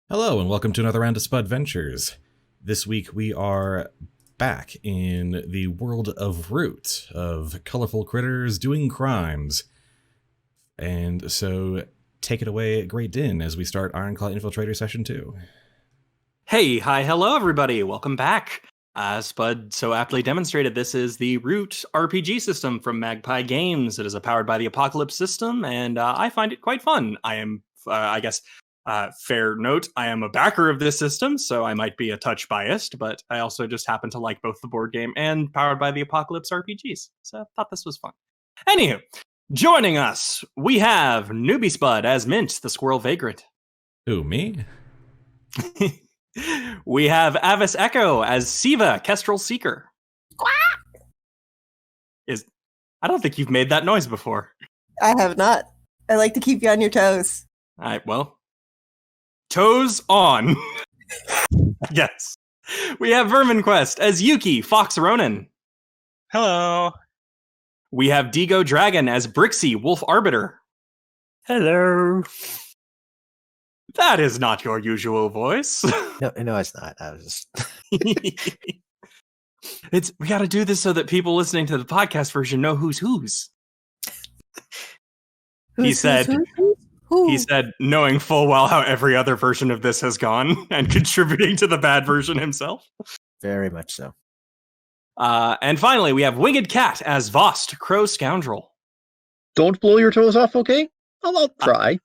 Hello and welcome to another round of Spudventures. This week we are back in the world of Root, of colorful critters doing crimes. And so take it away, GreatDinn, as we start Ironclaw Infiltrator Session 2. Hey, hi, hello everybody, welcome back. As Spud so aptly demonstrated, this is the Root RPG system from Magpie Games. It is powered by the Apocalypse system, and I find it quite fun. I am, fair note, I am a backer of this system, so I might be a touch biased, but I also just happen to like both the board game and powered by the Apocalypse RPGs, so I thought this was fun. Anywho, joining us, we have Newbiespud as Mint, the squirrel Vagrant. Who, me? We have AvisEcho as Siva, Kestral Seeker. Quack! I don't think you've made that noise before. I have not. I like to keep you on your toes. All right, well, toes on. Yes. We have VerminQuest as Yuki, Fox Ronin. Hello. We have DigoDragon as Brixie, Wolf Arbiter. Hello. That is not your usual voice. No, it's not. I was just. We got to do this so that people listening to the podcast version know who's whose. He said, knowing full well how every other version of this has gone and contributing to the bad version himself. Very much so. And finally, we have Winged Cat as Vost, Crow Scoundrel. Don't blow your toes off, okay? I'll try.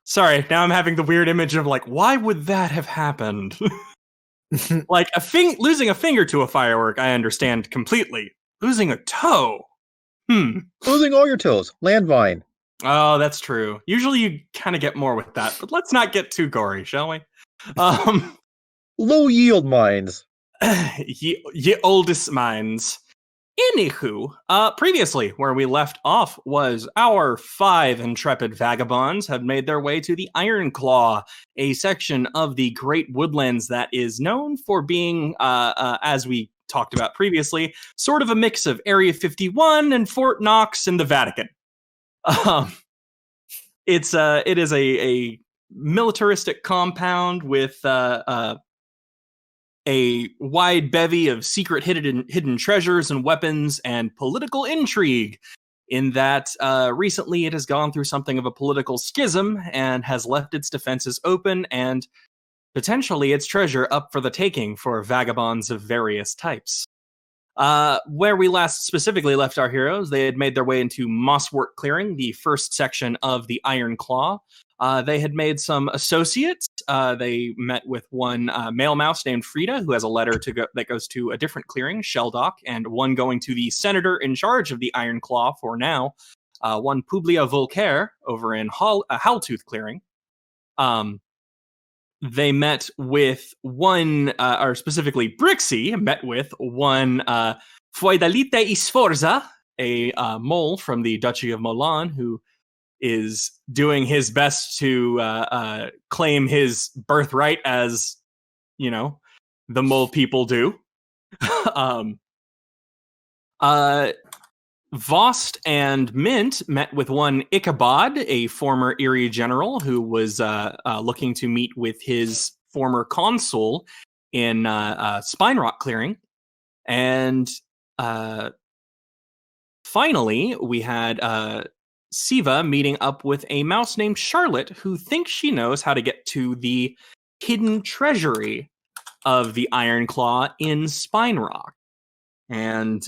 Sorry, now I'm having the weird image of why would that have happened? Like losing a finger to a firework, I understand completely. Losing a toe. Losing all your toes. Landmine. Oh, that's true. Usually you kind of get more with that, but let's not get too gory, shall we? Low yield mines. Ye oldest mines. Anywho, previously, where we left off was our 5 intrepid vagabonds had made their way to the Ironclaw, a section of the Great Woodlands that is known for being, as we talked about previously, sort of a mix of Area 51 and Fort Knox and the Vatican. It is a militaristic compound with a wide bevy of secret hidden treasures and weapons and political intrigue, in that recently it has gone through something of a political schism and has left its defenses open and potentially its treasure up for the taking for vagabonds of various types. Where we last specifically left our heroes, they had made their way into Mosswort Clearing, the first section of the Ironclaw. They had made some associates. They met with one male mouse named Frida, who has a letter that goes to a different clearing, Shelldock, and one going to the senator in charge of the Ironclaw for now, one Publia Volcaire over in Howltooth Clearing. They met with one, or specifically Brixie, met with one Feudalite Isforza, a mole from the Duchy of Milan, who is doing his best to claim his birthright as, the mole people do. Vost and Mint met with one Ichabod, a former Erie general who was looking to meet with his former consul in Spinerock Clearing. And finally, we had Siva meeting up with a mouse named Charlotte, who thinks she knows how to get to the hidden treasury of the Ironclaw in Spinerock. And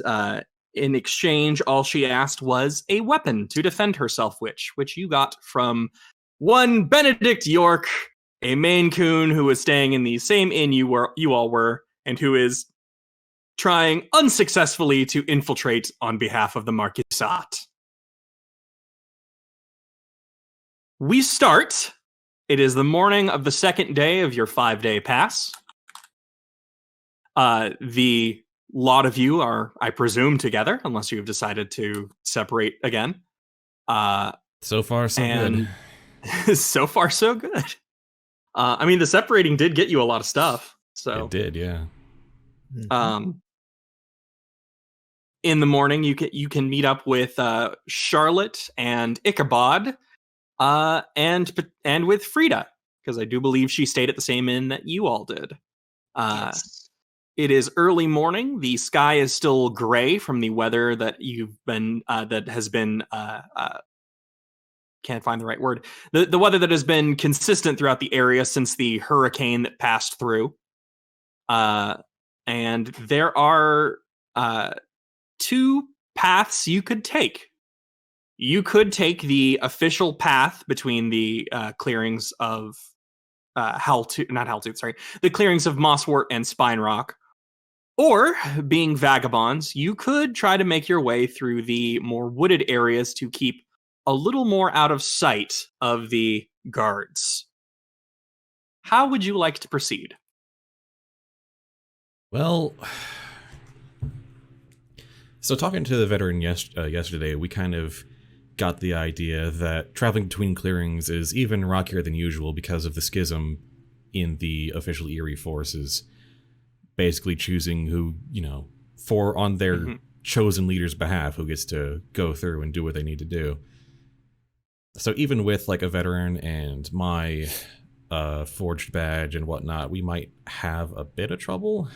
in exchange, all she asked was a weapon to defend herself with, which you got from one Benedict York, a Maine Coon who was staying in the same inn you all were, and who is trying unsuccessfully to infiltrate on behalf of the Marquisate. We start. It is the morning of the second day of your 5-day pass. The lot of you are, I presume, together, unless you have decided to separate again. So far, so good. So far, so good. The separating did get you a lot of stuff. So it did, yeah. In the morning, you can meet up with Charlotte and Ichabod and with Frida, because I do believe she stayed at the same inn that you all did. Yes. It is early morning. The sky is still gray from the weather that you've been that has been can't find the right word. The weather that has been consistent throughout the area since the hurricane that passed through. And there are two paths you could take. You could take the official path between the clearings of the clearings of Mosswort and Spinerock. Or, being vagabonds, you could try to make your way through the more wooded areas to keep a little more out of sight of the guards. How would you like to proceed? Well, so talking to the veteran yesterday, we kind of got the idea that traveling between clearings is even rockier than usual because of the schism in the official Eerie forces. Basically choosing who, on their chosen leader's behalf, who gets to go through and do what they need to do. So even with like a veteran and my forged badge and whatnot, we might have a bit of trouble.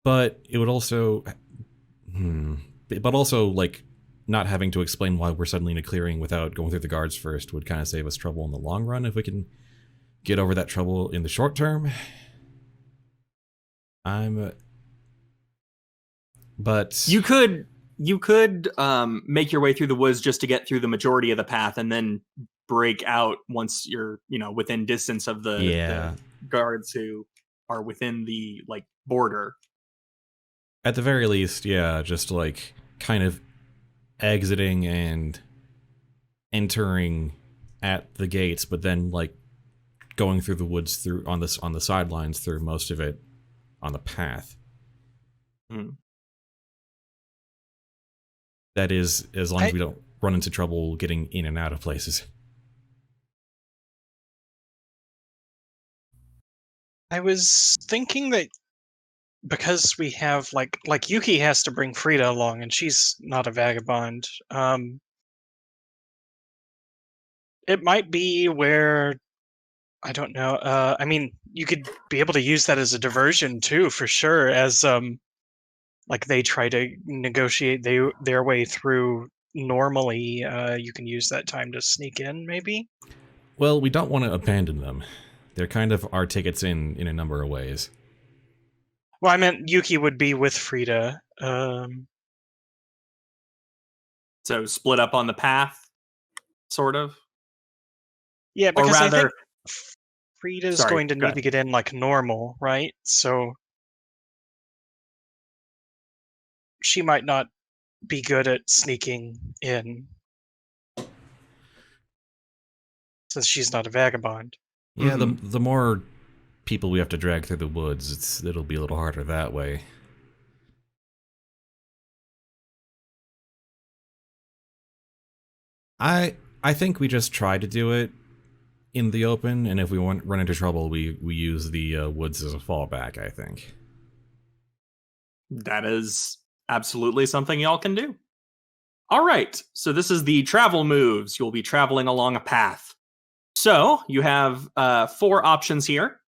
But it would also, like not having to explain why we're suddenly in a clearing without going through the guards first would kind of save us trouble in the long run if we can get over that trouble in the short term. But you could make your way through the woods just to get through the majority of the path and then break out once you're, within distance of the guards who are within the border. At the very least, yeah, just like kind of exiting and entering at the gates, but then like going through the woods through on the sidelines through most of it on the path. That is, as long as we don't run into trouble getting in and out of places. I was thinking that because we have like Yuki has to bring Frida along and she's not a vagabond, it might be where, I don't know, I mean, you could be able to use that as a diversion too, for sure, as like they try to negotiate their way through normally. You can use that time to sneak in, maybe? Well, we don't want to abandon them. They're kind of our tickets in a number of ways. Well, I meant Yuki would be with Frida. So split up on the path, sort of? Yeah, because or rather, I think Frida's going to need to get in like normal, right? So she might not be good at sneaking in since she's not a vagabond. Yeah, the more people we have to drag through the woods, it'll be a little harder that way. I think we just try to do it in the open, and if we run into trouble, we use the woods as a fallback, I think. That is absolutely something y'all can do. All right, so this is the travel moves. You'll be traveling along a path. So you have 4 options here.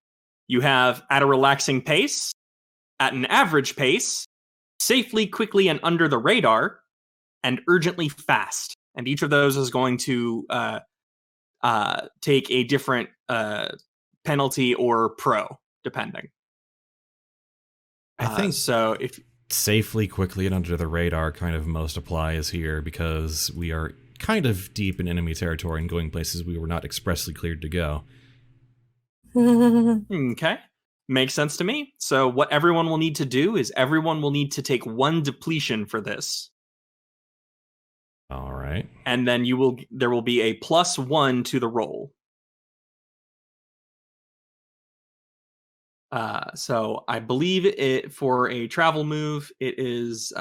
You have at a relaxing pace, at an average pace, safely, quickly, and under the radar, and urgently fast. And each of those is going to take a different penalty or pro, depending. I think so. If safely, quickly, and under the radar kind of most applies here because we are kind of deep in enemy territory and going places we were not expressly cleared to go. Okay. Makes sense to me. So what everyone will need to do is everyone will need to take 1 depletion for this. All right. And then there will be a +1 to the roll. So I believe it for a travel move, it is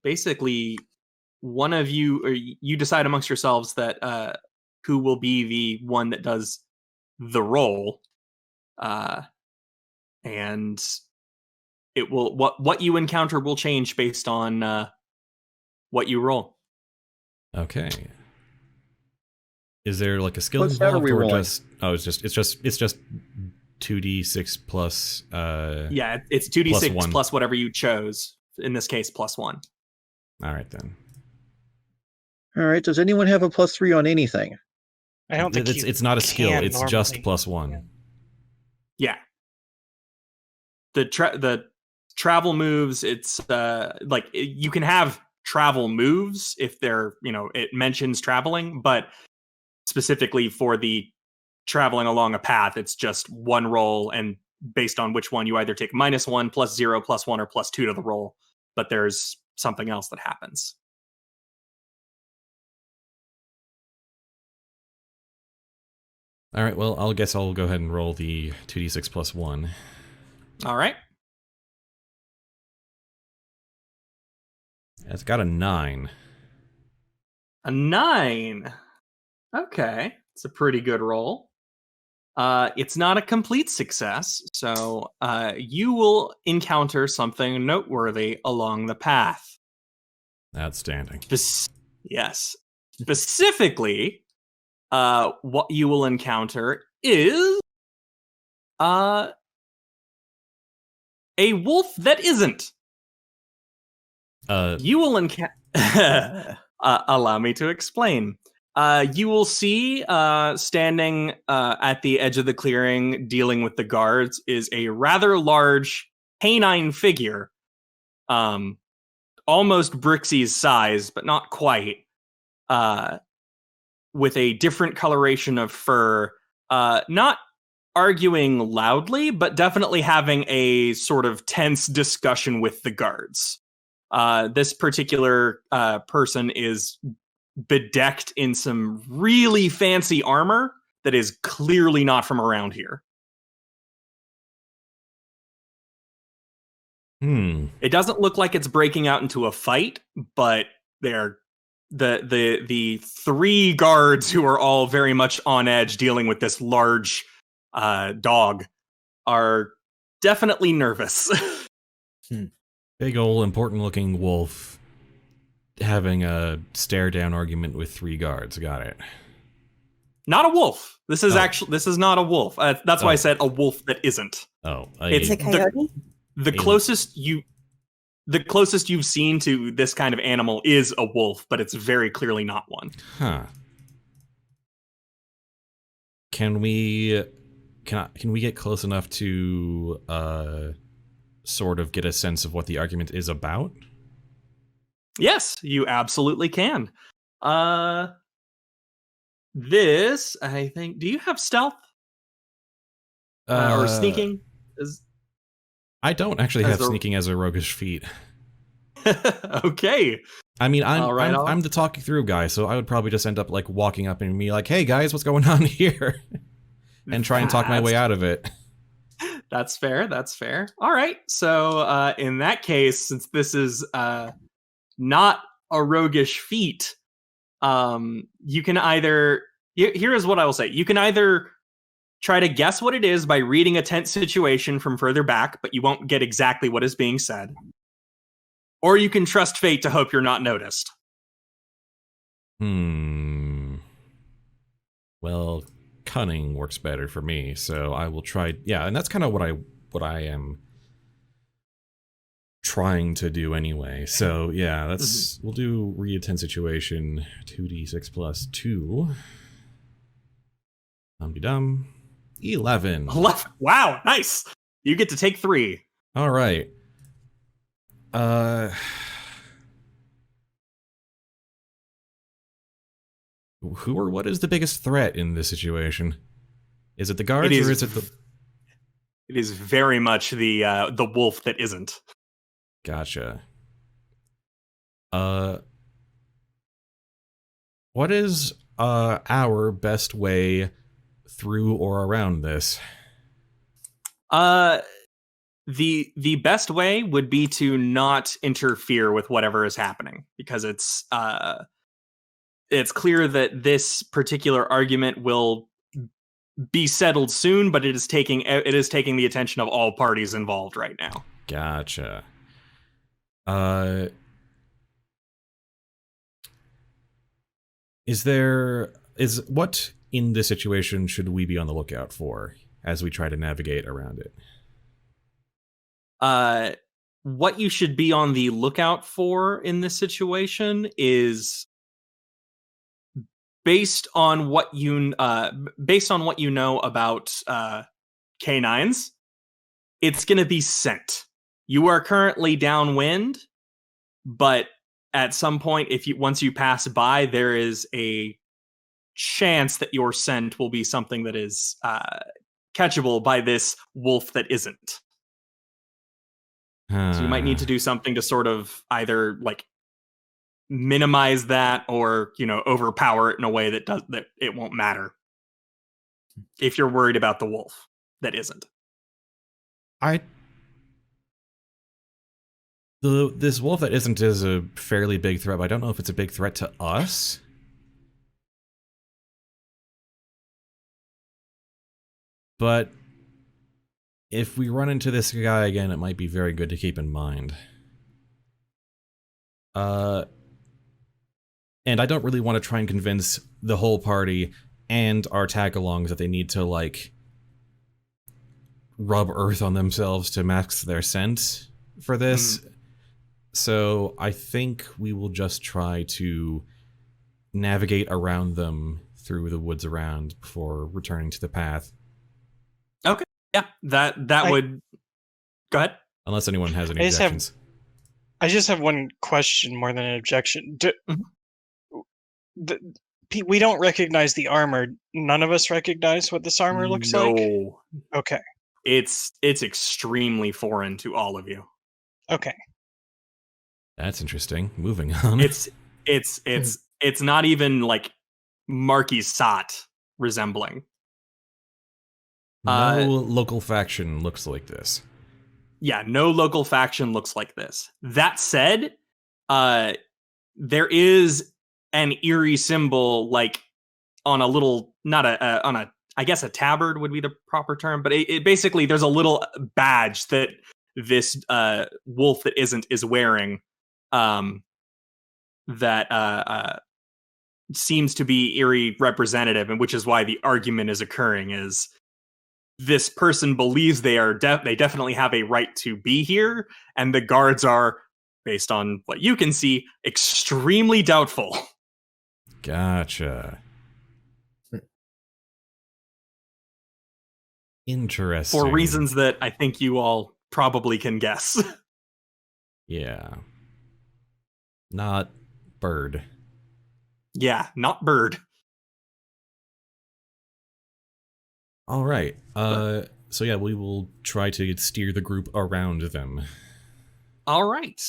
basically one of you, or you decide amongst yourselves that who will be the one that does the roll. And it will what you encounter will change based on what you roll. Okay. Is there like a skill What stat are involved, we or rolling? just? Oh, it's just 2d6 plus. Yeah, it's 2d6 Plus one. plus whatever you chose. In this case, +1. All right then. All right. Does anyone have a +3 on anything? I don't think It's not a skill. can It's just normally. +1. Yeah. The travel moves, it's like you can have travel moves if they're, it mentions traveling, but specifically for the traveling along a path, it's just one roll, and based on which one you either take -1, +0, +1, or +2 to the roll, but there's something else that happens. All right. Well, I'll guess I'll go ahead and roll the 2d6 +1. All right. It's got a 9. A 9. Okay. It's a pretty good roll. It's not a complete success, so you will encounter something noteworthy along the path. Outstanding. Yes. Specifically, what you will encounter is a wolf that isn't. You will encounter... allow me to explain. You will see standing at the edge of the clearing, dealing with the guards, is a rather large canine figure, almost Brixie's size, but not quite, with a different coloration of fur, not arguing loudly, but definitely having a sort of tense discussion with the guards. This particular person is bedecked in some really fancy armor that is clearly not from around here. It doesn't look like it's breaking out into a fight, but they're the three guards who are all very much on edge dealing with this large dog are definitely nervous. Big ol' important looking wolf having a stare down argument with 3 guards. Got it. Not a wolf. This is this is not a wolf. That's why I said a wolf that isn't. Oh, It's Is it coyote? the closest you've seen to this kind of animal is a wolf, but it's very clearly not one. Huh. Can we get close enough to sort of get a sense of what the argument is about? Yes, you absolutely can. This, I think, do you have stealth? Or sneaking? I don't actually have sneaking as a roguish feat. Okay. I mean, I'm the talking through guy, so I would probably just end up like walking up and be like, "Hey guys, what's going on here?" and try and talk my way out of it. That's fair. That's fair. All right. So in that case, since this is not a roguish feat, you can either... Here is what I will say. You can either try to guess what it is by reading a tense situation from further back, but you won't get exactly what is being said. Or you can trust fate to hope you're not noticed. Well, cunning works better for me, so I will try... Yeah, and that's kind of what I am trying to do anyway. So, yeah, that's... We'll do read a tense situation, 2d6 plus 2. Dum-de-dum. 11. Wow, nice. You get to take 3. All right. Who or what is the biggest threat in this situation? Is it the guards or is it the... It is very much the wolf that isn't. Gotcha. What is our best way through or around this? The best way would be to not interfere with whatever is happening, because it's clear that this particular argument will be settled soon, but it is taking the attention of all parties involved right now. Gotcha. Is there what in this situation should we be on the lookout for as we try to navigate around it? What you should be on the lookout for in this situation is based on what you know about canines. It's going to be scent. You are currently downwind, but at some point, once you pass by, there is a chance that your scent will be something that is catchable by this wolf that isn't. So you might need to do something to sort of either like minimize that or, overpower it in a way that it won't matter. If you're worried about the wolf that isn't. This wolf that isn't is a fairly big threat, but I don't know if it's a big threat to us. But if we run into this guy again, it might be very good to keep in mind. And I don't really want to try and convince the whole party and our tag-alongs that they need to, like, rub earth on themselves to max their scent for this. So I think we will just try to navigate around them through the woods around before returning to the path. Okay. Yeah, that would... Go ahead. Unless anyone has any objections. I just have one question more than an objection. We don't recognize the armor. None of us recognize what this armor looks like? No. Okay. It's extremely foreign to all of you. Okay. That's interesting. Moving on. It's not even like Marquis Sot resembling. No local faction looks like this. Yeah, no local faction looks like this. That said, there is an eerie symbol, like on a little, I guess a tabard would be the proper term, but it basically there's a little badge that this wolf that isn't is wearing, that seems to be eerie representative, and which is why the argument is occurring. Is this person believes they definitely have a right to be here, and the guards are, based on what you can see, extremely doubtful. Gotcha. Interesting. For reasons that I think you all probably can guess. Yeah. Not bird. Yeah, not bird. All right. So yeah, we will try to steer the group around them. All right.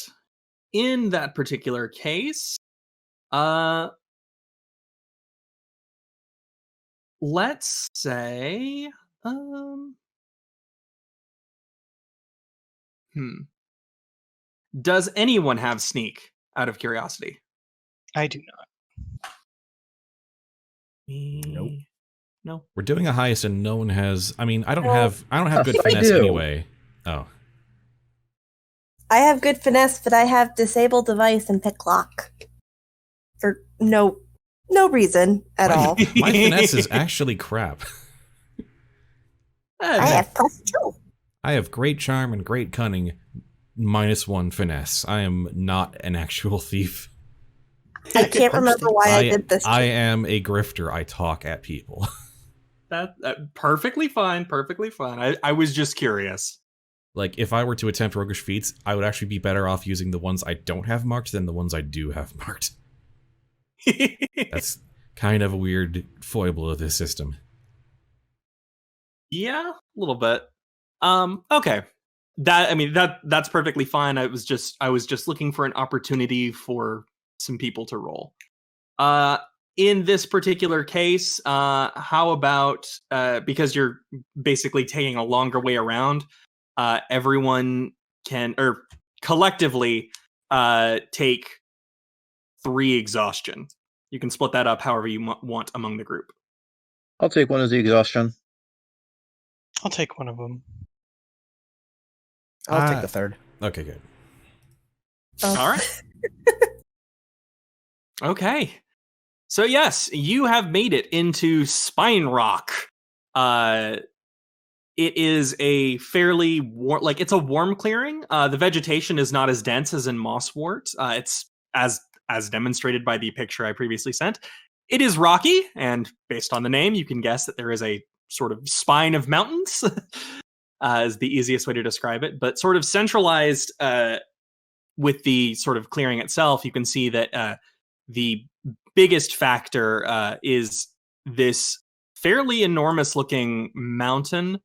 In that particular case, let's say, does anyone have sneak, out of curiosity? I do not. Nope. No. We're doing a heist and no one has. I mean, I don't have good finesse do. anyway. Oh. I have good finesse, but I have disable device and pick lock. For no reason at all. My finesse is actually crap. I have +2. I have great charm and great cunning, -1 finesse. I am not an actual thief. I can't remember why I did this. I am a grifter. I talk at people. That perfectly fine. Perfectly fine. I was just curious. Like, if I were to attempt roguish feats, I would actually be better off using the ones I don't have marked than the ones I do have marked. That's kind of a weird foible of this system. Yeah, a little bit. Okay. That's perfectly fine. I was just looking for an opportunity for some people to roll. In this particular case, how about, because you're basically taking a longer way around, everyone can, or collectively, take 3 exhaustion. You can split that up however you want among the group. I'll take one as the exhaustion. I'll take one of them. I'll take the third. Okay, good. Oh. All right. Okay. So yes, you have made it into Spinerock. It is a fairly warm, like it's a warm clearing. The vegetation is not as dense as in Mosswort. It's as demonstrated by the picture I previously sent. It is rocky, and based on the name, you can guess that there is a sort of spine of mountains, is the easiest way to describe it. But sort of centralized with the sort of clearing itself, you can see that the biggest factor is this fairly enormous looking mountain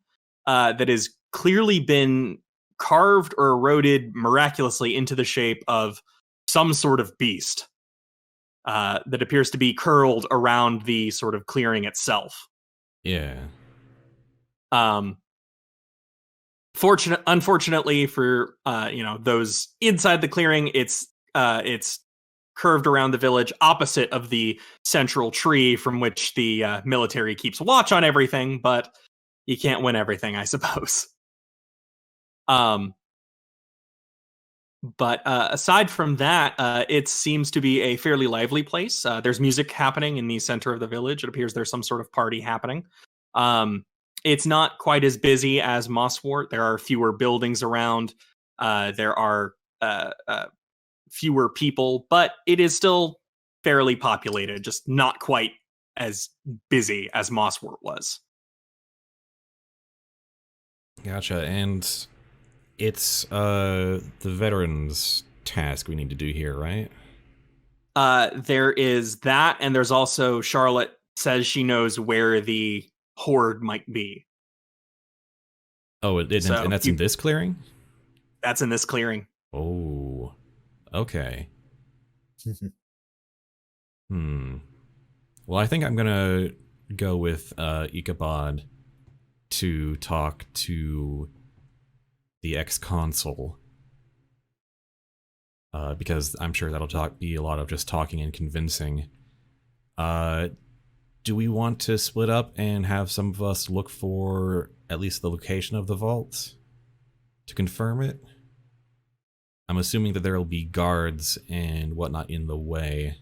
that has clearly been carved or eroded miraculously into the shape of some sort of beast that appears to be curled around the sort of clearing itself. Yeah. Unfortunately for those inside the clearing, it's curved around the village opposite of the central tree from which the military keeps watch on everything, but you can't win everything, I suppose. But aside from that, it seems to be a fairly lively place. There's music happening in the center of the village. It appears there's some sort of party happening. It's not quite as busy as Mosswort. There are fewer buildings around. There are fewer people, but it is still fairly populated, just not quite as busy as Mosswort was. Gotcha. And it's the veterans task we need to do here, right? There is that, and there's also Charlotte says she knows where the horde might be. Oh, and that's in this clearing? That's in this clearing. Oh, okay. Well, I think I'm gonna go with Ichabod to talk to the ex-consul, because I'm sure that'll be a lot of just talking and convincing. Do we want to split up and have some of us look for at least the location of the vault to confirm it? I'm assuming that there will be guards and whatnot in the way.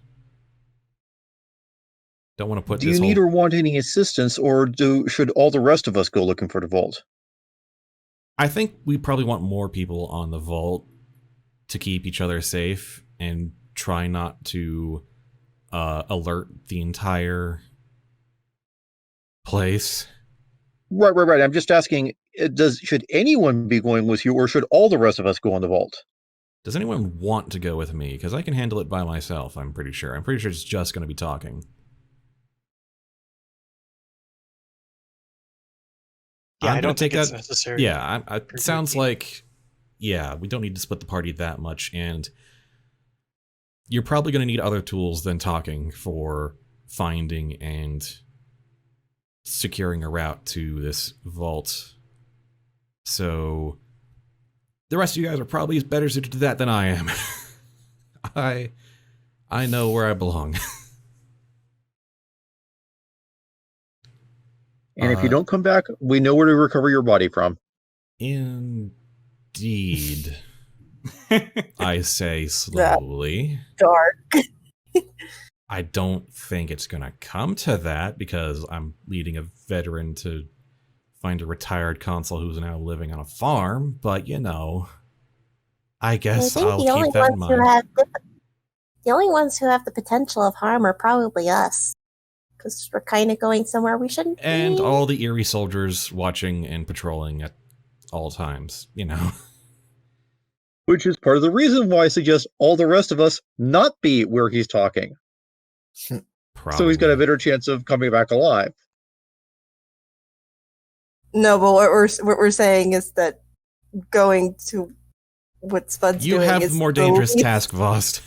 Don't want to put. Do you need or want any assistance, or should all the rest of us go looking for the vault? I think we probably want more people on the vault to keep each other safe and try not to alert the entire place. Right. I'm just asking, should anyone be going with you, or should all the rest of us go on the vault? Does anyone want to go with me? Because I can handle it by myself, I'm pretty sure. I'm pretty sure it's just going to be talking. Yeah, I don't think it's necessary. Yeah, it sounds like, yeah, we don't need to split the party that much, and you're probably going to need other tools than talking for finding and securing a route to this vault. So the rest of you guys are probably better suited to that than I am. I know where I belong. And if you don't come back, we know where to recover your body from. Indeed. I say slowly. Dark. I don't think it's going to come to that because I'm leading a veteran to find a retired consul who's now living on a farm, but you know, I guess I'll keep that in mind. The only ones who have the potential of harm are probably us. Because we're kind of going somewhere we shouldn't be. And all the eerie soldiers watching and patrolling at all times, you know. Which is part of the reason why I suggest all the rest of us not be where he's talking. Probably. So he's got a better chance of coming back alive. No, but what we're saying is that going to what Spud's doing is... You have the more dangerous task, Vost.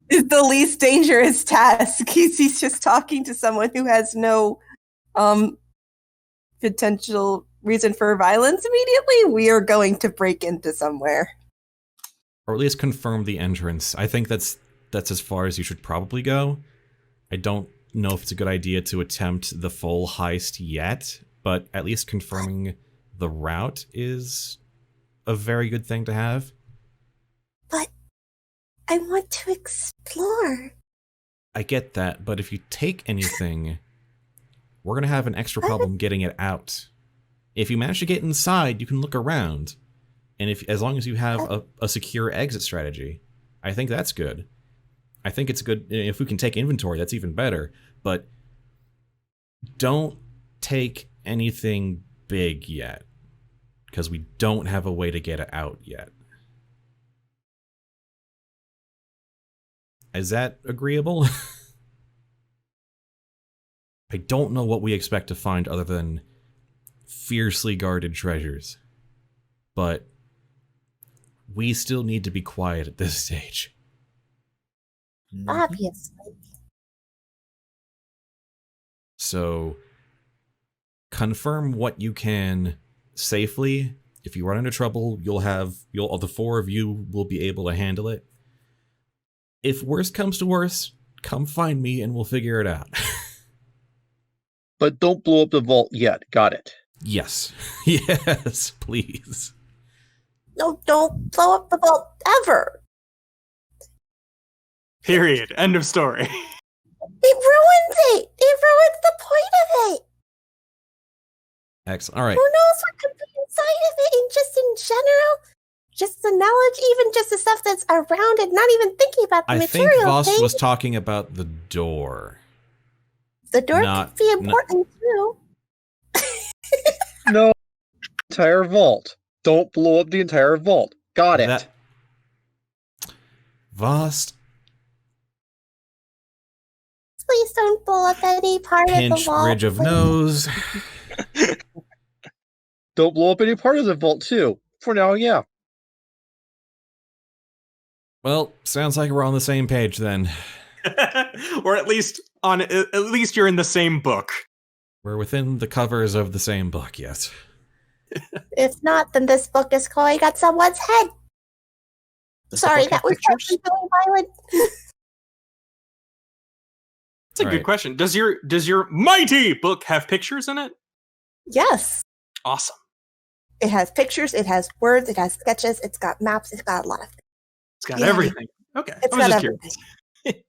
Is the least dangerous task. He's just talking to someone who has no potential reason for violence immediately. We are going to break into somewhere. Or at least confirm the entrance. I think that's as far as you should probably go. I don't know if it's a good idea to attempt the full heist yet, but at least confirming the route is a very good thing to have. But I want to explore. I get that, but if you take anything, we're going to have an extra problem getting it out. If you manage to get inside, you can look around. And as long as you have a secure exit strategy, I think that's good. I think it's good. If we can take inventory, that's even better. But don't take anything big yet, because we don't have a way to get it out yet. Is that agreeable? I don't know what we expect to find other than fiercely guarded treasures. But we still need to be quiet at this stage. Obviously. So, confirm what you can safely. If you run into trouble, the four of you will be able to handle it. If worst comes to worst, come find me and we'll figure it out. But don't blow up the vault yet. Got it. Yes. Yes, please. No, don't blow up the vault ever. Period. End of story. It ruins it. It ruins the point of it. Excellent. All right. Who knows what could be inside of it? And just in general, just the knowledge, even just the stuff that's around it, not even thinking about the I material think Vost thing. was talking about the door. The door could be important too. No, entire vault. Don't blow up the entire vault. Got it. Vost. Please don't blow up any part of the Pinch vault. bridge of nose. Don't blow up any part of the vault too. For now, yeah. Well, sounds like we're on the same page then. Or at least you're in the same book. We're within the covers of the same book, yes. If not, then this book is going at someone's head. Does the Sorry, book that have was pictures? really violent. That's a good question. Does your mighty book have pictures in it? Yes. Awesome. It has pictures, it has words, it has sketches, it's got maps, it's got a lot of things. It's got Yeah. everything. Okay. It's I was got just everything. curious.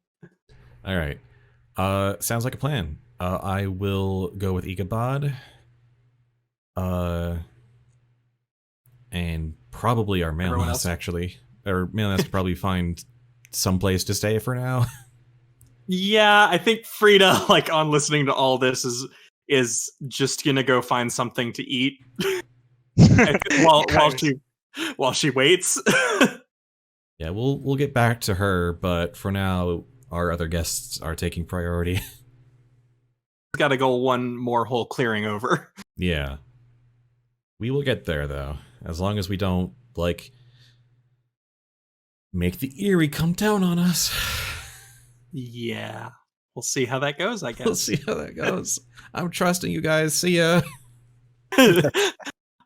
All right. Sounds like a plan. I will go with Igabod. And probably our Everyone mailman else? actually. Or mailman could probably find some place to stay for now. Yeah, I think Frida, like on listening to all this, is just gonna go find something to eat while she waits. Yeah, we'll get back to her, but for now, our other guests are taking priority. Got to go one more whole clearing over. Yeah. We will get there, though. As long as we don't, like, make the Eerie come down on us. Yeah, we'll see how that goes, I guess. We'll see how that goes. I'm trusting you guys. See ya.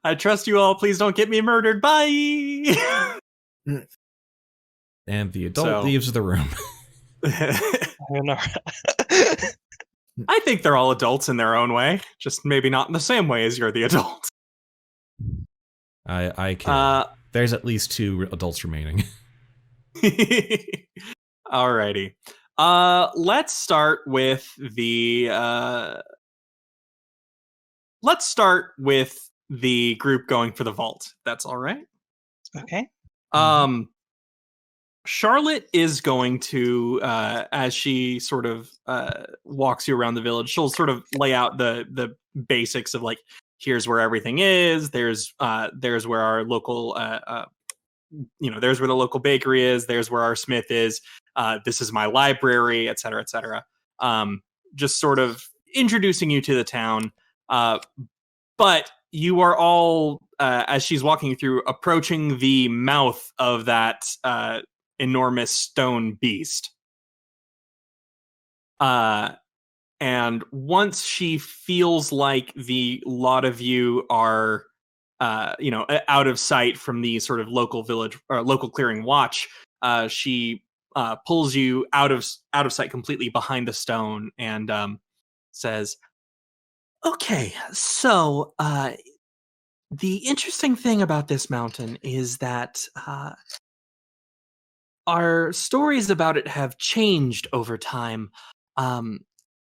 I trust you all. Please don't get me murdered. Bye. And the adult leaves the room. I think they're all adults in their own way, just maybe not in the same way as you're the adult. I can. There's at least 2 adults remaining. Alrighty. Let's start with the group going for the vault. That's all right. Okay. Charlotte is going to, as she sort of walks you around the village, she'll sort of lay out the basics of like, here's where everything is. There's where our local, there's where the local bakery is. There's where our smith is. This is my library, et cetera, et cetera. Just sort of introducing you to the town. But you are all, as she's walking you through, approaching the mouth of that enormous stone beast. And once she feels like the lot of you are, out of sight from the sort of local village or local clearing watch, she pulls you out of sight completely behind the stone and says, "Okay, so the interesting thing about this mountain is that our stories about it have changed over time.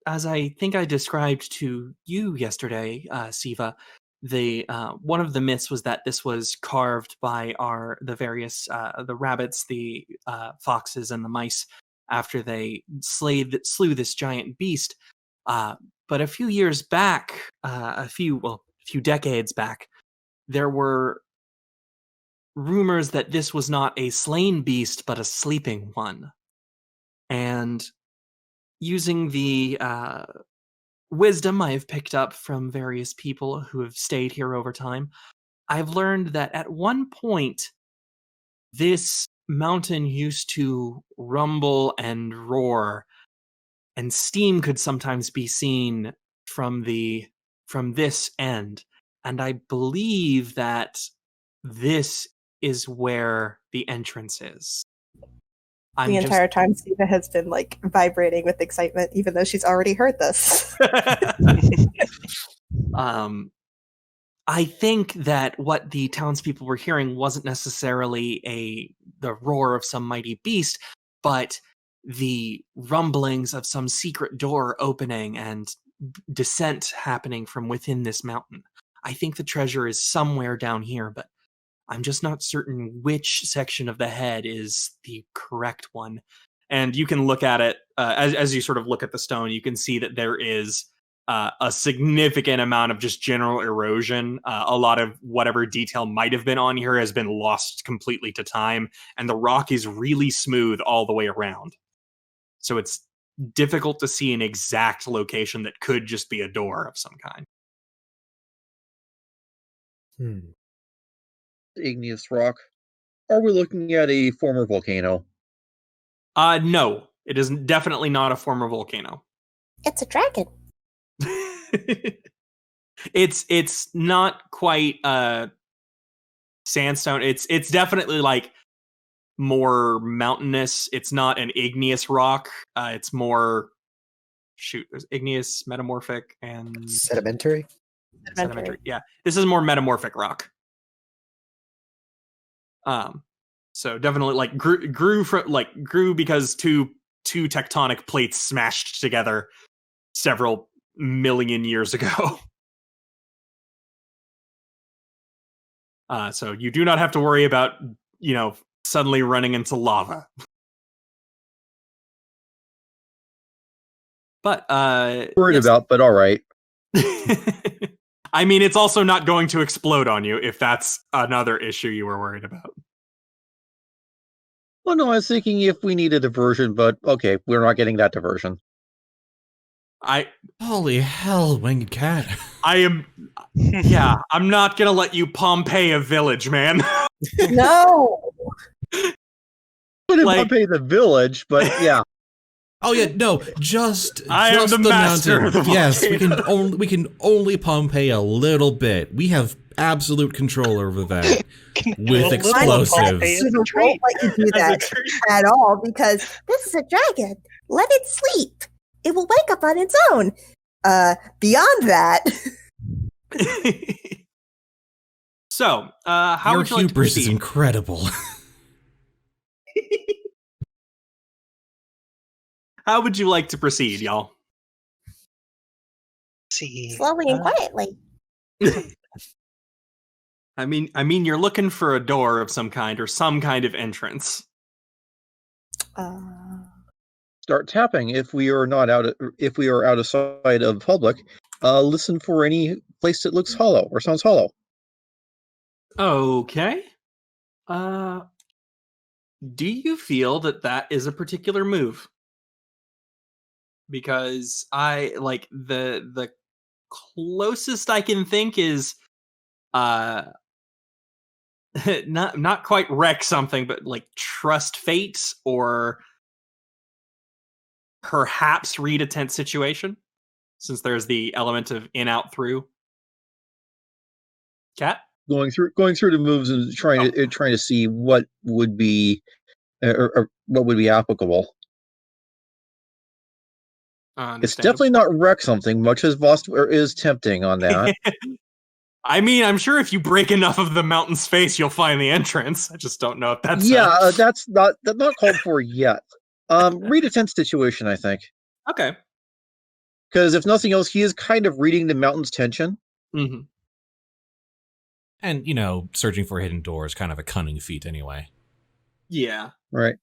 As I think I described to you yesterday, Siva, one of the myths was that this was carved by the various the rabbits, the foxes, and the mice after they slew this giant beast. But a few years back, a few decades back, there were rumors that this was not a slain beast but a sleeping one. And using the wisdom I have picked up from various people who have stayed here over time, I've learned that at one point, this mountain used to rumble and roar, and steam could sometimes be seen from this end. And I believe that this is where the entrance is. The entire time, Siva has been like vibrating with excitement, even though she's already heard this. I think that what the townspeople were hearing wasn't necessarily the roar of some mighty beast, but the rumblings of some secret door opening and descent happening from within this mountain. I think the treasure is somewhere down here, but I'm just not certain which section of the head is the correct one. And you can look at it, as you sort of look at the stone, you can see that there is a significant amount of just general erosion. A lot of whatever detail might have been on here has been lost completely to time, and the rock is really smooth all the way around. So it's difficult to see an exact location that could just be a door of some kind. Igneous rock. Are we looking at a former volcano? No, it is definitely not a former volcano. It's a dragon. It's not quite sandstone. It's definitely like more mountainous. It's not an igneous rock. It's more there's igneous, metamorphic, and Sedimentary? Sedimentary. Yeah, this is more metamorphic rock. So definitely like grew because two tectonic plates smashed together several million years ago. So you do not have to worry about, suddenly running into lava. But Worried about, but all right. I mean, it's also not going to explode on you if that's another issue you were worried about. Well, no, I was thinking if we need a diversion, but okay, we're not getting that diversion. Holy hell, winged cat. I'm not gonna let you Pompeii a village, man. No! Wouldn't Pompeii the village, but yeah. Oh yeah, no, just am the master mountain. of the Yes, we can only Pompeii a little bit. We have absolute control over that with explosives. I won't let you do that at all, because this is a dragon. Let it sleep. It will wake up on its own. Beyond that. So, how would you like to hubris proceed? is incredible. How would you like to proceed, y'all? See, Slowly and quietly. I mean, you're looking for a door of some kind or some kind of entrance. Start tapping if we are out of sight of public. Listen for any place that looks hollow or sounds hollow. Okay. Do you feel that is a particular move? Because I like the closest I can think is not quite wreck something, but like trust fate or perhaps read a tense situation, since there's the element of in, out, through. Cat? Going through the moves and trying to see what would be or what would be applicable. It's definitely not wreck something, much as Vost is tempting on that. I mean, I'm sure if you break enough of the mountain's face, you'll find the entrance. I just don't know if that's... that's not called for yet. Read a tense situation, I think. Okay. Because if nothing else, he is kind of reading the mountain's tension. Mm-hmm. And, you know, searching for a hidden door is kind of a cunning feat anyway. Yeah. Right.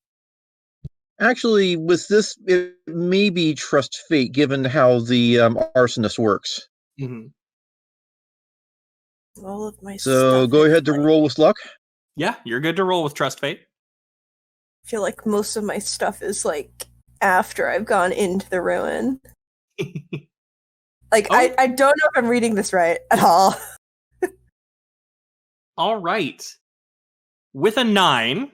Actually, with this, it may be trust fate, given how the arsonist works. Mm-hmm. All of my So stuff go is ahead to like- roll with luck. Yeah, you're good to roll with trust fate. I feel like most of my stuff is like after I've gone into the ruin. Like, Oh. I don't know if I'm reading this right at all. All right. With a 9,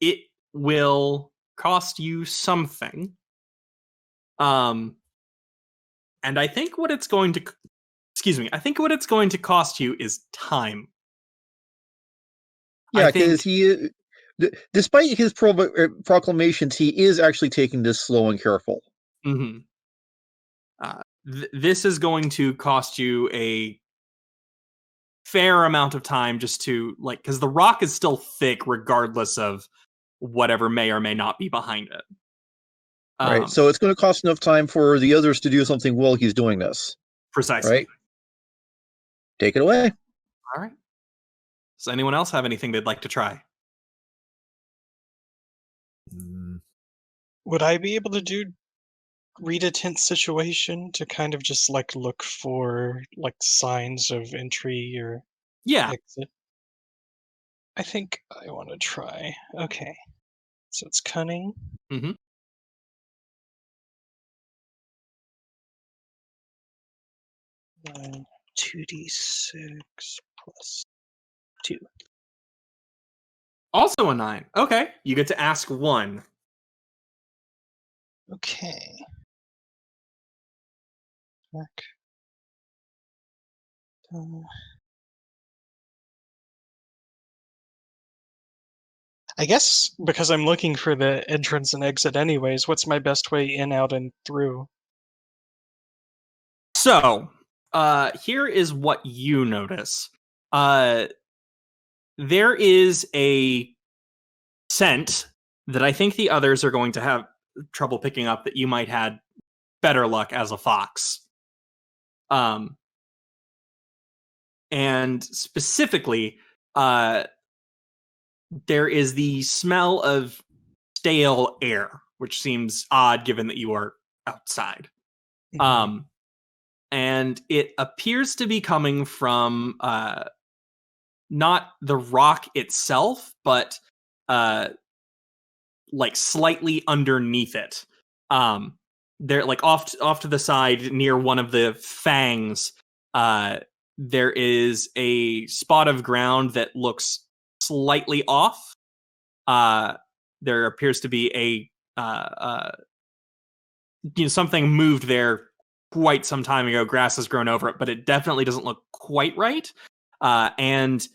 it will cost you something. And I think what it's going to... I think what it's going to cost you is time. Yeah, I think- because he, despite his proclamations, he is actually taking this slow and careful. Mm-hmm. This is going to cost you a fair amount of time just to, like, because the rock is still thick regardless of whatever may or may not be behind it. Right. So it's going to cost enough time for the others to do something while he's doing this. Precisely. Right. Take it away. All right. Does anyone else have anything they'd like to try? Would I be able to read a tense situation to kind of just like look for like signs of entry or Yeah. exit? I think I want to try. Okay. So it's cunning. Mm-hmm. And 2d6 plus 2. Also a 9. Okay. You get to ask one. Okay. Back. I guess because I'm looking for the entrance and exit anyways, what's my best way in, out, and through? So, here is what you notice. There is a scent that I think the others are going to have trouble picking up that you might had better luck as a fox. And specifically, there is the smell of stale air, which seems odd given that you are outside. And it appears to be coming from not the rock itself, but like slightly underneath it. There, like off to the side near one of the fangs, there is a spot of ground that looks slightly off. There appears to be something moved there quite some time ago. Grass has grown over it, but it definitely doesn't look quite right. And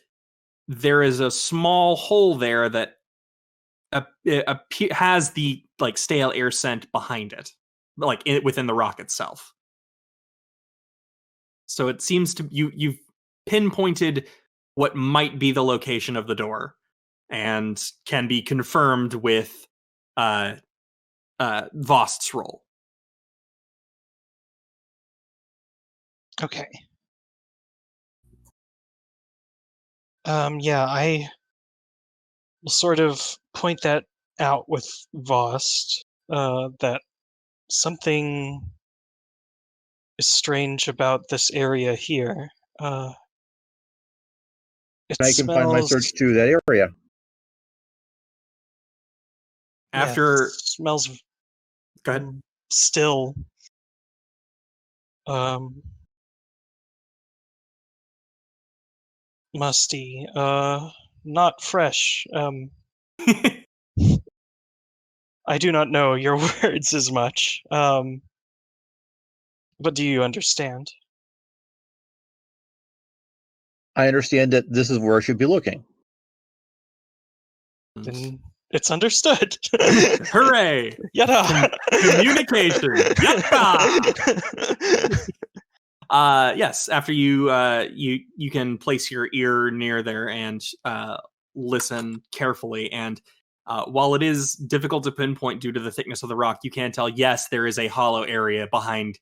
there is a small hole there that has the like stale air scent behind it, like within the rock itself. So it seems to you've pinpointed what might be the location of the door, and can be confirmed with Vost's roll. Okay. Yeah, I will sort of point that out with Vost, that something is strange about this area here. It I can find my smells- search to that area. yeah, After it smells go ahead. still. Musty. Not fresh. I do not know your words as much. But do you understand? I understand that this is where I should be looking. Then it's understood. Hooray! Yada! Communication. Yatta! Yes, after you you can place your ear near there and listen carefully. And while it is difficult to pinpoint due to the thickness of the rock, you can tell, yes, there is a hollow area behind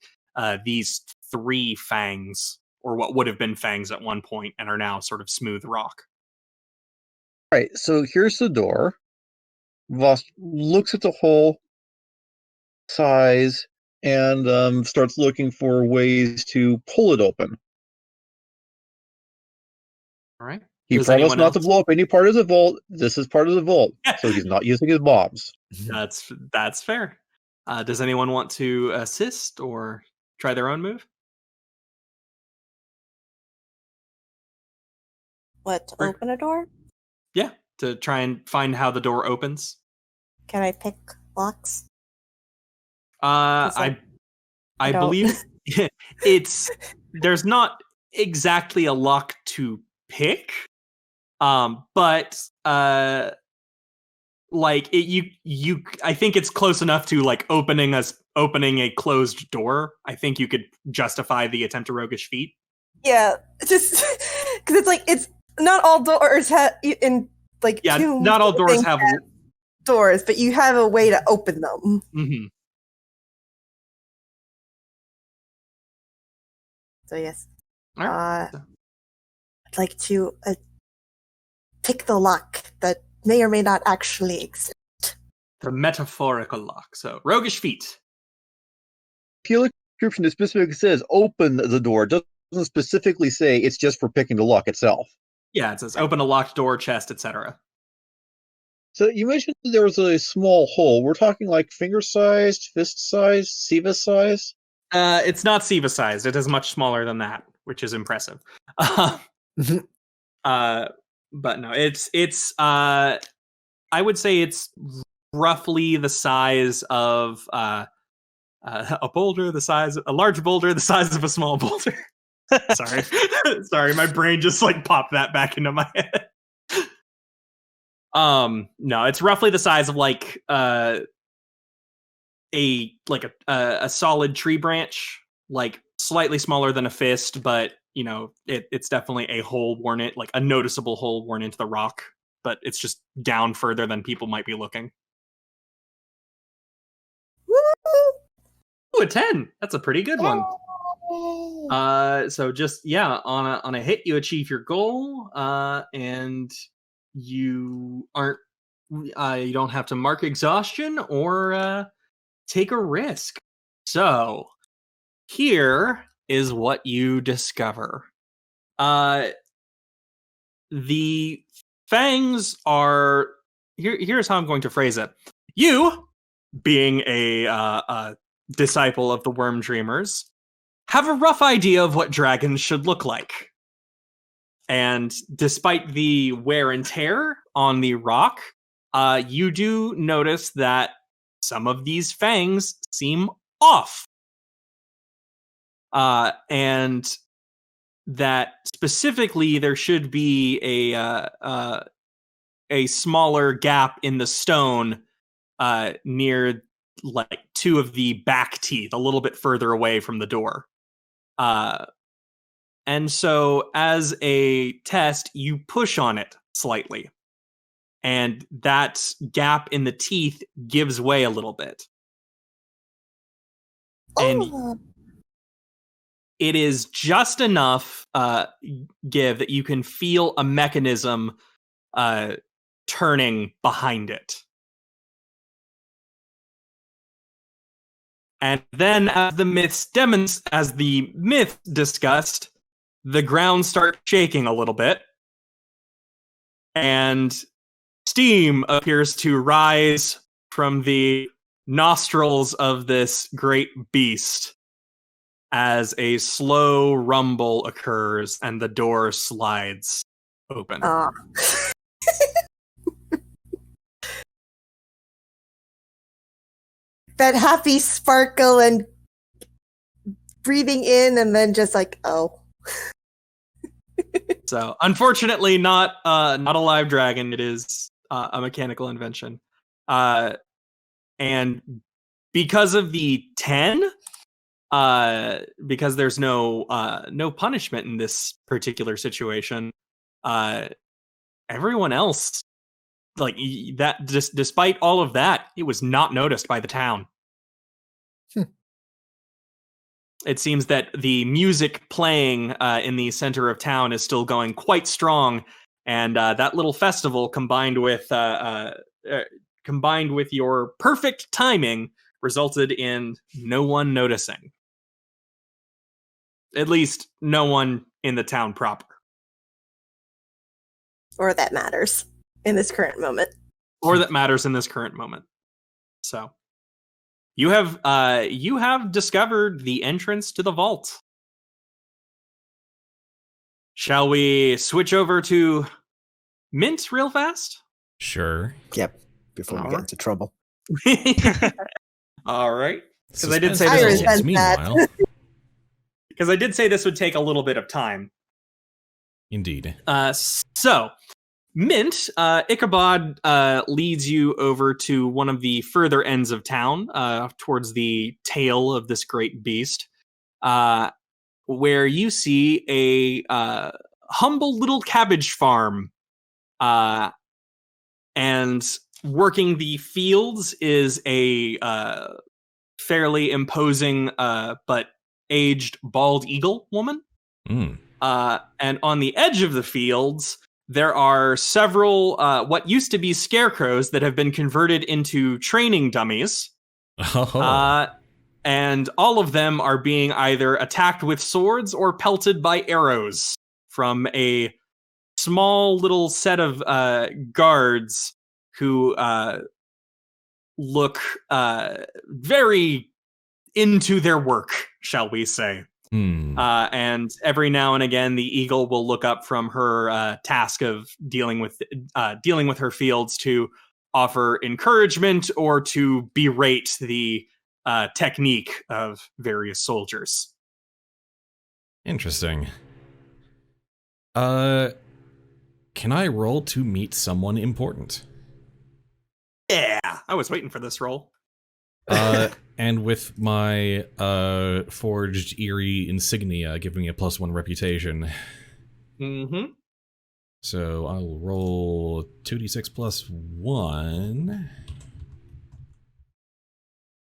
these 3 fangs, or what would have been fangs at one point and are now sort of smooth rock. All right, so here's the door. Vost looks at the hole, size, and starts looking for ways to pull it open. All right. He Does promised anyone not to else? blow up any part of the vault. This is part of the vault, so he's not using his bombs. That's fair. Does anyone want to assist or try their own move? What, to Sure. open a door? Yeah, to try and find how the door opens. Can I pick locks? I I don't- believe there's not exactly a lock to pick, but like you I think it's close enough to like opening a closed door. I think you could justify the attempt to roguish feat. Yeah, just because it's like it's not all doors have in like Yeah, two not all doors things have. doors, but you have a way to open them. Mm-hmm. So yes, All right. I'd like to pick the lock that may or may not actually exist. The metaphorical lock. So roguish feat. If you look at the description, it specifically says open the door. It doesn't specifically say it's just for picking the lock itself. Yeah, it says open a locked door, chest, etc. So you mentioned there was a small hole. We're talking like finger-sized, fist-sized, Siva-sized? It's not Siva sized. It is much smaller than that, which is impressive. But no, it's I would say it's roughly the size of a boulder, a large boulder, the size of a small boulder. Sorry, sorry, my brain just like popped that back into my head. No, it's roughly the size of like a solid tree branch, like slightly smaller than a fist, but you know, it's definitely a hole worn it, like a noticeable hole worn into the rock, but it's just down further than people might be looking. Ooh, a 10. That's a pretty good one. So just on a hit, you achieve your goal, and you aren't you don't have to mark exhaustion or take a risk. So here is what you discover. The fangs are here's how I'm going to phrase it. You, being a disciple of the Worm Dreamers, have a rough idea of what dragons should look like. And despite the wear and tear on the rock, you do notice that some of these fangs seem off. And that specifically there should be a smaller gap in the stone near like 2 of the back teeth, a little bit further away from the door. And so as a test, you push on it slightly. And that gap in the teeth gives way a little bit. And it is just enough give that you can feel a mechanism turning behind it. And then as the myth discussed, the ground starts shaking a little bit. And steam appears to rise from the nostrils of this great beast as a slow rumble occurs and the door slides open. That happy sparkle and breathing in and then just like, oh. So, unfortunately, not a live dragon. It is a mechanical invention. And because of the 10, because there's no punishment in this particular situation. Everyone else, like that, just despite all of that, it was not noticed by the town. It seems that the music playing in the center of town is still going quite strong, and that little festival combined with your perfect timing resulted in no one noticing. At least no one in the town proper. Or that matters in this current moment. So you have discovered the entrance to the vault. Shall we switch over to Mint real fast? Sure. Yep. Before we get into trouble. All right. Because I Suspense did say I this. resent Meanwhile, Because I did say this would take a little bit of time. indeed. So, Mint, Ichabod leads you over to one of the further ends of town, towards the tail of this great beast, where you see a humble little cabbage farm. And working the fields is a fairly imposing but aged bald eagle woman. And on the edge of the fields, there are several what used to be scarecrows that have been converted into training dummies. And all of them are being either attacked with swords or pelted by arrows from a small little set of guards who look very into their work, shall we say. And every now and again, the eagle will look up from her task of dealing with her fields to offer encouragement or to berate the technique of various soldiers. Interesting. Can I roll to meet someone important? Yeah, I was waiting for this roll. And with my forged eerie insignia giving me a +1 reputation. Mm-hmm. So I'll roll 2d6 plus 1.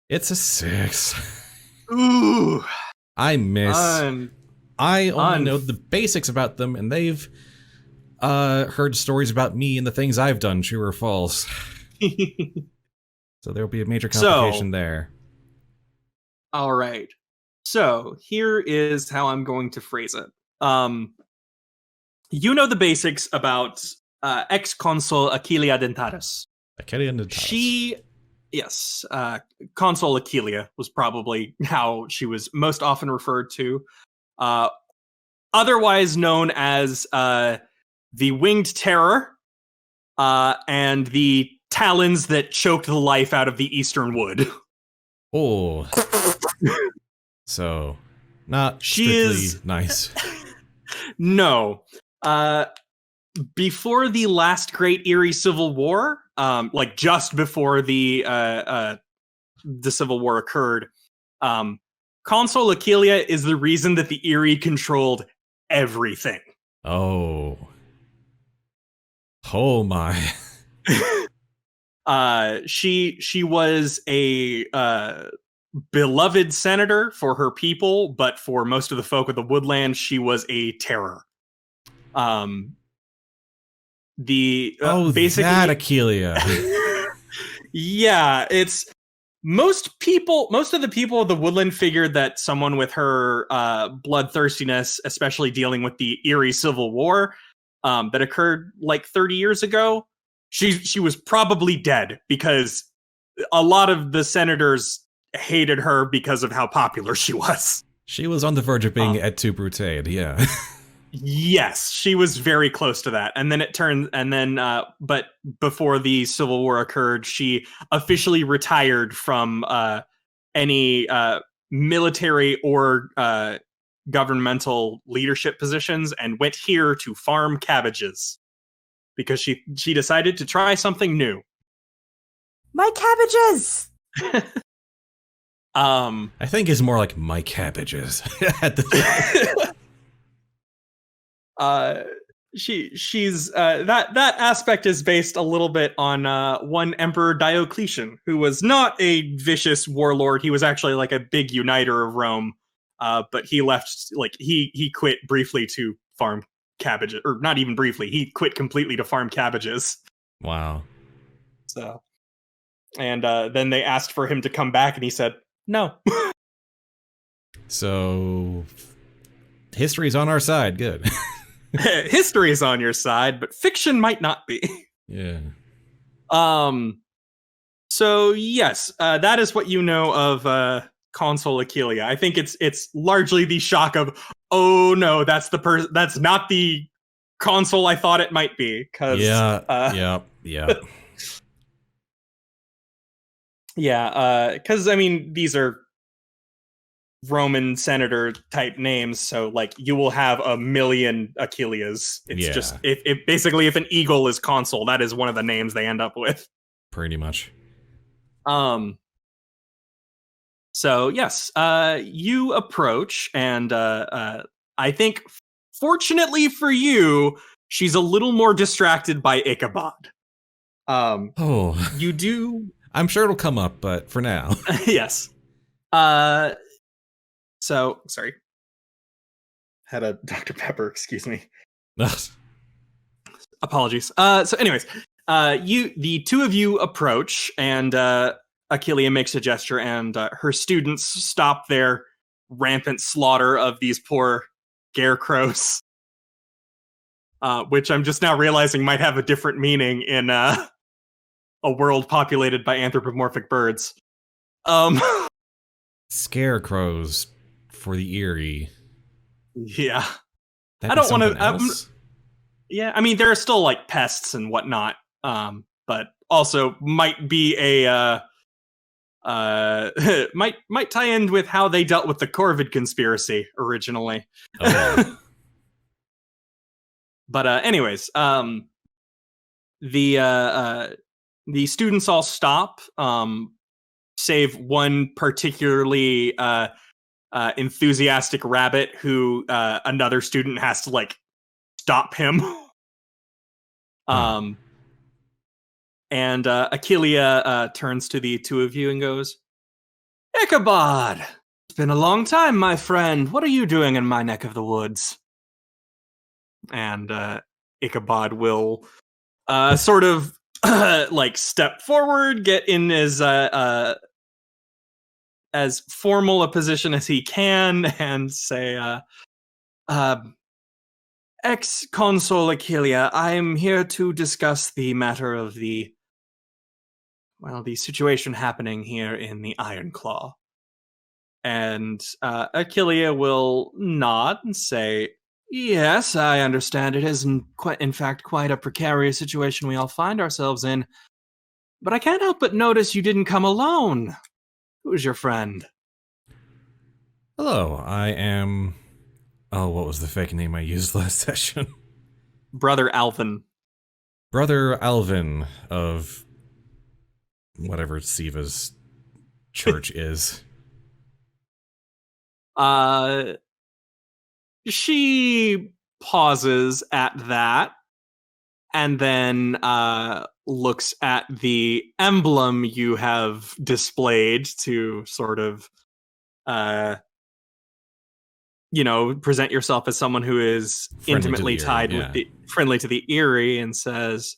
It's a 6. Ooh. I miss. I only know the basics about them, and they've heard stories about me and the things I've done, true or false. So there'll be a major complication there. All right. So here is how I'm going to phrase it. You know the basics about ex-consul Aquilia Dentatus. Consul Aquilia was probably how she was most often referred to. Otherwise known as the Winged Terror and the Talons that choked the life out of the Eastern Wood. Oh. So, not strictly nice. No. Before the last Great Eerie Civil War, like just before the Civil War occurred, Consul Aquilia is the reason that the Eerie controlled everything. Oh. Oh my. She was a beloved senator for her people, but for most of the folk of the woodland, she was a terror. Basically that Aquilia. Yeah, it's most of the people of the woodland figured that someone with her bloodthirstiness, especially dealing with the Eerie Civil War that occurred like 30 years ago, she was probably dead because a lot of the senators hated her because of how popular she was. She was on the verge of being et tu brute, yeah. Yes, she was very close to that. And then but before the Civil War occurred, she officially retired from any military or governmental leadership positions and went here to farm cabbages because she decided to try something new. My cabbages! I think it's more like my cabbages. At the she's that aspect is based a little bit on one Emperor Diocletian, who was not a vicious warlord. He was actually like a big uniter of Rome, but he left, like he quit briefly to farm cabbages, or not even briefly. He quit completely to farm cabbages. Wow. So, and then they asked for him to come back, and he said no. So history's on our side. Good. History is on your side, but fiction might not be. Yeah. So yes, that is what you know of Consul Achillea. I think it's largely the shock of, oh no, that's not the consul I thought it might be. Cause yeah. Yeah, because I mean, these are Roman senator type names, so like you will have a million Achilleas. It's just if basically if an eagle is consul, that is one of the names they end up with. Pretty much. So yes, you approach, and I think fortunately for you, she's a little more distracted by Ichabod. You do. I'm sure it'll come up, but for now. Yes. So, sorry. Had a Dr. Pepper, excuse me. Apologies. So anyways, the two of you approach, and Achillea makes a gesture, and her students stop their rampant slaughter of these poor scarecrows, which I'm just now realizing might have a different meaning in a world populated by anthropomorphic birds. Scarecrows for the eerie. Yeah. I don't want to. Yeah, I mean there are still like pests and whatnot, but also might be a might tie in with how they dealt with the Corvid conspiracy originally. Oh. But anyways, the students all stop, save one particularly enthusiastic rabbit who another student has to like stop him. And Achillea turns to the two of you and goes, Ichabod, it's been a long time, my friend. What are you doing in my neck of the woods? And Ichabod will sort of like step forward, get in as formal a position as he can, and say, Ex-Consul Achillea, I am here to discuss the matter of the situation happening here in the Ironclaw. And Achillea will nod and say, yes, I understand it is in fact quite a precarious situation we all find ourselves in. But I can't help but notice you didn't come alone. Who's your friend? Hello, I am... Oh, what was the fake name I used last session? Brother Alvin. Brother Alvin of whatever Siva's church is. She pauses at that, and then looks at the emblem you have displayed to sort of, present yourself as someone who is intimately tied with the friendly to the eerie, and says,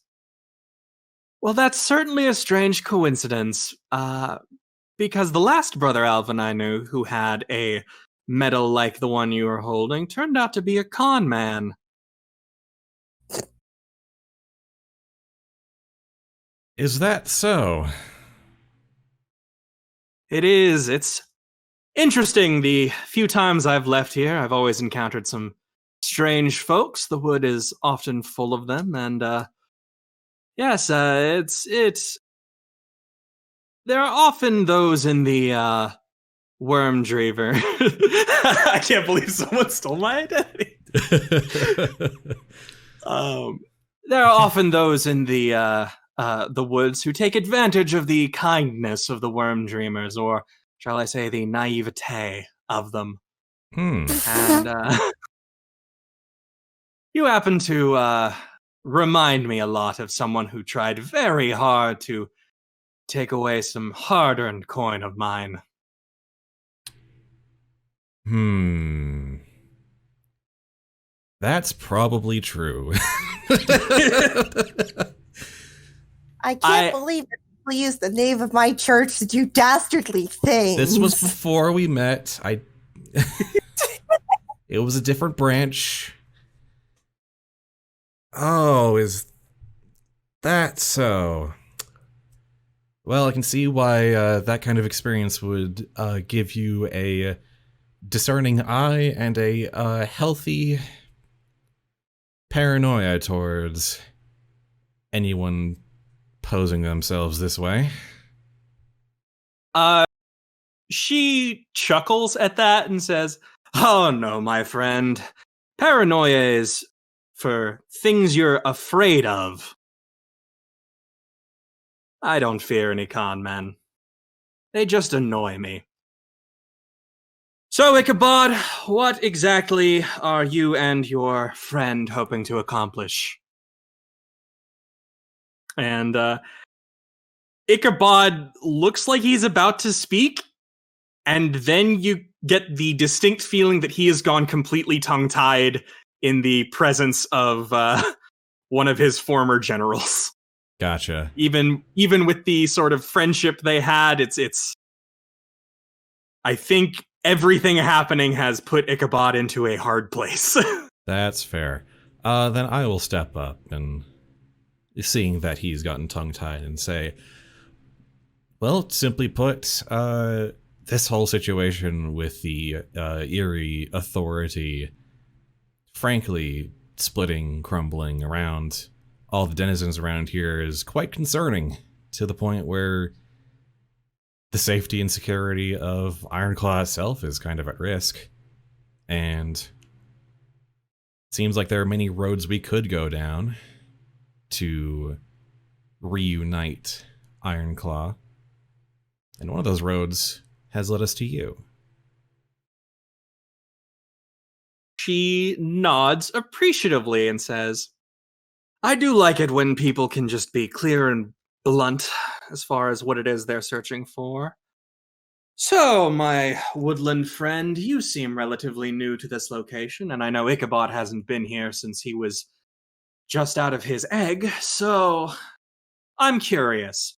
well, that's certainly a strange coincidence, because the last Brother Alvin I knew who had a medal like the one you are holding turned out to be a con man. Is that so? It is. It's interesting. The few times I've left here, I've always encountered some strange folks. The wood is often full of them, and yes, it's. There are often those in the Wormdreamer. I can't believe someone stole my identity. There are often those in the woods who take advantage of the kindness of the Wormdreamers, or shall I say, the naivete of them. Hmm. And you happen to remind me a lot of someone who tried very hard to take away some hard-earned coin of mine. That's probably true. I can't believe that people use the name of my church to do dastardly things. This was before we met. It was a different branch. Oh, is that so? Well, I can see why that kind of experience would give you a discerning eye and a healthy paranoia towards anyone posing themselves this way. She chuckles at that and says, "Oh no, my friend. Paranoia is for things you're afraid of. I don't fear any con men. They just annoy me. So, Ichabod, what exactly are you and your friend hoping to accomplish?" And Ichabod looks like he's about to speak, and then you get the distinct feeling that he has gone completely tongue-tied in the presence of one of his former generals. Gotcha. Even with the sort of friendship they had, it's. I think everything happening has put Ichabod into a hard place. That's fair. Then I will step up and, seeing that he's gotten tongue-tied, and say, well, simply put, this whole situation with the Eerie Authority, frankly, splitting, crumbling around all the denizens around here is quite concerning, to the point where the safety and security of Ironclaw itself is kind of at risk. And it seems like there are many roads we could go down to reunite Ironclaw. And one of those roads has led us to you. She nods appreciatively and says, "I do like it when people can just be clear and blunt as far as what it is they're searching for. So, my woodland friend, you seem relatively new to this location, and I know Ichabod hasn't been here since he was just out of his egg, so I'm curious.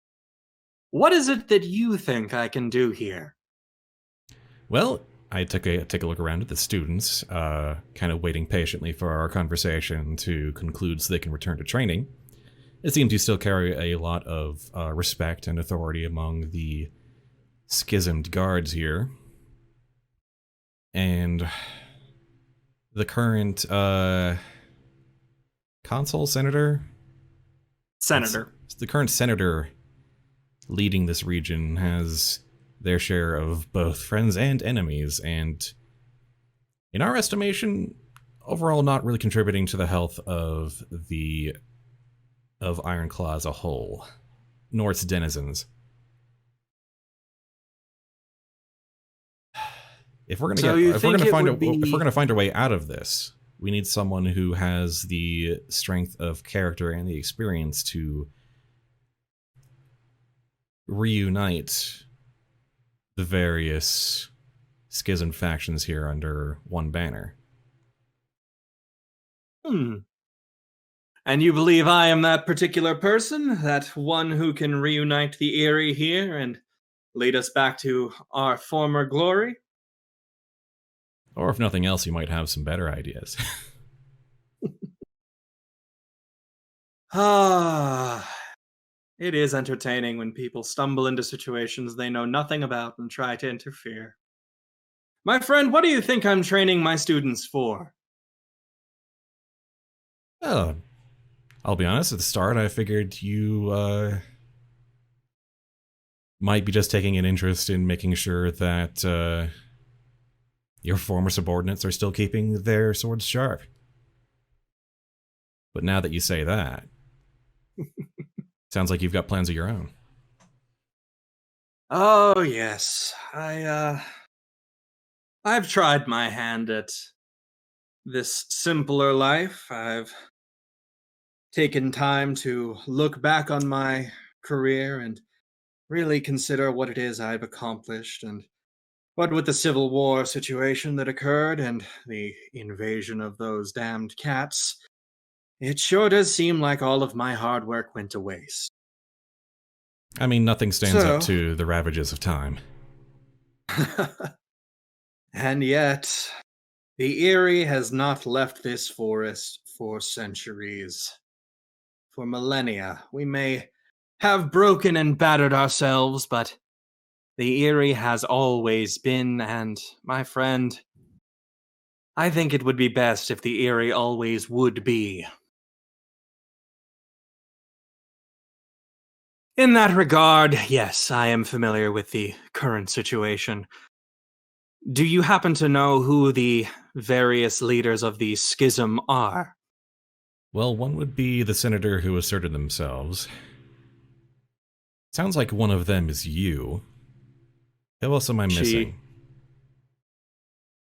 What is it that you think I can do here?" Well, I took a look around at the students, kind of waiting patiently for our conversation to conclude so they can return to training. It seems you still carry a lot of respect and authority among the schismed guards here. And the current consul, senator? Senator. The current senator leading this region has their share of both friends and enemies, and in our estimation, overall not really contributing to the health of Ironclaw as a whole, nor its denizens. If we're gonna find our way out of this, we need someone who has the strength of character and the experience to reunite the various schism factions here under one banner. And you believe I am that particular person? That one who can reunite the Eerie here and lead us back to our former glory? Or if nothing else, you might have some better ideas. It is entertaining when people stumble into situations they know nothing about and try to interfere. My friend, what do you think I'm training my students for? Oh, I'll be honest, at the start I figured you might be just taking an interest in making sure that your former subordinates are still keeping their swords sharp. But now that you say that, sounds like you've got plans of your own. Oh, yes. I've tried my hand at this simpler life. I've taken time to look back on my career and really consider what it is I've accomplished. And what with the Civil War situation that occurred and the invasion of those damned cats, it sure does seem like all of my hard work went to waste. I mean, nothing stands up to the ravages of time. And yet, the Eyrie has not left this forest for centuries. For millennia, we may have broken and battered ourselves, but the Eyrie has always been, and, my friend, I think it would be best if the Eyrie always would be. In that regard, yes, I am familiar with the current situation. Do you happen to know who the various leaders of the schism are? Well, one would be the senator who asserted themselves. Sounds like one of them is you. Who else am I missing?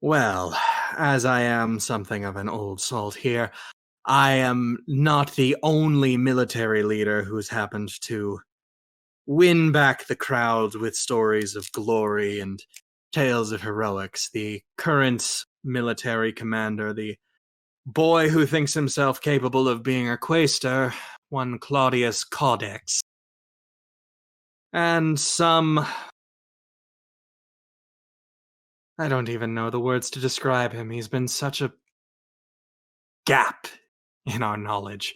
Well, as I am something of an old salt here, I am not the only military leader who's happened to win back the crowds with stories of glory and tales of heroics. The current military commander, the boy who thinks himself capable of being a quaestor, one Claudius Codex. And some... I don't even know the words to describe him. He's been such a gap in our knowledge.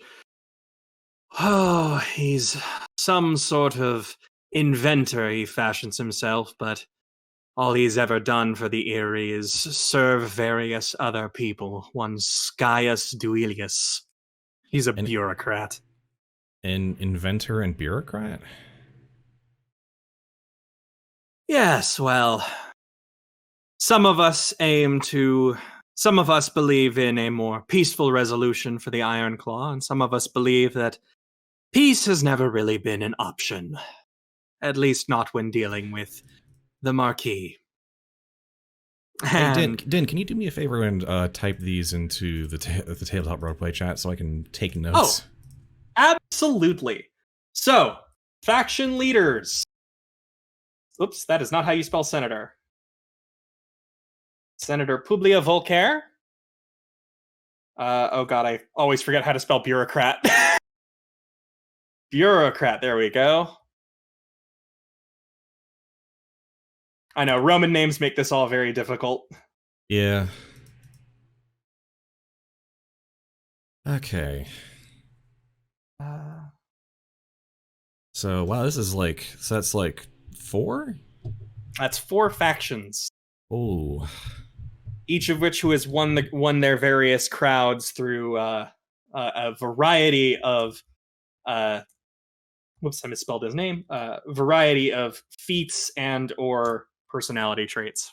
Oh, he's some sort of inventor, he fashions himself, but all he's ever done for the Eyrie is serve various other people. One Scius Duilius. He's a bureaucrat. An inventor and bureaucrat? Yes, well, some of us believe in a more peaceful resolution for the Ironclaw, and some of us believe that peace has never really been an option. At least not when dealing with the Marquis. Hey, Din, can you do me a favor and type these into the Tabletop Roleplay chat so I can take notes? Oh, absolutely. So, faction leaders. Oops, that is not how you spell senator. Senator Publia Volcaire. Oh god, I always forget how to spell bureaucrat. Bureaucrat, there we go. I know, Roman names make this all very difficult. Yeah. Okay. So, wow, this is like... So that's like 4? That's 4 factions. Oh. Each of which who has won their various crowds through a variety of... whoops, I misspelled his name. Variety of feats and or personality traits.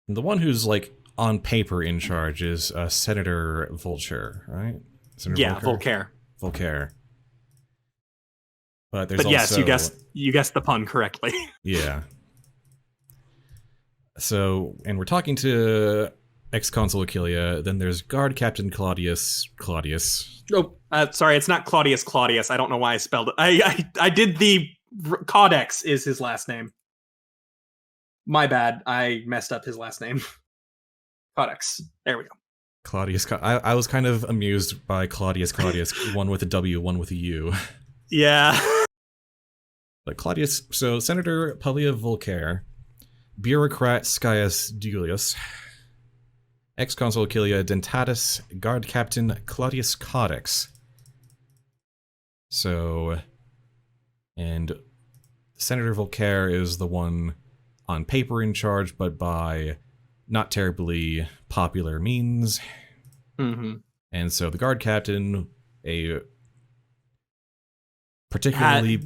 The one who's like on paper in charge is Senator Vulture, right? Senator Volcaire. Volcaire. But there's yes, also... you guessed the pun correctly. Yeah. So, and we're talking to ex-consul Achillia, then there's Guard Captain Claudius. Oh, sorry, it's not Claudius. I don't know why I spelled it. I did the... Codex is his last name. My bad, I messed up his last name. Codex. There we go. Claudius. I was kind of amused by Claudius. One with a W, one with a U. Yeah. But Claudius... So, Senator Publia Volcaire, Bureaucrat Scius Duilius, ex-consul Achillia Dentatus, Guard Captain Claudius Codex. So, and Senator Volcaire is the one on paper in charge, but by not terribly popular means. Mm-hmm. And so the Guard Captain, a particularly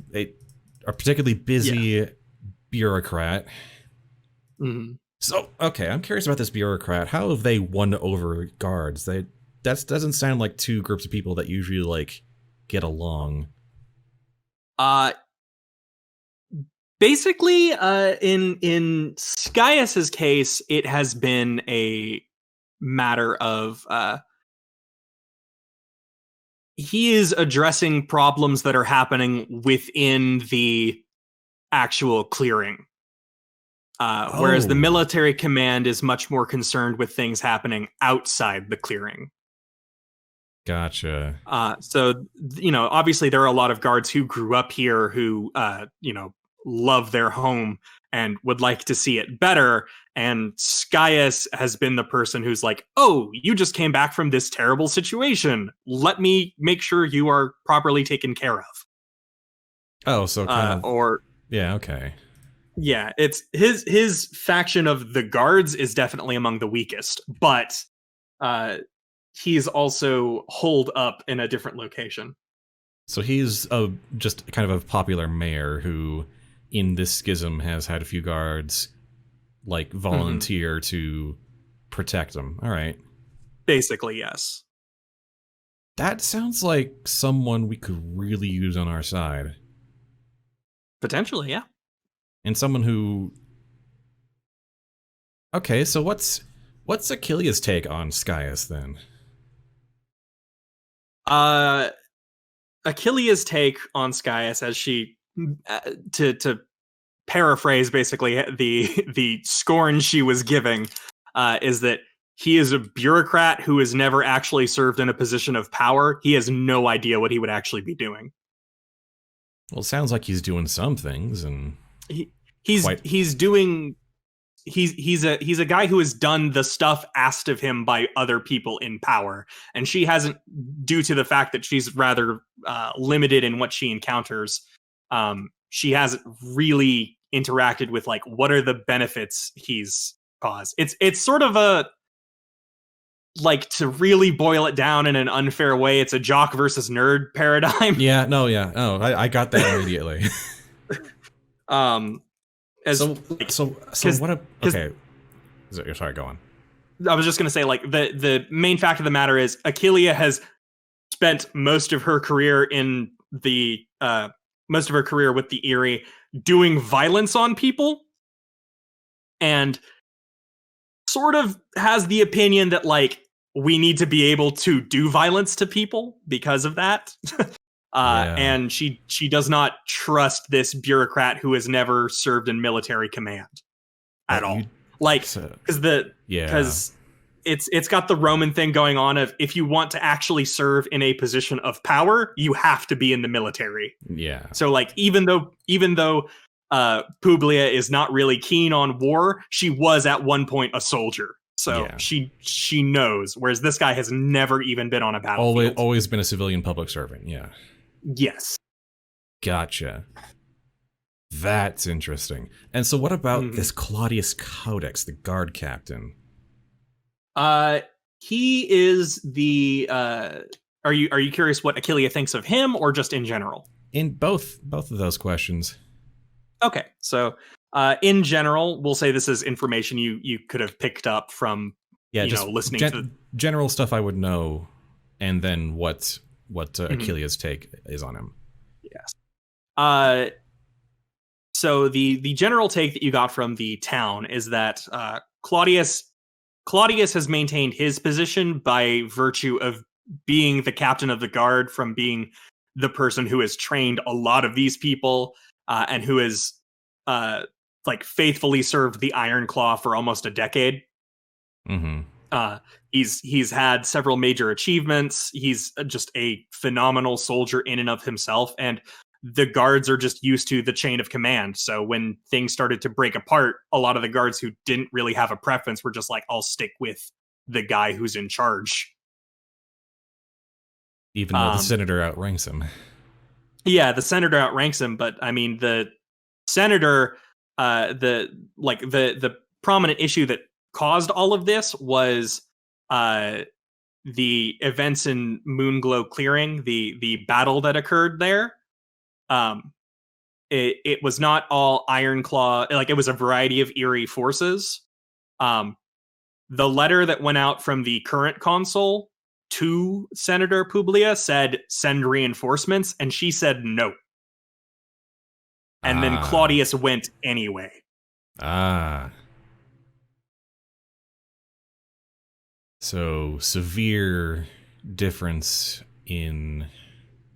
busy bureaucrat. Mm-hmm. So, okay, I'm curious about this bureaucrat. How have they won over guards? That doesn't sound like two groups of people that usually, like, get along. Basically, in Skyas's case, it has been a matter of he is addressing problems that are happening within the actual clearing. Whereas the military command is much more concerned with things happening outside the clearing. Gotcha. So, obviously there are a lot of guards who grew up here who, love their home and would like to see it better. And Skyas has been the person who's like, oh, you just came back from this terrible situation. Let me make sure you are properly taken care of. Oh, so kind of... Yeah, okay. Yeah, it's his faction of the guards is definitely among the weakest, but he's also holed up in a different location. So he's just kind of a popular mayor who, in this schism, has had a few guards like volunteer to protect him. All right. Basically, yes. That sounds like someone we could really use on our side. Potentially, yeah. And someone who... Okay, so what's Achilles' take on Skyas, then? Achilles' take on Skyas, as she... to paraphrase, basically, the scorn she was giving, is that he is a bureaucrat who has never actually served in a position of power. He has no idea what he would actually be doing. Well, it sounds like he's doing some things, and... He's a guy who has done the stuff asked of him by other people in power, and she hasn't, due to the fact that she's rather limited in what she encounters. She hasn't really interacted with like what are the benefits he's caused. It's sort of a, like, to really boil it down in an unfair way, it's a jock versus nerd paradigm. Yeah, no, yeah, oh, I got that immediately. So what? Okay, sorry, go on. I was just gonna say, like, the main fact of the matter is Achilles has spent most of her career in the most of her career with the Eerie doing violence on people, and sort of has the opinion that, like, we need to be able to do violence to people because of that. And she does not trust this bureaucrat who has never served in military command at all. Like, because it's got the Roman thing going on of, if you want to actually serve in a position of power, you have to be in the military. Yeah. So, like, even though Publia is not really keen on war, she was at one point a soldier. So she knows, whereas this guy has never even been on a battlefield. Always been a civilian public servant, yeah. Yes. Gotcha. That's interesting. And so what about this Claudius Codex, the guard captain? He is the are you curious what Achilles thinks of him, or just in general? In both of those questions. Okay. So in general, we'll say this is information you could have picked up from listening to general stuff I would know, and then what Achilles' take is on him. Yes. So the general take that you got from the town is that Claudius has maintained his position by virtue of being the captain of the guard, from being the person who has trained a lot of these people, and who has faithfully served the Ironclaw for almost a decade. He's had several major achievements. He's just a phenomenal soldier in and of himself, and the guards are just used to the chain of command. So when things started to break apart, a lot of the guards who didn't really have a preference were just like, I'll stick with the guy who's in charge. Even though the senator outranks him. Yeah, the senator outranks him, but I mean, the senator, the prominent issue that caused all of this was the events in Moonglow Clearing, the battle that occurred there. It was not all Ironclaw, like, it was a variety of Eerie forces. The letter that went out from the current consul to Senator Publia said, send reinforcements, and she said no. And then Claudius went anyway. So severe difference in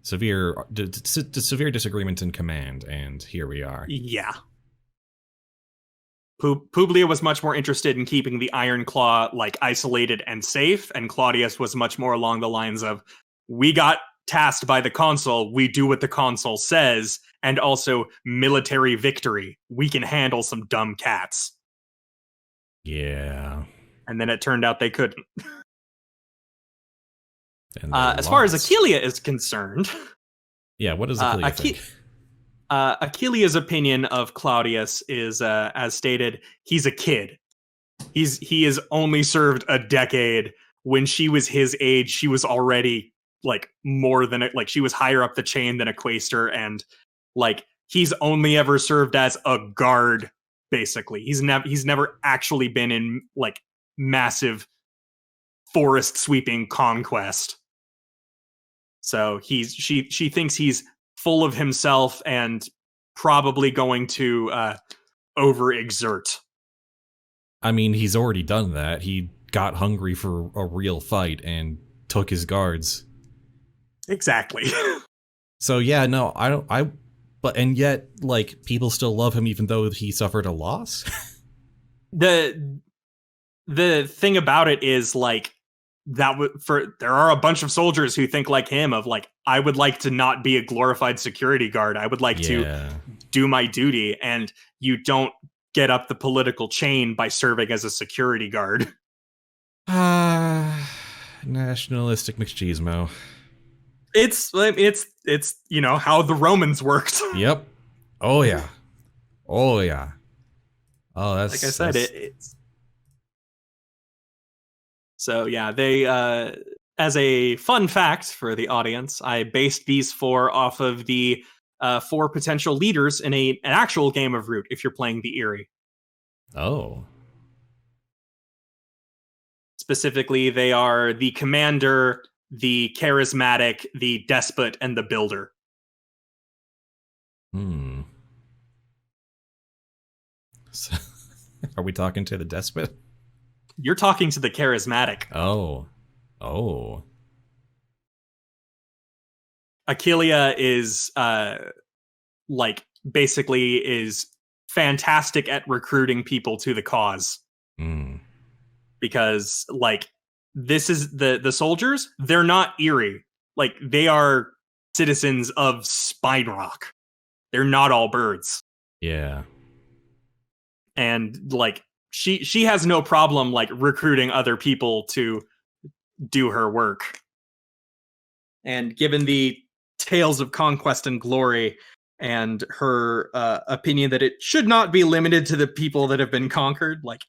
severe disagreement in command, and here we are. Yeah. Publia was much more interested in keeping the Ironclaw like isolated and safe, and Claudius was much more along the lines of, we got tasked by the consul, we do what the consul says, and also military victory. We can handle some dumb cats. Yeah. And then it turned out they couldn't. As far as Achelia is concerned... Yeah, what does Achelia think? Achelia's opinion of Claudius is, as stated, he's a kid. He has only served a decade. When she was his age, she was already like more than like she was higher up the chain than a quaestor, and like he's only ever served as a guard. Basically, he's never actually been in like massive forest sweeping conquest. So she thinks he's full of himself and probably going to overexert. I mean, he's already done that. He got hungry for a real fight and took his guards. Exactly. So yeah, no, but and yet, like, people still love him even though he suffered a loss. The thing about it is, like, there are a bunch of soldiers who think like him of like, I would like to not be a glorified security guard. I would like to do my duty, and you don't get up the political chain by serving as a security guard. Nationalistic McCheesemo. It's you know how the Romans worked. Yep. Oh yeah. Oh yeah. Oh, that's like I said. It's so yeah. They as a fun fact for the audience, I based these 4 off of the 4 potential leaders in an actual game of Root. If you're playing the Eerie. Oh. Specifically, they are the commander, the charismatic, the despot, and the builder. So, are we talking to the despot? You're talking to the charismatic. Oh. Achelia is like basically is fantastic at recruiting people to the cause. Because like this is the soldiers, they're not Eerie. Like they are citizens of Spinerock. They're not all birds. Yeah. And like she has no problem like recruiting other people to do her work. And given the tales of conquest and glory and her opinion that it should not be limited to the people that have been conquered, like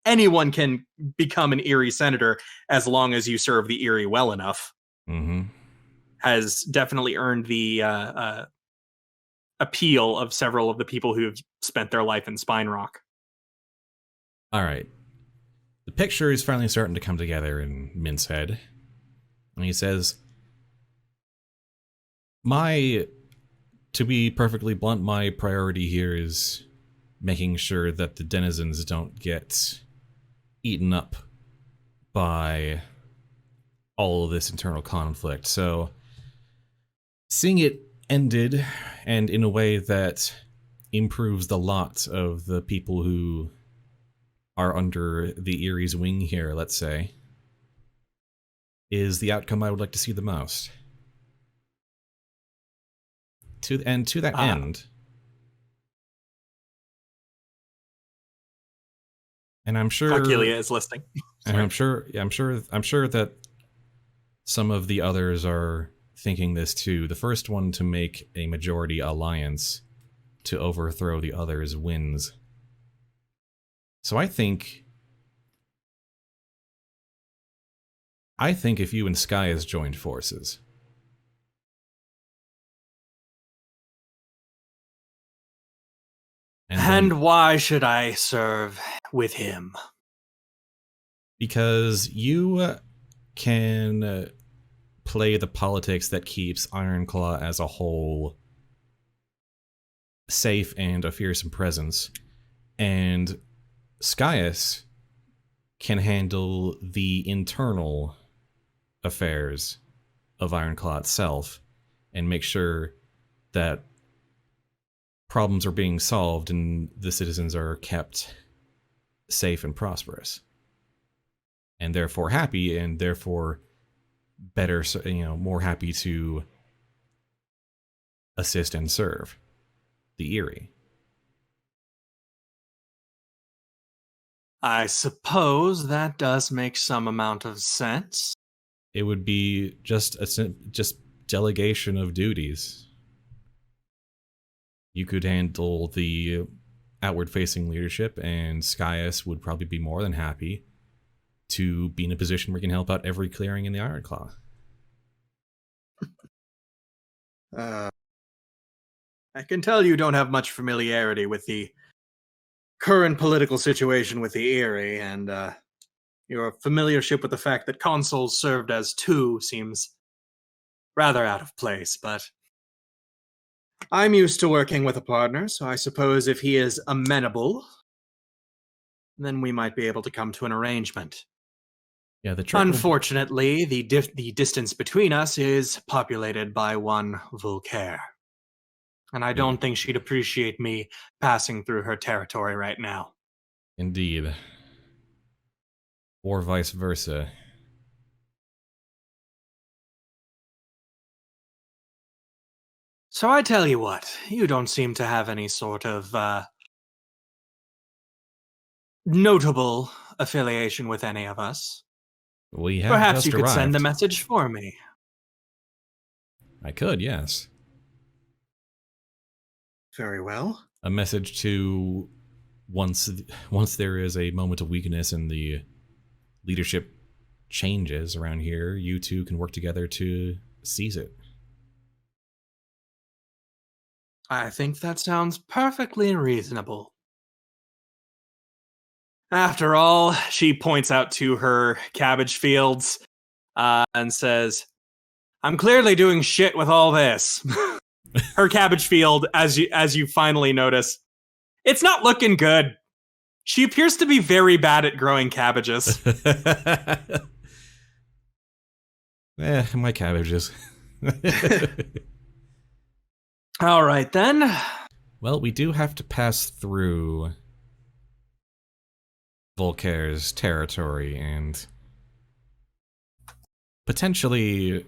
anyone can become an Eerie senator as long as you serve the Eerie well enough. Has definitely earned the appeal of several of the people who have spent their life in Spinerock. All right. The picture is finally starting to come together in Mint's head. And he says, to be perfectly blunt, my priority here is making sure that the denizens don't get eaten up by all of this internal conflict. So seeing it ended, and in a way that improves the lot of the people who are under the Eerie's wing here, let's say, is the outcome I would like to see the most. To that end, and I'm sure Achelia is listening. And I'm sure that some of the others are thinking this too. The first one to make a majority alliance to overthrow the others wins. So I think if you and Sky has joined forces, and why should I serve with him? Because you can play the politics that keeps Ironclaw as a whole safe and a fearsome presence, and Skyus can handle the internal affairs of Ironclaw itself and make sure that problems are being solved and the citizens are kept safe and prosperous, and therefore happy, and therefore better, more happy to assist and serve the Eyrie. I suppose that does make some amount of sense. It would be just delegation of duties. You could handle the outward-facing leadership, and Skyus would probably be more than happy to be in a position where you can help out every clearing in the Ironclaw. I can tell you don't have much familiarity with the current political situation with the Eyrie, and your familiarship with the fact that consuls served as two seems rather out of place, but I'm used to working with a partner, so I suppose if he is amenable, then we might be able to come to an arrangement. Yeah, Unfortunately, the distance between us is populated by one Vulcaire. And I don't think she'd appreciate me passing through her territory right now. Indeed. Or vice versa. So I tell you what, you don't seem to have any sort of notable affiliation with any of us. We have Perhaps just you could arrived. send a message for me. I could, yes. Very well. A message to once there is a moment of weakness and the leadership changes around here, you two can work together to seize it. I think that sounds perfectly reasonable. After all, she points out to her cabbage fields and says, I'm clearly doing shit with all this. Her cabbage field, as you finally notice, it's not looking good. She appears to be very bad at growing cabbages. My cabbages. All right, then. Well, we do have to pass through Vulcaire's territory and potentially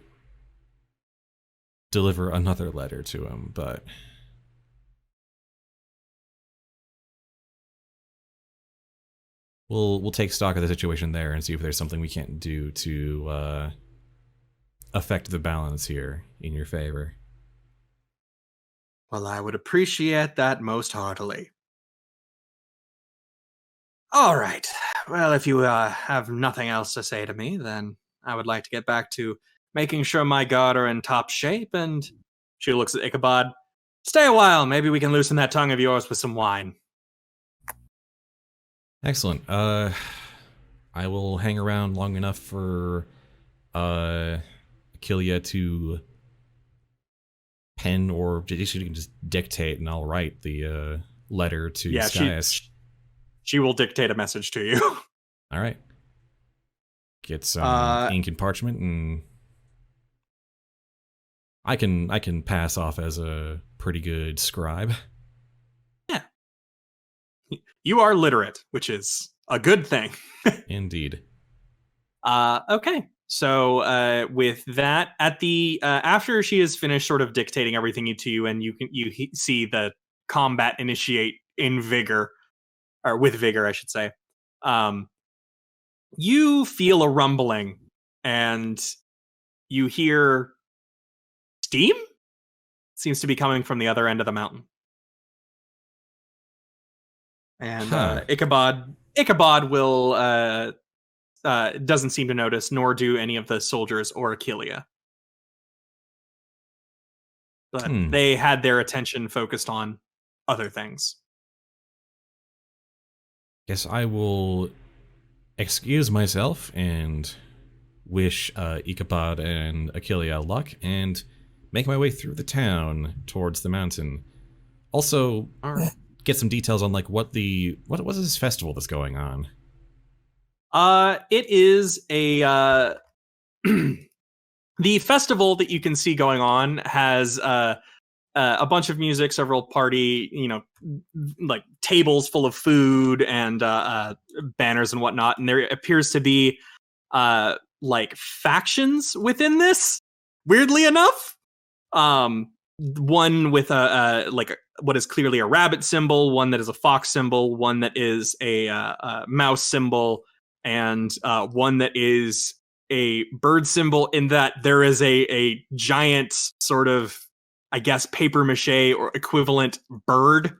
deliver another letter to him, but we'll take stock of the situation there and see if there's something we can't do to affect the balance here in your favor. Well, I would appreciate that most heartily. All right. Well, if you have nothing else to say to me, then I would like to get back to making sure my guard are in top shape, and she looks at Ichabod. Stay a while. Maybe we can loosen that tongue of yours with some wine. Excellent. I will hang around long enough for Achillia to pen, or you can just dictate, and I'll write the letter to Skyus. She will dictate a message to you. All right. Get some ink and parchment, and I can pass off as a pretty good scribe. Yeah. You are literate, which is a good thing. Indeed. Okay. So with that, at the after she has finished sort of dictating everything to you, and you see the combat initiate in vigor, or with vigor, I should say. You feel a rumbling, and you hear steam? Seems to be coming from the other end of the mountain. And Ichabod will doesn't seem to notice, nor do any of the soldiers or Achillia. But they had their attention focused on other things. Guess I will excuse myself and wish Ichabod and Achillia luck and make my way through the town towards the mountain. Also, get some details on like what is this festival that's going on? It is a the festival that you can see going on has a bunch of music, several party, like tables full of food and banners and whatnot. And there appears to be like factions within this. Weirdly enough, one with what is clearly a rabbit symbol, one that is a fox symbol, one that is a mouse symbol, and one that is a bird symbol. In that there is a giant sort of, I guess, paper mache or equivalent bird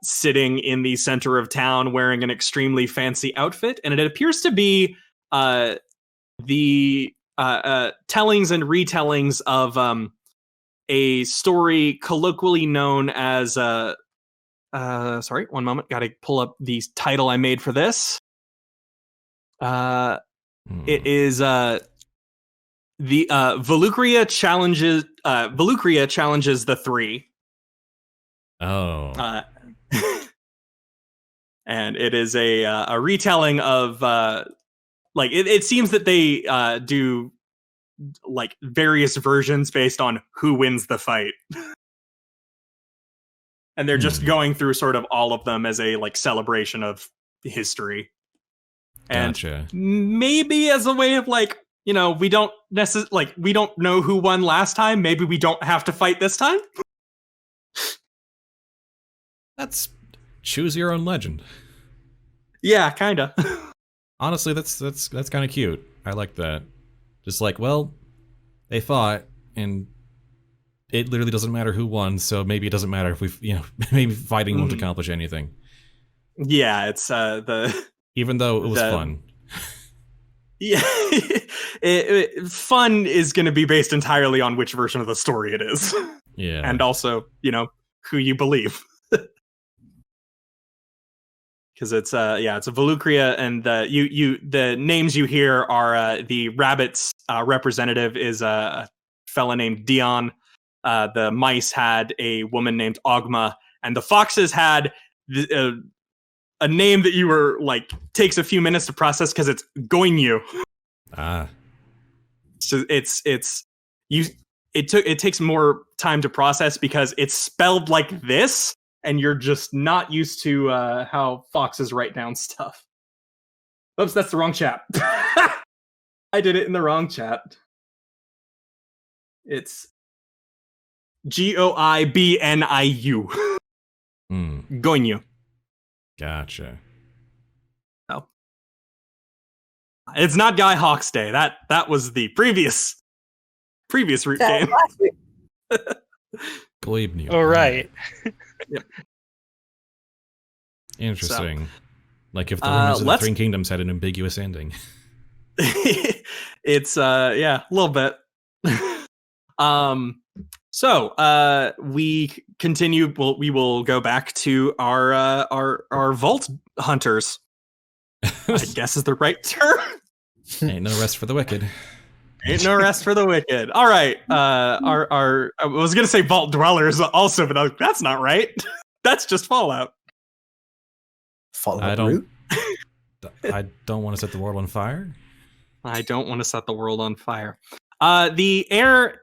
sitting in the center of town wearing an extremely fancy outfit. And it appears to be the tellings and retellings of a story colloquially known as sorry, one moment, gotta pull up the title I made for this. It is the Volukria challenges the three. Oh. And it is a retelling of like it seems that they do like various versions based on who wins the fight. And they're just going through sort of all of them as a like celebration of history. And Gotcha. maybe as a way of like, we don't we don't know who won last time. Maybe we don't have to fight this time. That's choose your own legend. Yeah, kinda. Honestly, that's kind of cute. I like that. Just like, well, they fought, and it literally doesn't matter who won. So maybe it doesn't matter if maybe fighting won't accomplish anything. Yeah, it's even though it was fun. Yeah, fun is going to be based entirely on which version of the story it is. Yeah, and also, who you believe. Because it's it's a Volukria, and the names you hear are the rabbits representative is a fella named Dion. The mice had a woman named Ogma, and the foxes had a name that you were like takes a few minutes to process because it's Goinyu. So it takes more time to process because it's spelled like this, and you're just not used to how foxes write down stuff. Oops, that's the wrong chat. I did it in the wrong chat. It's Goibniu. Goinyu. Gotcha. Oh. It's not Guy Hawk's Day. That was the previous root game. Goibniu. Oh, right. Yep. Interesting. So, like if the Rumors of the Three Kingdoms had an ambiguous ending. It's a little bit. So we continue. Well, we will go back to our vault hunters. I guess is the right term. Ain't no rest for the wicked. Ain't no rest for the wicked. All right. Our I was gonna say vault dwellers also, but that's not right. That's just Fallout. Fallout. I don't want to set the world on fire. I don't want to set the world on fire. The air,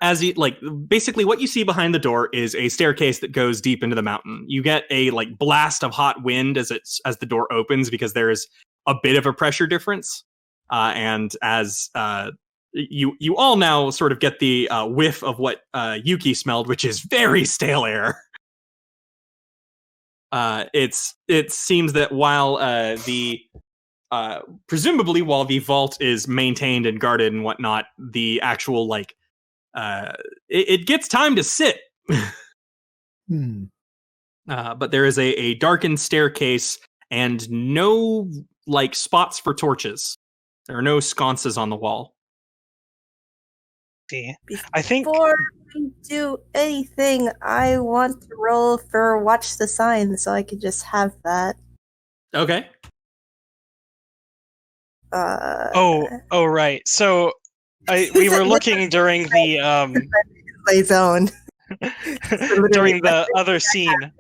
basically what you see behind the door is a staircase that goes deep into the mountain. You get a blast of hot wind as the door opens because there is a bit of a pressure difference. And as you all now sort of get the whiff of what Yuki smelled, which is very stale air. It seems that while presumably while the vault is maintained and guarded and whatnot, the actual it gets time to sit. But there is a darkened staircase and no spots for torches. There are no sconces on the wall. I think before we do anything, I want to roll for watch the sign so I could just have that. Okay. Oh, right. So we were looking during the play zone. during the other scene.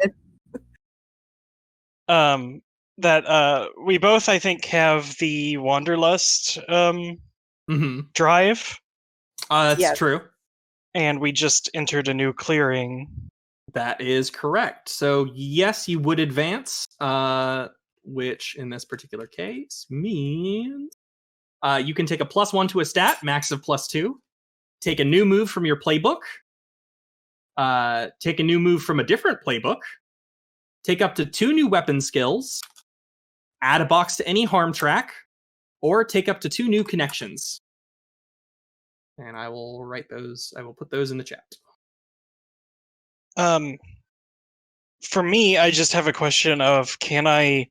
That we both, I think, have the Wanderlust drive. That's true. And we just entered a new clearing. That is correct. So yes, you would advance, which in this particular case means you can take a +1 to a stat, max of +2. Take a new move from your playbook. Take a new move from a different playbook. Take up to 2 new weapon skills. Add a box to any harm track. Or take up to 2 new connections. And I will write those. I will put those in the chat. For me, I just have a question of, can I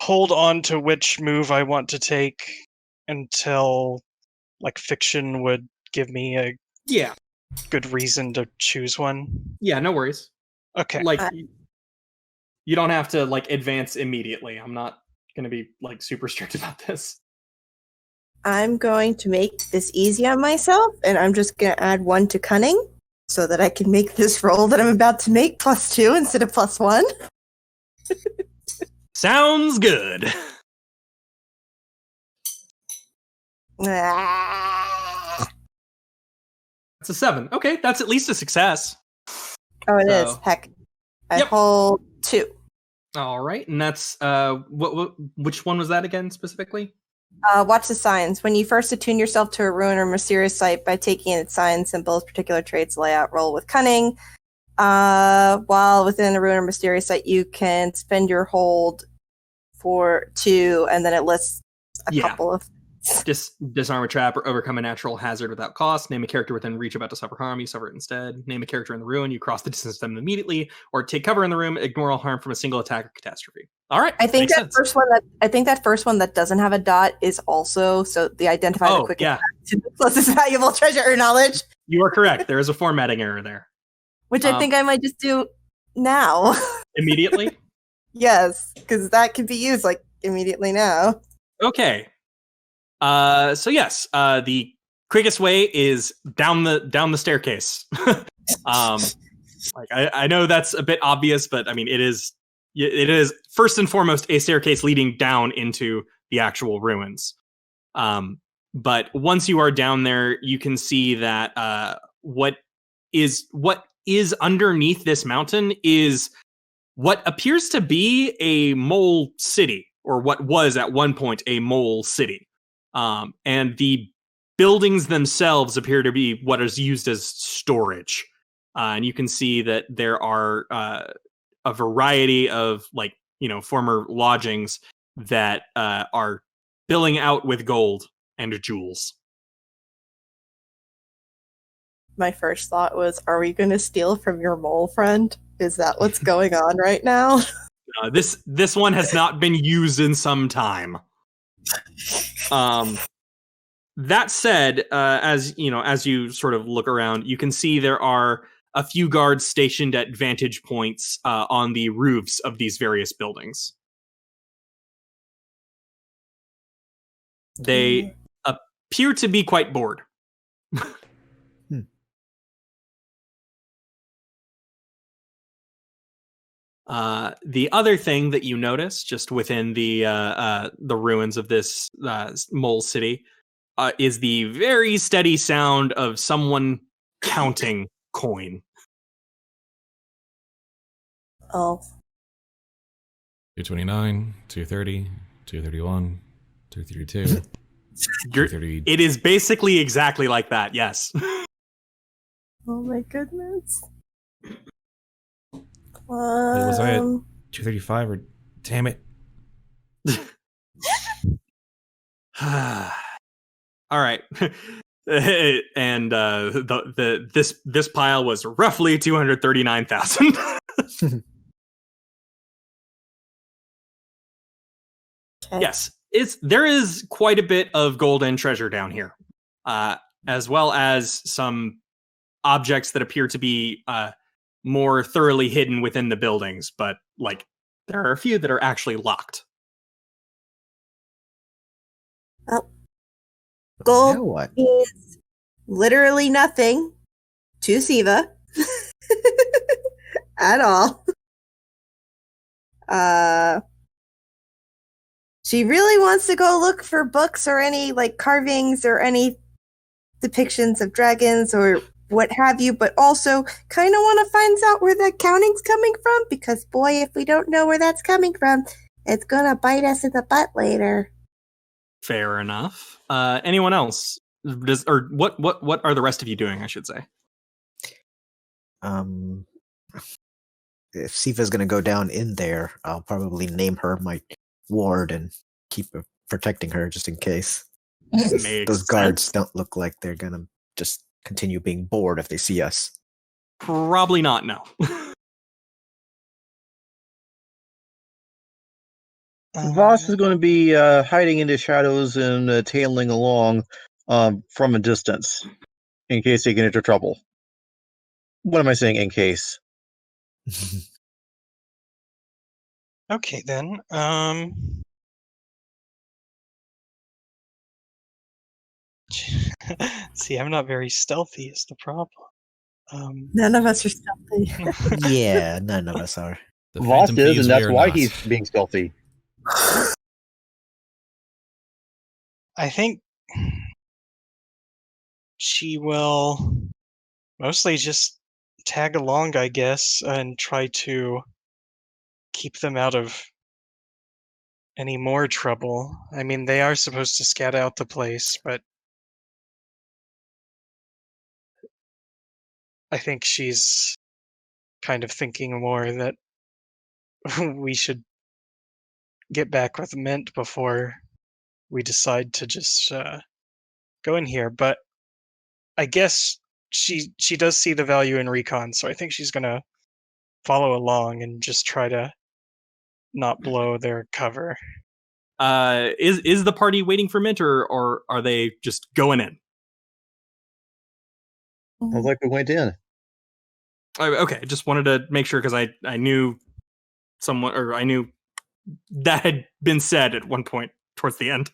hold on to which move I want to take until like fiction would give me a good reason to choose one? Yeah, no worries. Okay. Like you don't have to like advance immediately. I'm not going to be like super strict about this. I'm going to make this easy on myself, and I'm just going to add 1 to cunning so that I can make this roll that I'm about to make +2 instead of +1. Sounds good. Ah. That's a 7. Okay, that's at least a success. Oh, it is. Heck. I hold 2. All right, and that's which one was that again specifically? Watch the signs. When you first attune yourself to a ruin or mysterious site by taking in its signs, symbols, particular traits, layout, roll with cunning. While within the ruin or mysterious site, you can spend your hold for 2, and then it lists a couple of disarm a trap or overcome a natural hazard without cost. Name a character within reach about to suffer harm. You suffer it instead. Name a character in the ruin. You cross the distance to them immediately, or take cover in the room. Ignore all harm from a single attack or catastrophe. All right. I think that first one that doesn't have a dot is also so the identify the quickest path to the closest valuable treasure or knowledge. You are correct. There is a formatting error there, which I think I might just do now. Immediately. Yes, because that could be used like immediately now. Okay. So yes, the quickest way is down the staircase. Like I know that's a bit obvious, but I mean it is first and foremost a staircase leading down into the actual ruins. But once you are down there, you can see that what is underneath this mountain is what appears to be a mole city, or what was at one point a mole city. And the buildings themselves appear to be what is used as storage. And you can see that there are a variety of former lodgings that are billing out with gold and jewels. My first thought was, are we going to steal from your mole friend? Is that what's going on right now? This one has not been used in some time. That said, as you sort of look around, you can see there are a few guards stationed at vantage points on the roofs of these various buildings. They appear to be quite bored. The other thing that you notice just within the ruins of this mole city is the very steady sound of someone counting coin. Oh. 229, 230, 231, 232. 230. It is basically exactly like that, yes. Oh my goodness. Was I at 235 or damn it? All right. And this pile was roughly 239,000. Okay. Yes, there is quite a bit of gold and treasure down here, as well as some objects that appear to be more thoroughly hidden within the buildings, but there are a few that are actually locked. Well, gold is literally nothing to Siva. At all. She really wants to go look for books or any like carvings or any depictions of dragons or what have you, but also kind of want to find out where that counting's coming from, because boy, if we don't know where that's coming from, it's gonna bite us in the butt later. Fair enough. Anyone else? What are the rest of you doing, I should say? If Siva's gonna go down in there, I'll probably name her my ward and keep protecting her just in case. Those guards don't look like they're gonna just continue being bored if they see us. Probably not, no. Vost is going to be hiding in the shadows and tailing along from a distance in case they get into trouble. What am I saying, in case? Okay, then. See, I'm not very stealthy is the problem. None of us are stealthy. Yeah, none of us are. The Vost Phantom is, Thieves and that's we are why not. he's being stealthy. I think she will mostly just tag along, I guess, and try to keep them out of any more trouble. I mean, they are supposed to scout out the place, but I think she's kind of thinking more that we should get back with Mint before we decide to just go in here. But I guess she does see the value in recon, so I think she's gonna follow along and just try to not blow their cover. Is the party waiting for Mint, or are they just going in? Sounds like we went in. Okay, just wanted to make sure because I knew someone, or I knew that had been said at one point towards the end.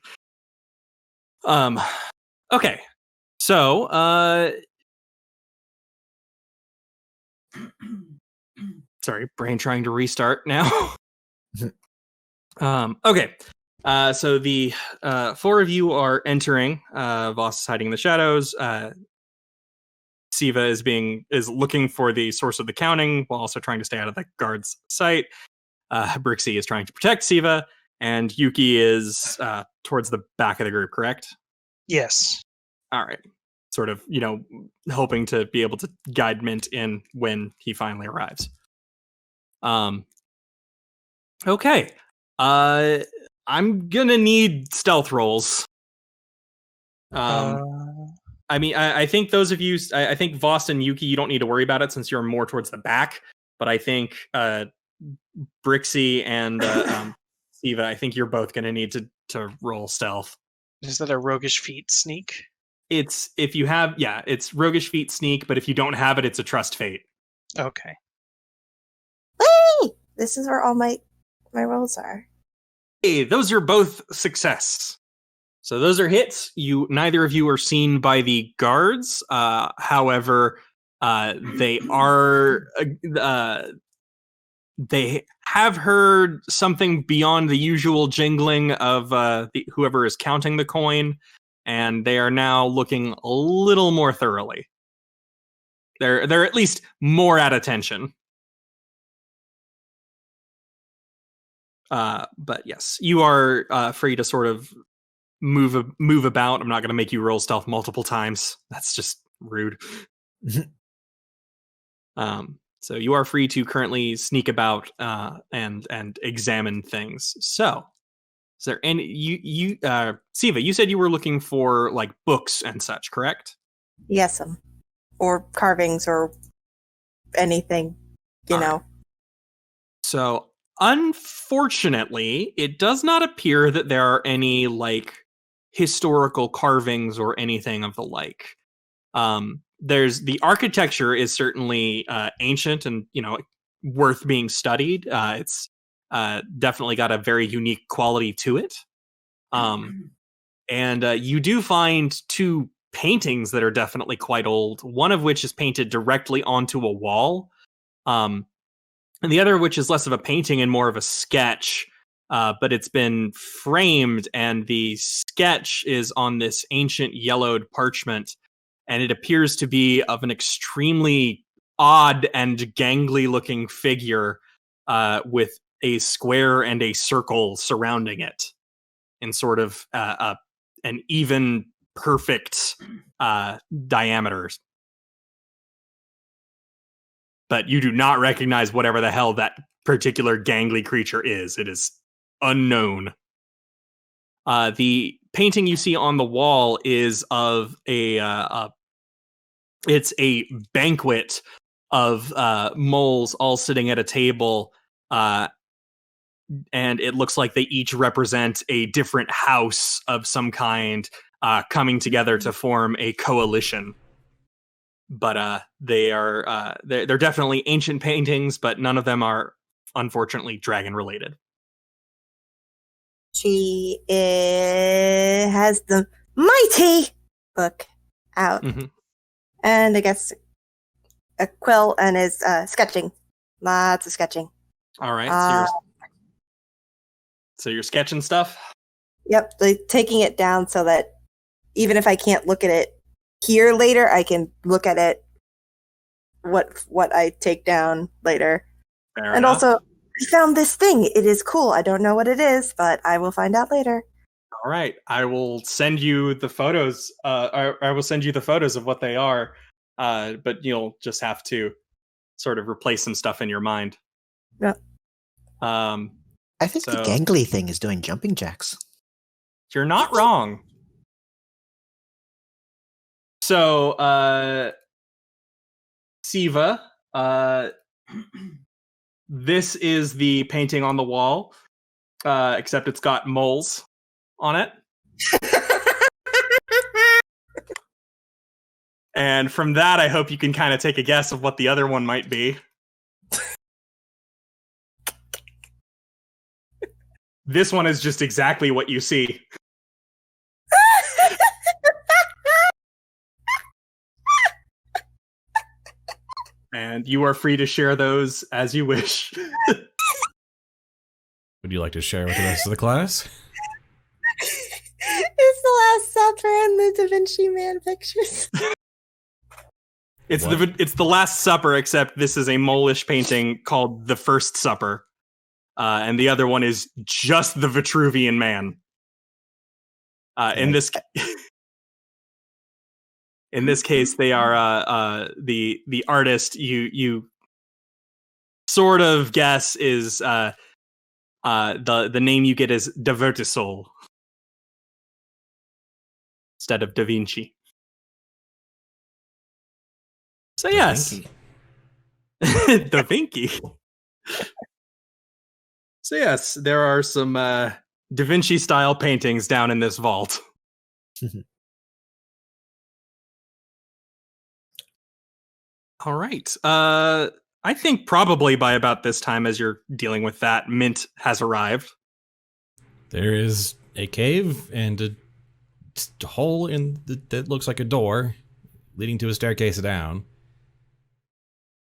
Okay, so sorry, brain trying to restart now. Okay. So the four of you are entering. Vost is hiding in the shadows. Siva is looking for the source of the counting while also trying to stay out of the guard's sight. Brixie is trying to protect Siva, and Yuki is towards the back of the group, correct? Yes. All right. Sort of, hoping to be able to guide Mint in when he finally arrives. Okay. I'm gonna need stealth rolls. I mean, I think those of you, I think Vost and Yuki, you don't need to worry about it since you're more towards the back. But I think Brixie and Siva, I think you're both gonna need to roll stealth. Is that a roguish feat sneak? It's if you have, it's roguish feat sneak, but if you don't have it, it's a trust fate. Okay. Whee! This is where all my rolls are. Hey, those are both success. So those are hits. Neither of you are seen by the guards. However, they are. They have heard something beyond the usual jingling of whoever is counting the coin, and they are now looking a little more thoroughly. They're at least more at attention. But yes, you are free to sort of move about. I'm not going to make you roll stealth multiple times. That's just rude. So you are free to currently sneak about and examine things. So, is there any you Siva? You said you were looking for like books and such, correct? Yes, or carvings or anything, you know. Right. So, unfortunately, it does not appear that there are any like historical carvings or anything of the like. There's the architecture is certainly ancient and worth being studied. It's definitely got a very unique quality to it. And you do find two paintings that are definitely quite old. One of which is painted directly onto a wall, and the other of which is less of a painting and more of a sketch. But it's been framed, and the sketch is on this ancient yellowed parchment, and it appears to be of an extremely odd and gangly looking figure with a square and a circle surrounding it in sort of an even perfect diameters. But you do not recognize whatever the hell that particular gangly creature is. It is unknown. The painting you see on the wall is of it's a banquet of moles all sitting at a table, and it looks like they each represent a different house of some kind, coming together to form a coalition. But they're definitely ancient paintings, but none of them are unfortunately dragon related. She has the mighty book out, and I guess a quill and is sketching. Lots of sketching. All right, so you're sketching stuff? Yep, like taking it down so that even if I can't look at it here later, I can look at it what I take down later. Fair and enough. Also, I found this thing. It is cool. I don't know what it is, but I will find out later. All right, I will send you the photos. I will send you the photos of what they are, but you'll just have to sort of replace some stuff in your mind. Yep. I think the gangly thing is doing jumping jacks. You're not wrong. So, Siva, this is the painting on the wall, except it's got moles on it. And from that, I hope you can kind of take a guess of what the other one might be. This one is just exactly what you see. And you are free to share those as you wish. Would you like to share with the rest of the class? It's the Last Supper and the Da Vinci Man pictures. It's the Last Supper, except this is a mole-ish painting called The First Supper. And the other one is just the Vitruvian Man. In this case, they are the artist you sort of guess is the name you get is Divertisol instead of Da Vinci. So yes, Da Vinci. So yes, there are some Da Vinci style paintings down in this vault. All right. I think probably by about this time, as you're dealing with that, Mint has arrived. There is a cave and a hole that looks like a door leading to a staircase down.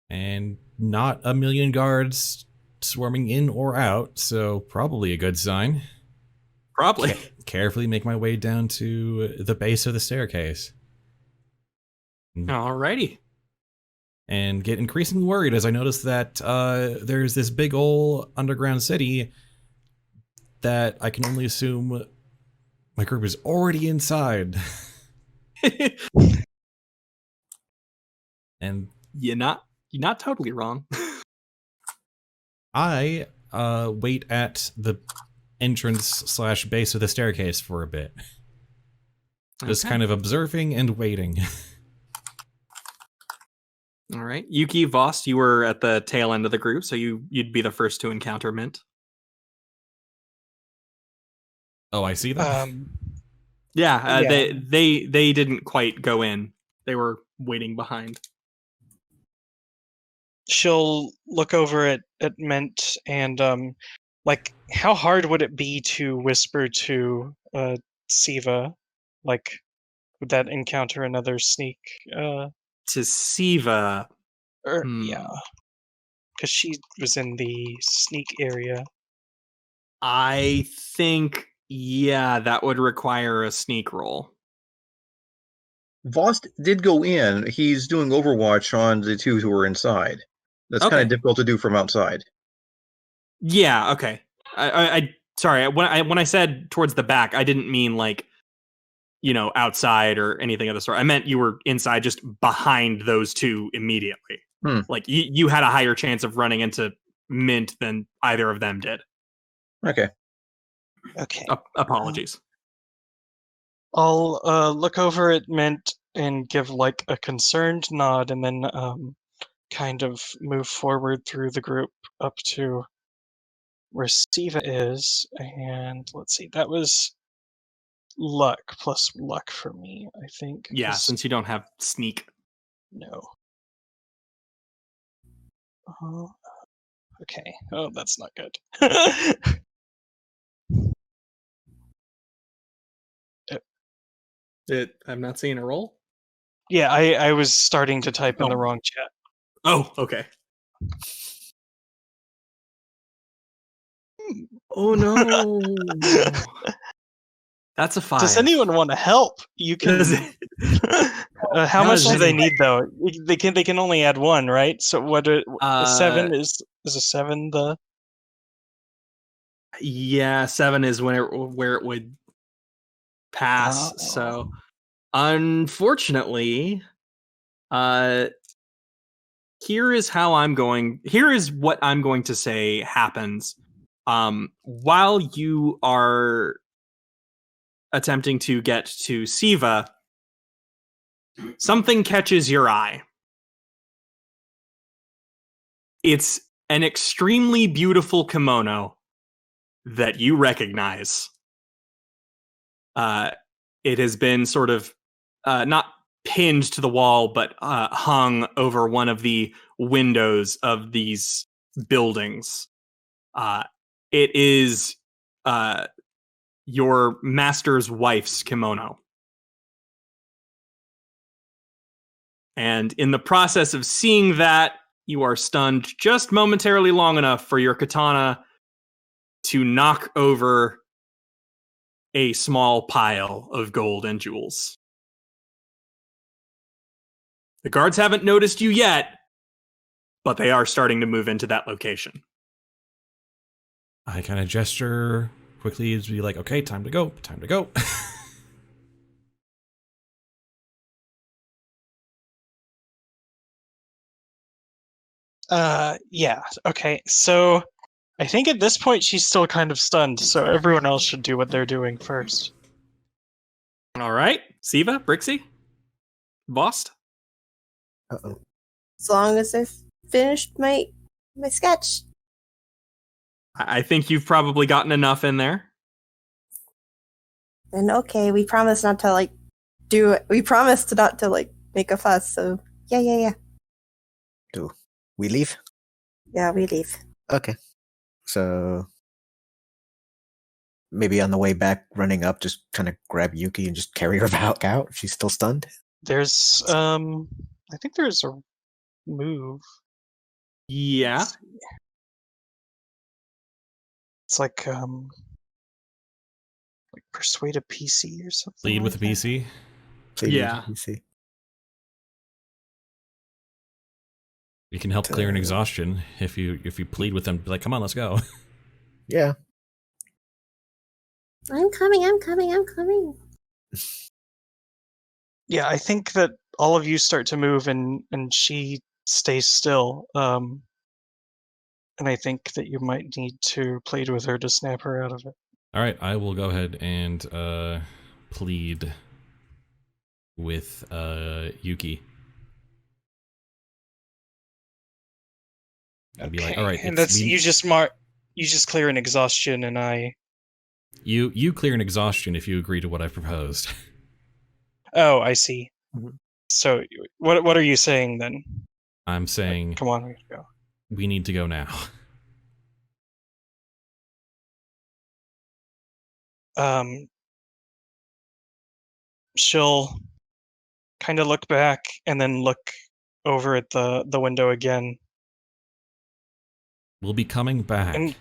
And not a million guards swarming in or out, so probably a good sign. Probably. Carefully make my way down to the base of the staircase. Alrighty. And get increasingly worried as I notice that there's this big ol' underground city that I can only assume my group is already inside. And You're not totally wrong. I wait at the entrance / base of the staircase for a bit. Just kind of observing and waiting. All right. Yuki, Vost, you were at the tail end of the group, so you'd be the first to encounter Mint. Oh, I see that. Yeah. They didn't quite go in. They were waiting behind. She'll look over at Mint and like, how hard would it be to whisper to Siva, like, Would that encounter another sneak? To Siva. Yeah, because she was in the sneak area. I think, yeah, that would require a sneak roll. Vost did go in. He's doing Overwatch on the two who are inside. That's kind Okay. of difficult to do from outside. Yeah, okay. I sorry, when I said towards the back, I didn't mean like, you know, outside or anything of the sort. I meant you were inside, just behind those two immediately. Like you had a higher chance of running into Mint than either of them did. Okay. Okay. Apologies. I'll look over at Mint and give like a concerned nod, and then kind of move forward through the group up to where Siva is. And let's see, that was luck plus luck for me, I think. Yeah, since you don't have sneak. No. Okay. Oh, that's not good. I'm not seeing a roll? Yeah, I was starting to type in the wrong chat. Oh, okay. Oh no. That's a 5. Does anyone want to help? You can. How much do they need though? They can only add 1, right? So what? A 7 is a 7 the? Yeah, 7 is where it would pass. So, unfortunately, here is what I'm going to say happens. While you are attempting to get to Siva, something catches your eye. It's an extremely beautiful kimono that you recognize. It has been sort of not pinned to the wall, but hung over one of the windows of these buildings. It is your master's wife's kimono. And in the process of seeing that, you are stunned just momentarily long enough for your katana to knock over a small pile of gold and jewels. The guards haven't noticed you yet, but they are starting to move into that location. I kind of gesture quickly to be like, okay, time to go, time to go. Yeah, okay. So I think at this point she's still kind of stunned, so everyone else should do what they're doing first. All right, Siva, Brixie, Vost. Uh-oh. As long as I've finished my sketch. I think you've probably gotten enough in there. Then okay, we promise not to like do it. We promised not to like make a fuss, so yeah. Do we leave? Yeah, we leave. Okay. So maybe on the way back, running up, just kind of grab Yuki and just carry her back out. She's still stunned. There's I think there's a move. Yeah. It's like persuade a PC or something. Lead with like a PC. Yeah. PC. You can help clear an exhaustion if you plead with them. Be like, come on, let's go. Yeah. I'm coming. Yeah, I think that all of you start to move and she stays still. And I think that you might need to plead with her to snap her out of it. All right, I will go ahead and plead with Yuki. I'd be like, all right, and that's you just clear an exhaustion, and I. You clear an exhaustion if you agree to what I proposed. Oh, I see. Mm-hmm. So, what are you saying then? I'm saying, come on, we go. We need to go now. She'll kind of look back and then look over at the window again. We'll be coming back. And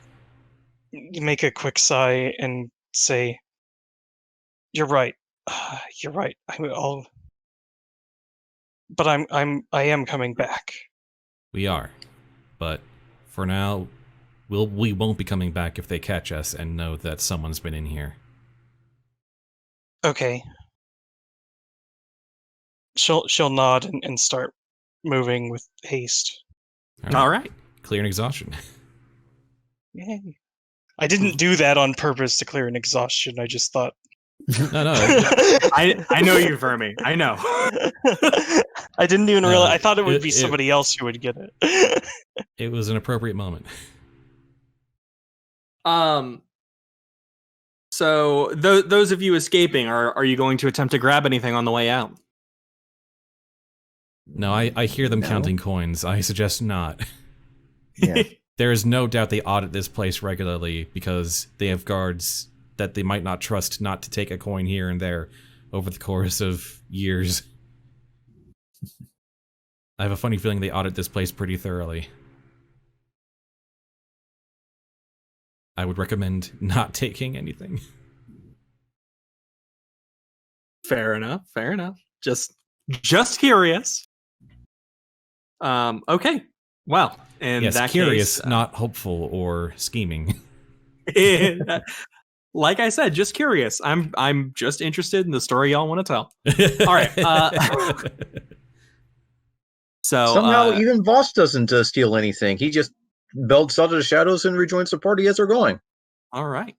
you make a quick sigh and say, "You're right. You're right. But I am coming back." We are. But for now, we won't be coming back if they catch us and know that someone's been in here. Okay. She'll nod and start moving with haste. All right. Clear an exhaustion. Yay. I didn't do that on purpose to clear an exhaustion. I just thought. No. I know you, Vermi. I know. I didn't even realize. I thought it would be somebody else who would get it. It was an appropriate moment. So those of you escaping, are you going to attempt to grab anything on the way out? No, I hear them counting coins. I suggest not. Yeah. There is no doubt they audit this place regularly because they have guards that they might not trust not to take a coin here and there over the course of years. I have a funny feeling they audit this place pretty thoroughly. I would recommend not taking anything. Fair enough. Just curious. Okay. Well, in Yes, that curious, case, not hopeful or scheming. like I said, just curious. I'm just interested in the story y'all want to tell. All right. So somehow even Vost doesn't steal anything. He just belts out of the shadows and rejoins the party as they're going. All right.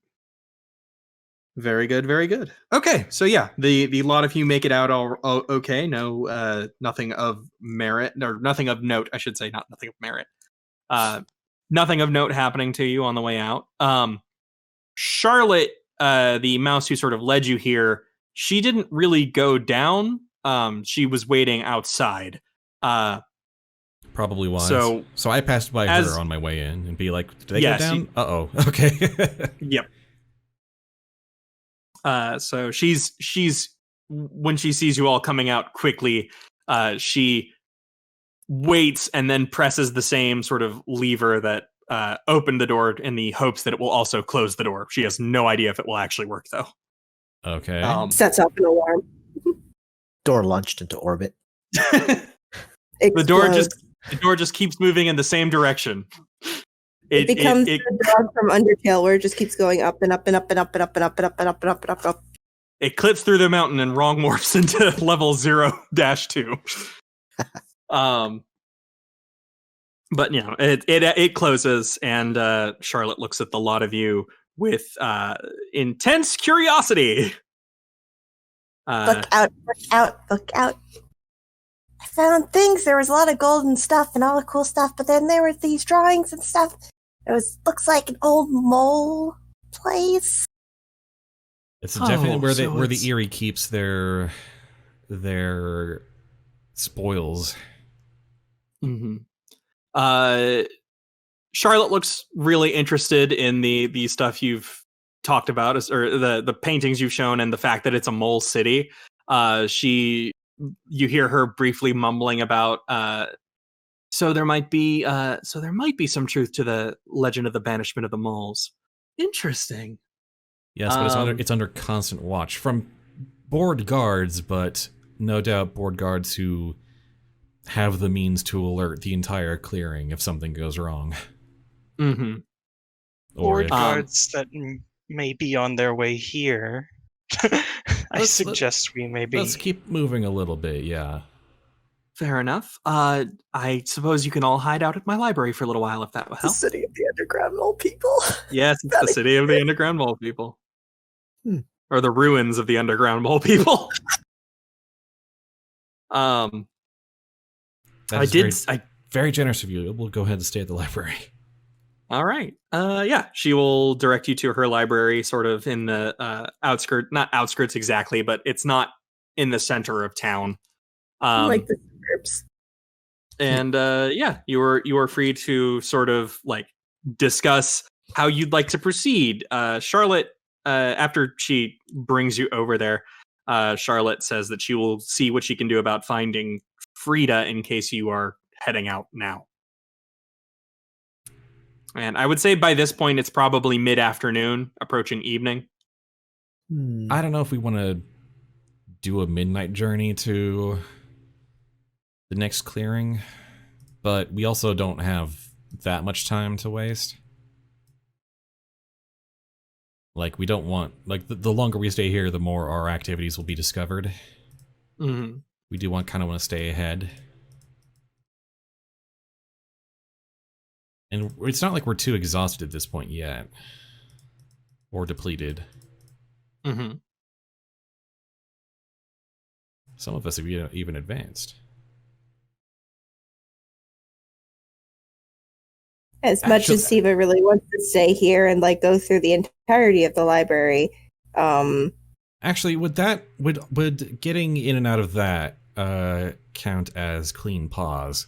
Very good, very good. Okay, so yeah, the lot of you make it out all okay. No, nothing of merit, or nothing of note, I should say, not nothing of merit. Nothing of note happening to you on the way out. Charlotte, the mouse who sort of led you here, she didn't really go down. She was waiting outside. Probably wise. So I passed by her on my way in and be like, did they Yeah, go down? Uh-oh. Okay. Yep. So she's when she sees you all coming out quickly, she waits and then presses the same sort of lever that opened the door in the hopes that it will also close the door. She has no idea if it will actually work, though. Okay. Sets off an alarm. Door launched into orbit. The door just keeps moving in the same direction. It becomes the dog from Undertale, where it just keeps going up and up and up and up and up and up and up and up and up and up and up. It clips through the mountain and wrong morphs into level 0-2. But you know, it closes, and Charlotte looks at the lot of you with intense curiosity. Look out! Look out! Look out! I found things. There was a lot of gold and stuff and all the cool stuff, but then there were these drawings and stuff. Looks like an old mole place. It's definitely where the Eerie keeps their spoils. Mm-hmm. Charlotte looks really interested in the stuff you've talked about, or the paintings you've shown, and the fact that it's a mole city. You hear her briefly mumbling about so there might be some truth to the legend of the banishment of the moles. Interesting. Yes, but it's under constant watch from board guards, but no doubt board guards who have the means to alert the entire clearing if something goes wrong. Mm-hmm. Board guards that may be on their way here. I suggest we maybe... Let's keep moving a little bit, yeah. Fair enough. I suppose you can all hide out at my library for a little while if that will help. The city of the underground mole people. Yes, it's the city of the underground mole people. Or the ruins of the underground mole people. Very generous of you. We'll go ahead and stay at the library. All right. Yeah, she will direct you to her library, sort of in the not outskirts exactly, but it's not in the center of town. Like the suburbs. And yeah, you are free to sort of like discuss how you'd like to proceed. Charlotte, after she brings you over there, Charlotte says that she will see what she can do about finding Frida in case you are heading out now. And I would say by this point, it's probably mid-afternoon, approaching evening. I don't know if we want to do a midnight journey to the next clearing, but we also don't have that much time to waste. Like, we don't want... Like, the longer we stay here, the more our activities will be discovered. Mm-hmm. We do kind of want to stay ahead. And it's not like we're too exhausted at this point yet. Or depleted. Mm-hmm. Some of us have even advanced. As much as Siva really wants to stay here and like go through the entirety of the library, actually, would getting in and out of that count as clean paws?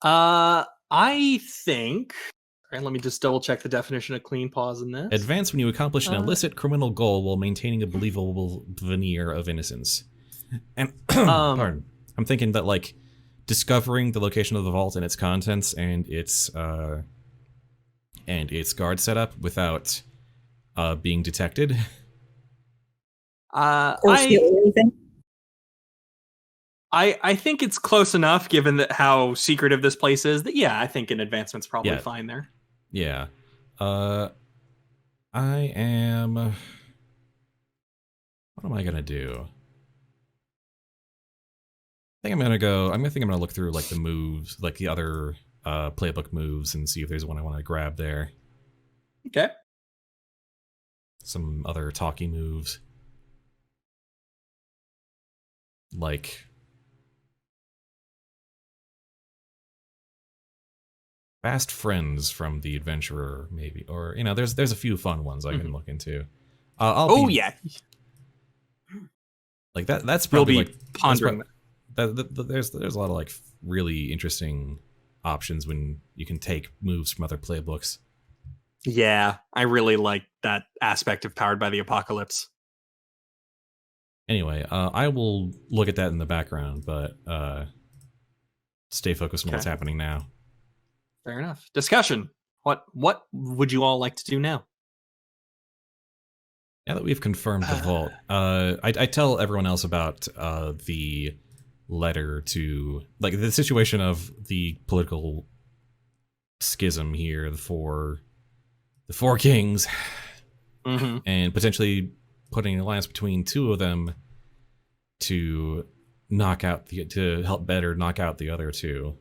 I think. All right, let me just double check the definition of clean paws in this. Advance when you accomplish an illicit criminal goal while maintaining a believable veneer of innocence. And pardon, I'm thinking that like discovering the location of the vault and its contents and its guard setup without being detected. or stealing anything. I think it's close enough, given that how secretive this place is. That I think an advancement's probably fine there. Yeah. I am... What am I gonna do? I think I'm gonna go... I'm gonna look through, like, the moves, like, the other playbook moves and see if there's one I want to grab there. Okay. Some other talky moves. Like... Fast friends from the adventurer, maybe, or there's a few fun ones I can look into. Like that's probably You'll be like pondering. There's a lot of like really interesting options when you can take moves from other playbooks. Yeah, I really like that aspect of Powered by the Apocalypse. Anyway, I will look at that in the background, but stay focused on what's happening now. Fair enough. Discussion. What would you all like to do now? Now that we've confirmed the vault, I tell everyone else about the letter to, like, the situation of the political schism here, the four kings, and potentially putting an alliance between two of them to help better knock out the other two,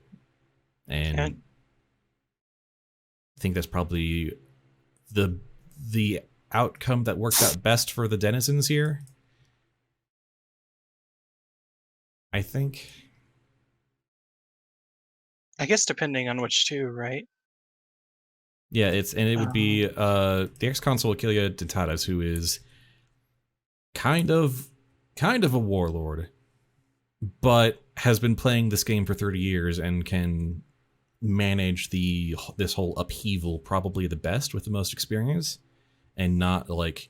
and I think that's probably the outcome that works out best for the denizens here. I think. I guess depending on which two, right? Yeah, it would be the ex-consul Achillia Dentatus, who is kind of a warlord, but has been playing this game for 30 years and can manage this whole upheaval probably the best with the most experience, and not like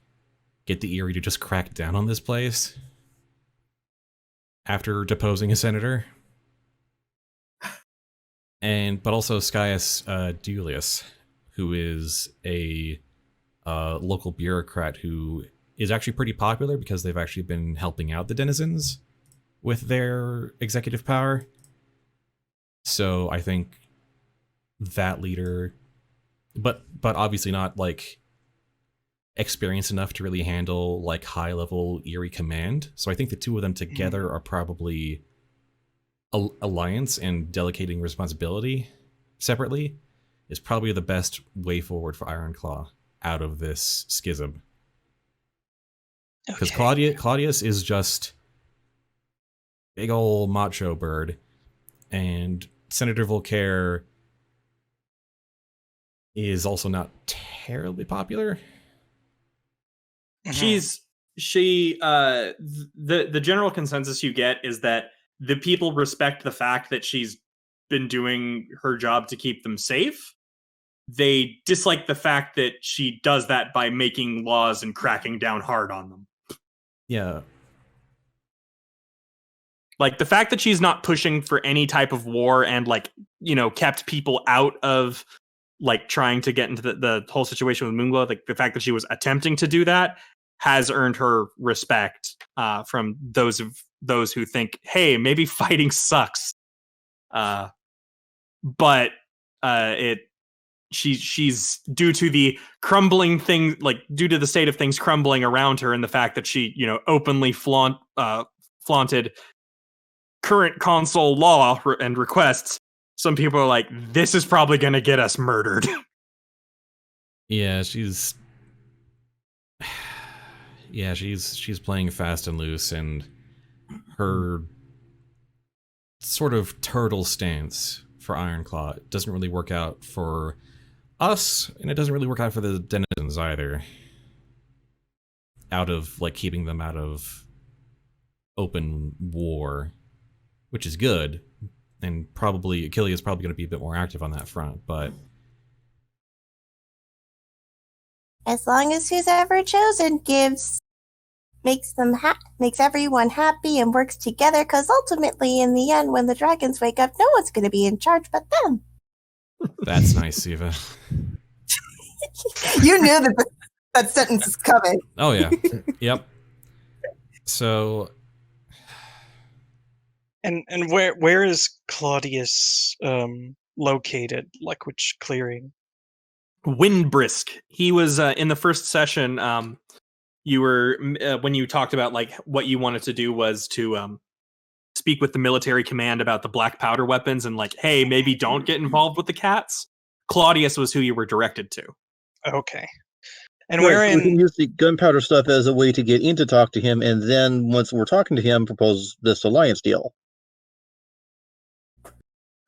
get the Eerie to just crack down on this place after deposing a senator. But also Scius Dulius, who is a local bureaucrat who is actually pretty popular because they've actually been helping out the denizens with their executive power. So I think that leader, but obviously not like experienced enough to really handle like high level Eerie command. So I think the two of them together are probably alliance, and delegating responsibility separately is probably the best way forward for Ironclaw out of this schism. Because Claudius is just big ol' macho bird, and Senator Voltaire is also not terribly popular. The general consensus you get is that the people respect the fact that she's been doing her job to keep them safe. They dislike the fact that she does that by making laws and cracking down hard on them. Yeah. Like, the fact that she's not pushing for any type of war and, like, you know, kept people out of, like, trying to get into the whole situation with Moonglow, like, the fact that she was attempting to do that has earned her respect from those who think, hey, maybe fighting sucks. But she's due to the crumbling thing, like, due to the state of things crumbling around her and the fact that she, you know, openly flaunted current console law and requests, some people are like, this is probably going to get us murdered. Yeah, she's playing fast and loose, and her sort of turtle stance for Ironclaw doesn't really work out for us, and it doesn't really work out for the denizens either. Out of, like, keeping them out of open war, which is good, and probably Achille is probably going to be a bit more active on that front, but As long as who's ever chosen makes everyone happy and works together, because ultimately, in the end, when the dragons wake up, no one's going to be in charge but them. that's nice, Siva. You knew that sentence is coming. Oh yeah. Yep. So, And where is Claudius located? Like, which clearing? Windbrisk. He was in the first session. You were when you talked about, like, what you wanted to do was to speak with the military command about the black powder weapons and, like, hey, maybe don't get involved with the cats. Claudius was who you were directed to. Okay. And Right, we're so we can in. use the gunpowder stuff as a way to get in to talk to him, and then once we're talking to him, propose this alliance deal.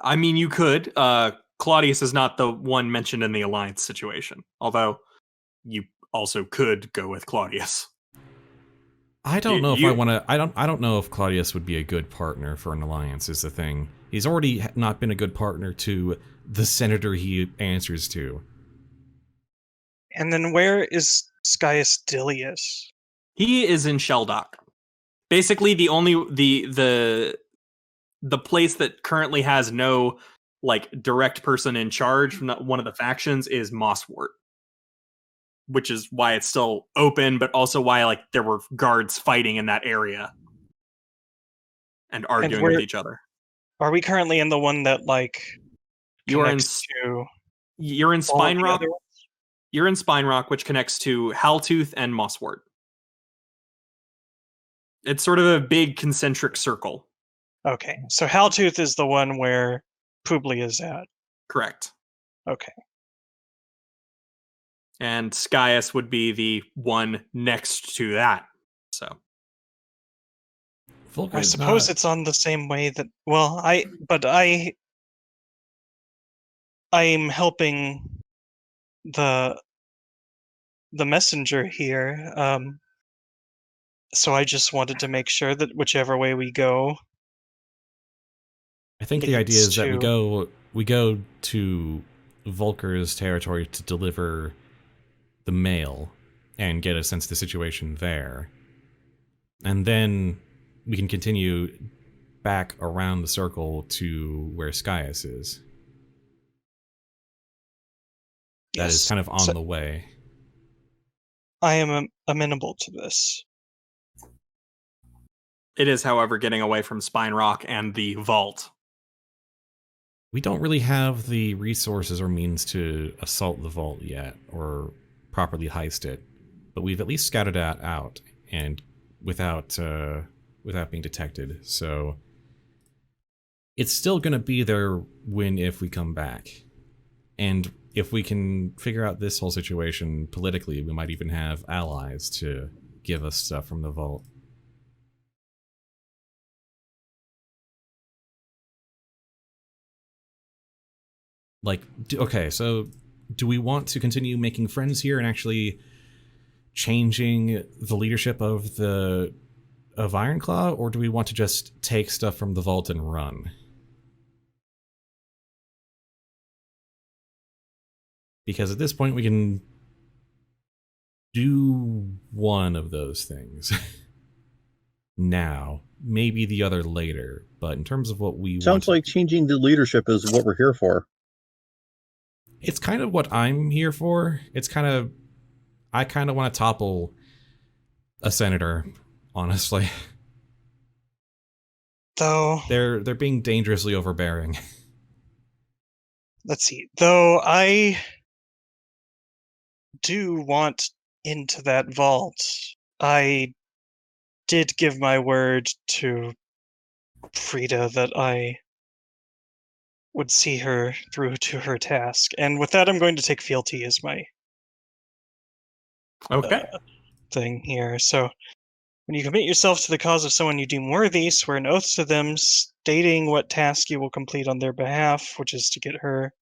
I mean, you could. Claudius is not the one mentioned in the alliance situation, although you also could go with Claudius. I don't know if I want to. I don't know if Claudius would be a good partner for an alliance. Is the thing. He's already not been a good partner to the senator he answers to. And then where is Scius Dilius? He is in Shelldock. Basically, the only the place that currently has no, like, direct person in charge from one of the factions is Mosswort, which is why it's still open, but also why, like, there were guards fighting in that area and arguing with each other. Are we currently in the one that, like, You're in Spinerock. You're in Spinerock, which connects to Haltooth and Mosswort. It's sort of a big concentric circle. Okay, so Haltooth is the one where Publi is at. Correct. Okay. And Scius would be the one next to that. So I suppose it's on the same way that. Well, I'm helping the messenger here. So I just wanted to make sure that whichever way we go. I think the idea is that we go to Volker's territory to deliver the mail and get a sense of the situation there. And then we can continue back around the circle to where Scius is. That is kind of on the way. I am amenable to this. It is, however, getting away from Spinerock and the vault. We don't really have the resources or means to assault the vault yet, or properly heist it, but we've at least scouted that out, and without being detected. So it's still going to be their win if we come back, and if we can figure out this whole situation politically, we might even have allies to give us stuff from the vault. Like, okay, so do we want to continue making friends here and actually changing the leadership of Ironclaw, or do we want to just take stuff from the vault and run? Because at this point we can do one of those things. now. Maybe the other later. But in terms of what we Sounds like changing the leadership is what we're here for. It's kind of what I'm here for. I kind of want to topple a senator, honestly. Though They're being dangerously overbearing. let's see. Though I do want into that vault. I did give my word to Frida that I would see her through to her task. And with that, I'm going to take fealty as my Okay. thing here. So when you commit yourself to the cause of someone you deem worthy, swear an oath to them, stating what task you will complete on their behalf, which is to get her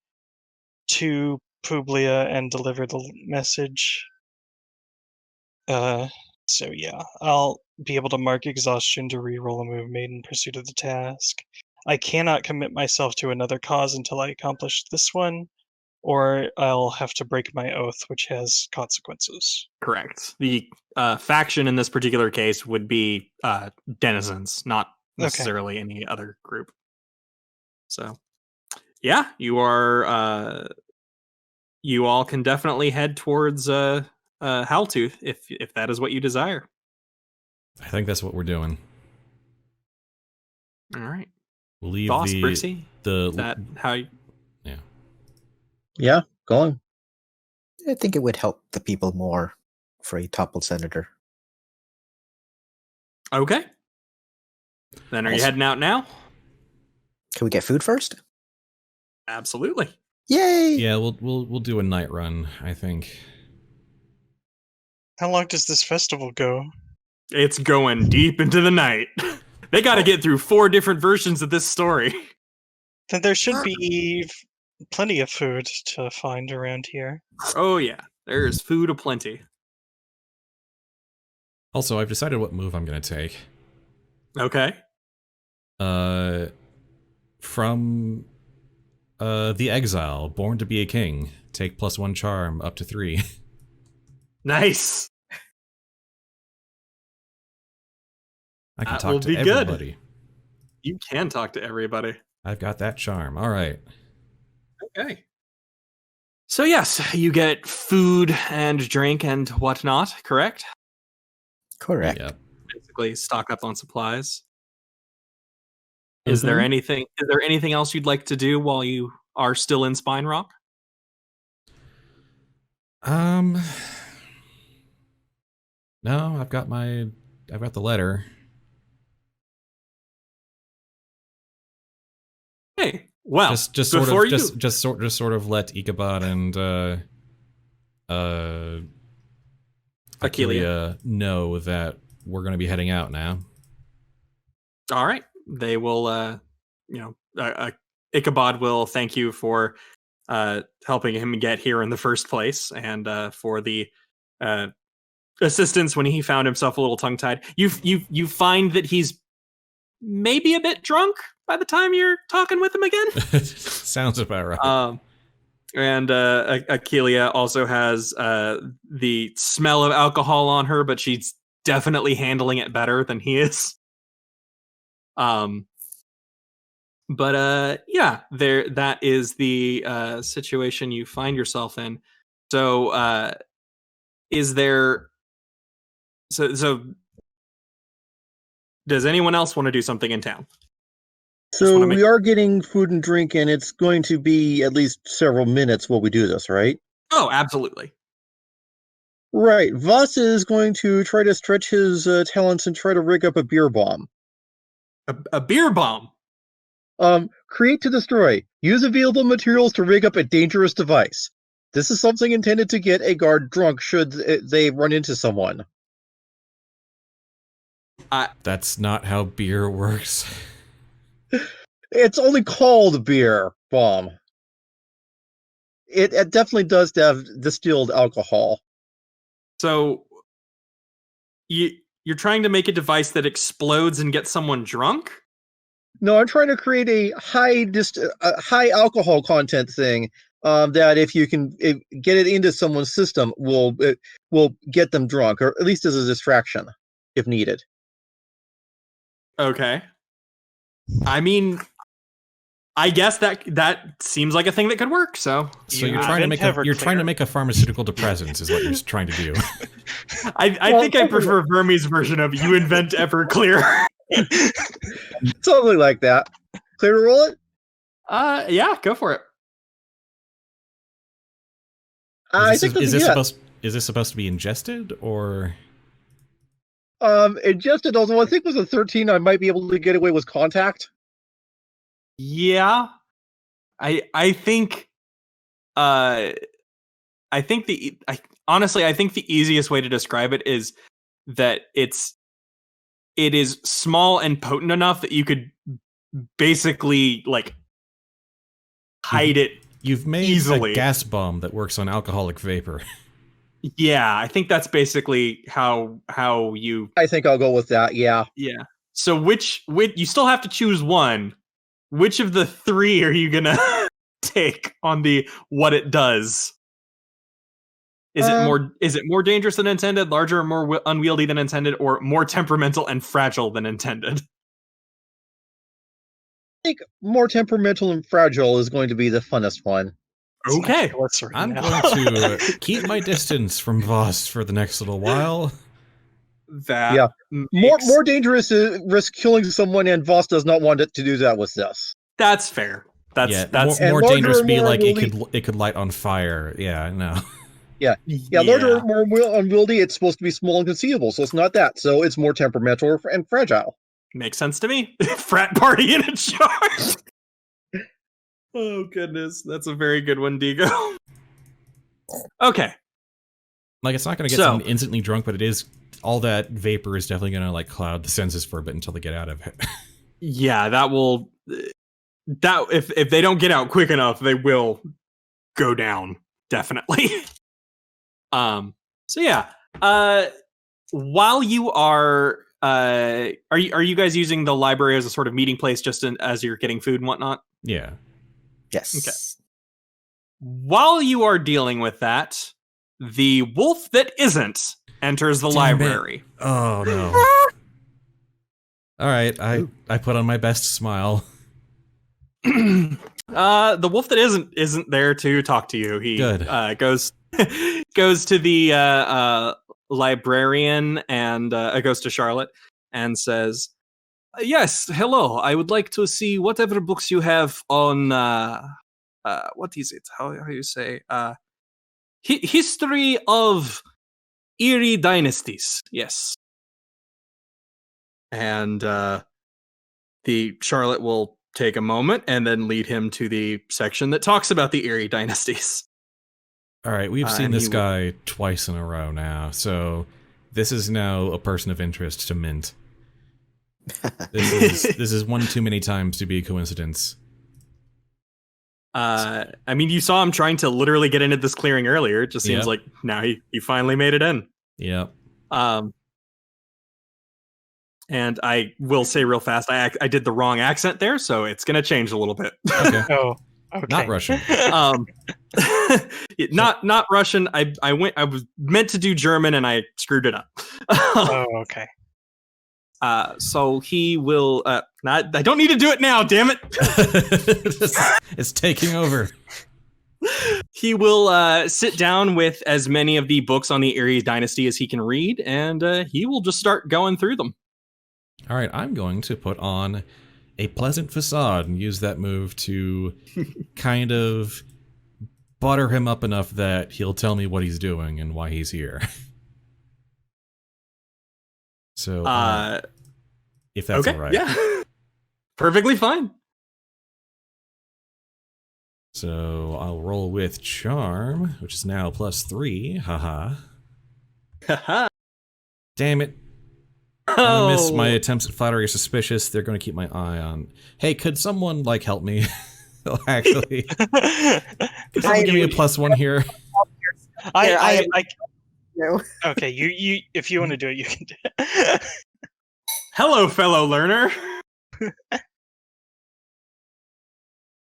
to Publia and deliver the message. So yeah, I'll be able to mark exhaustion to reroll a move made in pursuit of the task. I cannot commit myself to another cause until I accomplish this one, or I'll have to break my oath, which has consequences. Correct. The faction in this particular case would be denizens, not necessarily any other group. So, yeah, you are. You all can definitely head towards Howltooth if that is what you desire. I think that's what we're doing. All right. We'll leave Vost, Brixie, the that how you... Yeah, going. I think it would help the people more for a toppled senator. Okay. Then are you heading out now? Can we get food first? Absolutely. Yay! Yeah, we'll do a night run, I think. How long does this festival go? It's going deep into the night. They got to get through 4 different versions of this story. Then there should be plenty of food to find around here. Oh yeah, there's food aplenty. Also, I've decided what move I'm going to take. Okay. From the Exile, Born to be a King, take +1 charm up to 3. Nice. I can That talk will to be good. everybody. You can talk to everybody. I've got that charm. All right. Okay. So yes, you get food and drink and whatnot, correct? Correct. Yep. Basically, stock up on supplies. Is there anything else you'd like to do while you are still in Spinerock? No, I've got the letter. Hey, well, just sort of let Ichabod and Aquilia know that we're going to be heading out now. All right. They will, Ichabod will thank you for helping him get here in the first place, and for the assistance when he found himself a little tongue-tied. You find that he's maybe a bit drunk by the time you're talking with him again. Sounds about right. And Aquilia also has the smell of alcohol on her, but she's definitely handling it better than he is. But that is the situation you find yourself in. So is there so does anyone else want to do something in town? So we are getting food and drink, and it's going to be at least several minutes while we do this, right? Oh, absolutely. Right. Vost is going to try to stretch his talents and try to rig up a beer bomb. A beer bomb? Create to destroy. Use available materials to rig up a dangerous device. This is something intended to get a guard drunk should they run into someone. That's not how beer works. It's only called beer bomb. It definitely does have distilled alcohol. So you're trying to make a device that explodes and gets someone drunk? No, I'm trying to create a high alcohol content thing that if you can get it into someone's system will get them drunk, or at least as a distraction if needed. Okay. I mean, I guess that seems like a thing that could work. So you're trying to make a pharmaceutical depressants is what you're trying to do. I think I prefer Vermi's version of you invent Everclear. Something like that. Clear to roll it? Yeah, go for it. Is this supposed to be ingested or? Ingested. Although I think with a 13, I might be able to get away with contact. Yeah, I think honestly I think the easiest way to describe it is that it is small and potent enough that you could basically like hide it. You've made easily. A gas bomb that works on alcoholic vapor. Yeah, I think that's basically how you. I think I'll go with that. Yeah. Yeah. So which you still have to choose one. Which of the three are you gonna take on the what it does? Is it more dangerous than intended, larger or more unwieldy than intended, or more temperamental and fragile than intended? I think more temperamental and fragile is going to be the funnest one. Okay. I'm going to keep my distance from Vost for the next little while. That more dangerous is risk killing someone, and Vost does not want it to do that with this. That's fair. That's more dangerous. Be like it could light on fire. Yeah, no. Yeah. Larger, more unwieldy. It's supposed to be small and conceivable, so it's not that. So it's more temperamental and fragile. Makes sense to me. Frat party in a jar. Oh goodness, that's a very good one, Digo. Okay. Like it's not going to get someone instantly drunk, but it is. All that vapor is definitely going to like cloud the senses for a bit until they get out of it. Yeah, that will. That if they don't get out quick enough, they will go down definitely. So yeah. While you are you guys using the library as a sort of meeting place just as you're getting food and whatnot? Yeah. Yes. Okay. While you are dealing with that, the wolf that isn't enters the library. Oh no. All right, I put on my best smile. The wolf that isn't there to talk to you. He goes to the librarian and goes to Charlotte and says, "Yes, hello. I would like to see whatever books you have on what is it? How you say history of Eerie dynasties." Yes. And the Charlotte will take a moment and then lead him to the section that talks about the Eerie dynasties. All right, we've seen this guy twice in a row now, so this is now a person of interest to Mint. This is one too many times to be a coincidence. I mean, you saw him trying to literally get into this clearing earlier. It just seems like now he finally made it in. Yep. And I will say real fast, I did the wrong accent there, so it's gonna change a little bit. Okay. Oh, okay. Not Russian. Not Russian. I was meant to do German and I screwed it up. Oh, okay. So he will I don't need to do it now, damn it. It's taking over. He will sit down with as many of the books on the Eerie dynasty as he can read, and he will just start going through them. All right, I'm going to put on a pleasant facade and use that move to kind of butter him up enough that he'll tell me what he's doing and why he's here. So, if that's all right. Yeah. Perfectly fine. So, I'll roll with Charm, which is now +3. Haha. Haha. Damn it. I'm gonna miss my attempts at flattery are suspicious. They're gonna keep my eye on. Hey, could someone, like, help me? Actually. Could someone give me a +1 here? Okay, you if you want to do it, you can do it. Hello, fellow learner.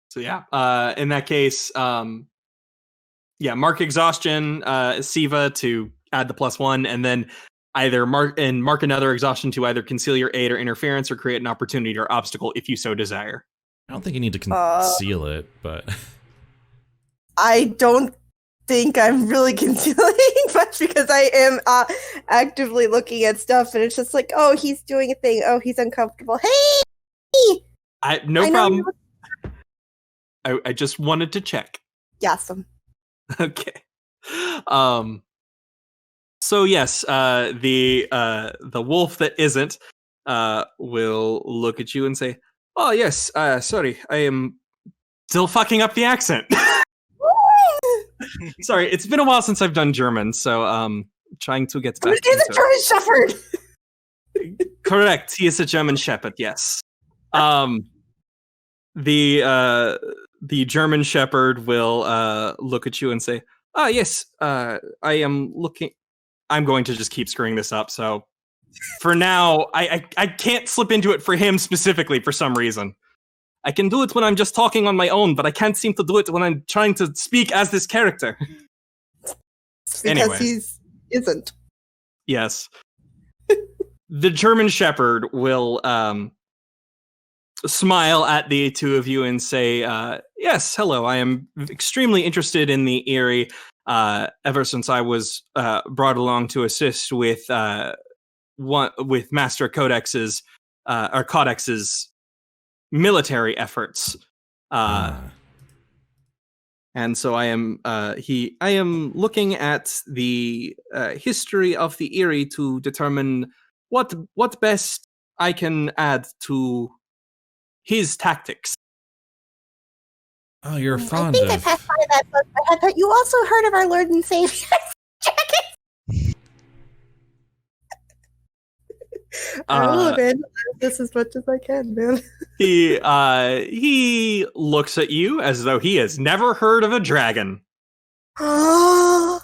So yeah, in that case, mark exhaustion, Siva to add the +1, and then either mark another exhaustion to either conceal your aid or interference, or create an opportunity or obstacle if you so desire. I don't think you need to conceal it, but I don't think I'm really concealing much because I am actively looking at stuff, and it's just like, oh, he's doing a thing. Oh, he's uncomfortable. Hey, No problem. I just wanted to check. Yasum. Okay. So yes, the wolf that isn't will look at you and say, "Oh yes, sorry, I am still fucking up the accent." Sorry, it's been a while since I've done German, so trying to get back into it. German Shepherd. Correct, he is a German Shepherd. Yes. The German Shepherd will look at you and say, "Ah, yes, I am looking." I'm going to just keep screwing this up. So for now, I can't slip into it for him specifically for some reason. I can do it when I'm just talking on my own, but I can't seem to do it when I'm trying to speak as this character. Because he isn't. Yes. The German Shepherd will smile at the two of you and say, yes, hello, I am extremely interested in the Eyrie ever since I was brought along to assist with Master Codex's military efforts. And so I am looking at the history of the Eyrie to determine what best I can add to his tactics. Oh, you're fond I think I passed by that book. I thought you also heard of our Lord and Savior. I don't know, man. This as much as I can, man. He looks at you as though he has never heard of a dragon. Please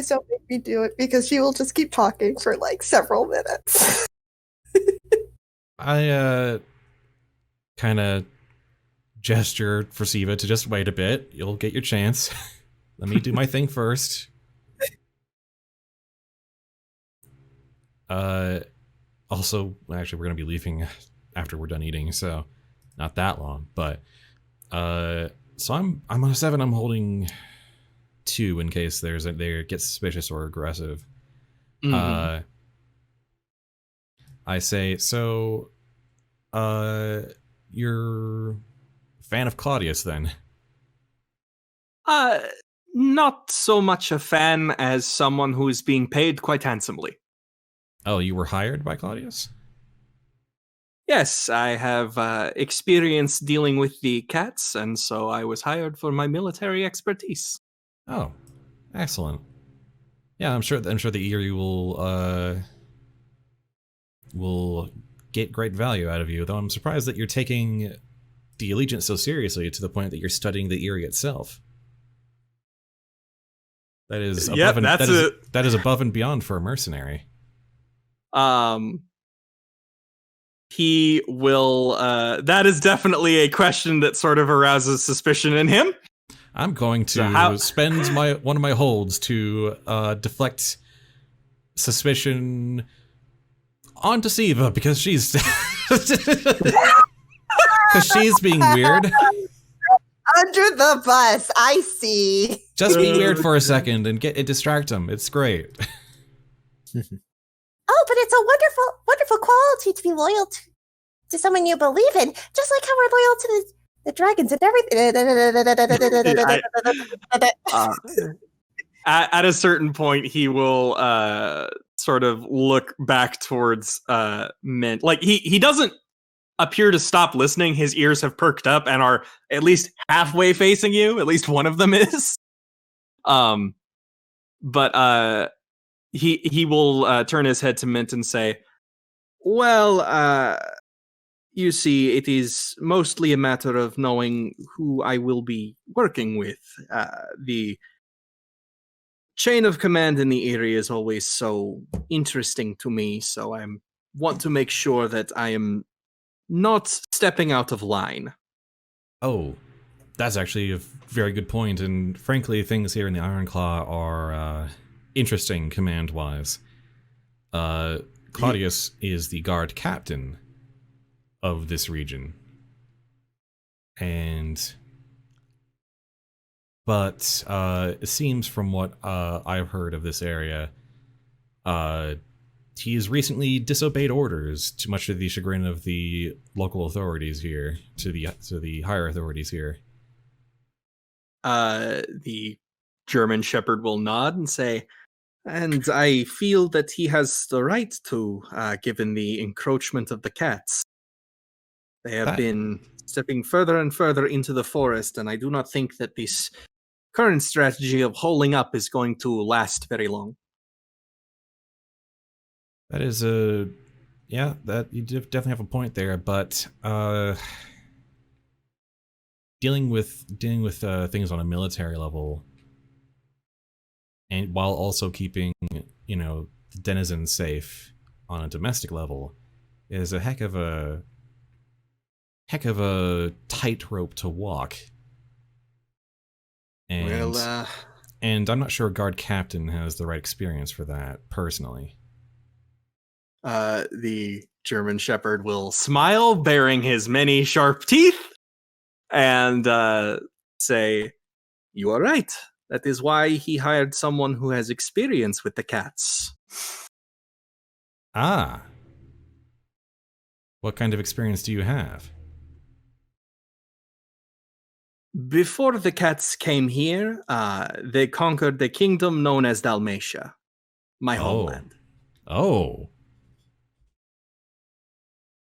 don't make me do it, because she will just keep talking for like several minutes. I kind of gesture for Siva to just wait a bit. You'll get your chance. Let me do my thing first. Also, actually, we're gonna be leaving after we're done eating, so not that long. But so I'm on a 7. I'm holding 2 in case they get suspicious or aggressive. Mm-hmm. I say, so you're a fan of Claudius then? Not so much a fan as someone who is being paid quite handsomely. Oh, you were hired by Claudius? Yes, I have experience dealing with the cats, and so I was hired for my military expertise. Oh, excellent. Yeah, I'm sure the Eyrie will get great value out of you, though I'm surprised that you're taking the Allegiance so seriously to the point that you're studying the Eyrie itself. That is above that is above and beyond for a mercenary. He will that is definitely a question that sort of arouses suspicion in him. I'm going to spend one of my holds to deflect suspicion onto Siva because she's being weird. Under the bus, I see. Just be weird for a second and distract him. It's great. Oh, but it's a wonderful, wonderful quality to be loyal to someone you believe in, just like how we're loyal to the dragons and everything. At a certain point, he will sort of look back towards Mint. Like he doesn't appear to stop listening. His ears have perked up and are at least halfway facing you. At least one of them is. But he will turn his head to Mint and say, well, you see, it is mostly a matter of knowing who I will be working with. The chain of command in the area is always so interesting to me, so I want to make sure that I am not stepping out of line. Oh, that's actually a very good point, and frankly, things here in the Ironclaw are interesting command-wise. Claudius is the guard captain of this region. But it seems from what I've heard of this area, he has recently disobeyed orders, to much to the chagrin of the local authorities here, to the higher authorities here. The German Shepherd will nod and say, and I feel that he has the right to, given the encroachment of the cats. They have been stepping further and further into the forest, and I do not think that this current strategy of holding up is going to last very long. That is yeah, that you definitely have a point there, but dealing with things on a military level, and while also keeping, you know, the denizens safe on a domestic level, is a heck of a tightrope to walk. And and I'm not sure guard captain has the right experience for that personally. The German Shepherd will smile, baring his many sharp teeth, and say, "You are right. That is why he hired someone who has experience with the cats." Ah. What kind of experience do you have? Before the cats came here, they conquered the kingdom known as Dalmatia, my homeland. Oh.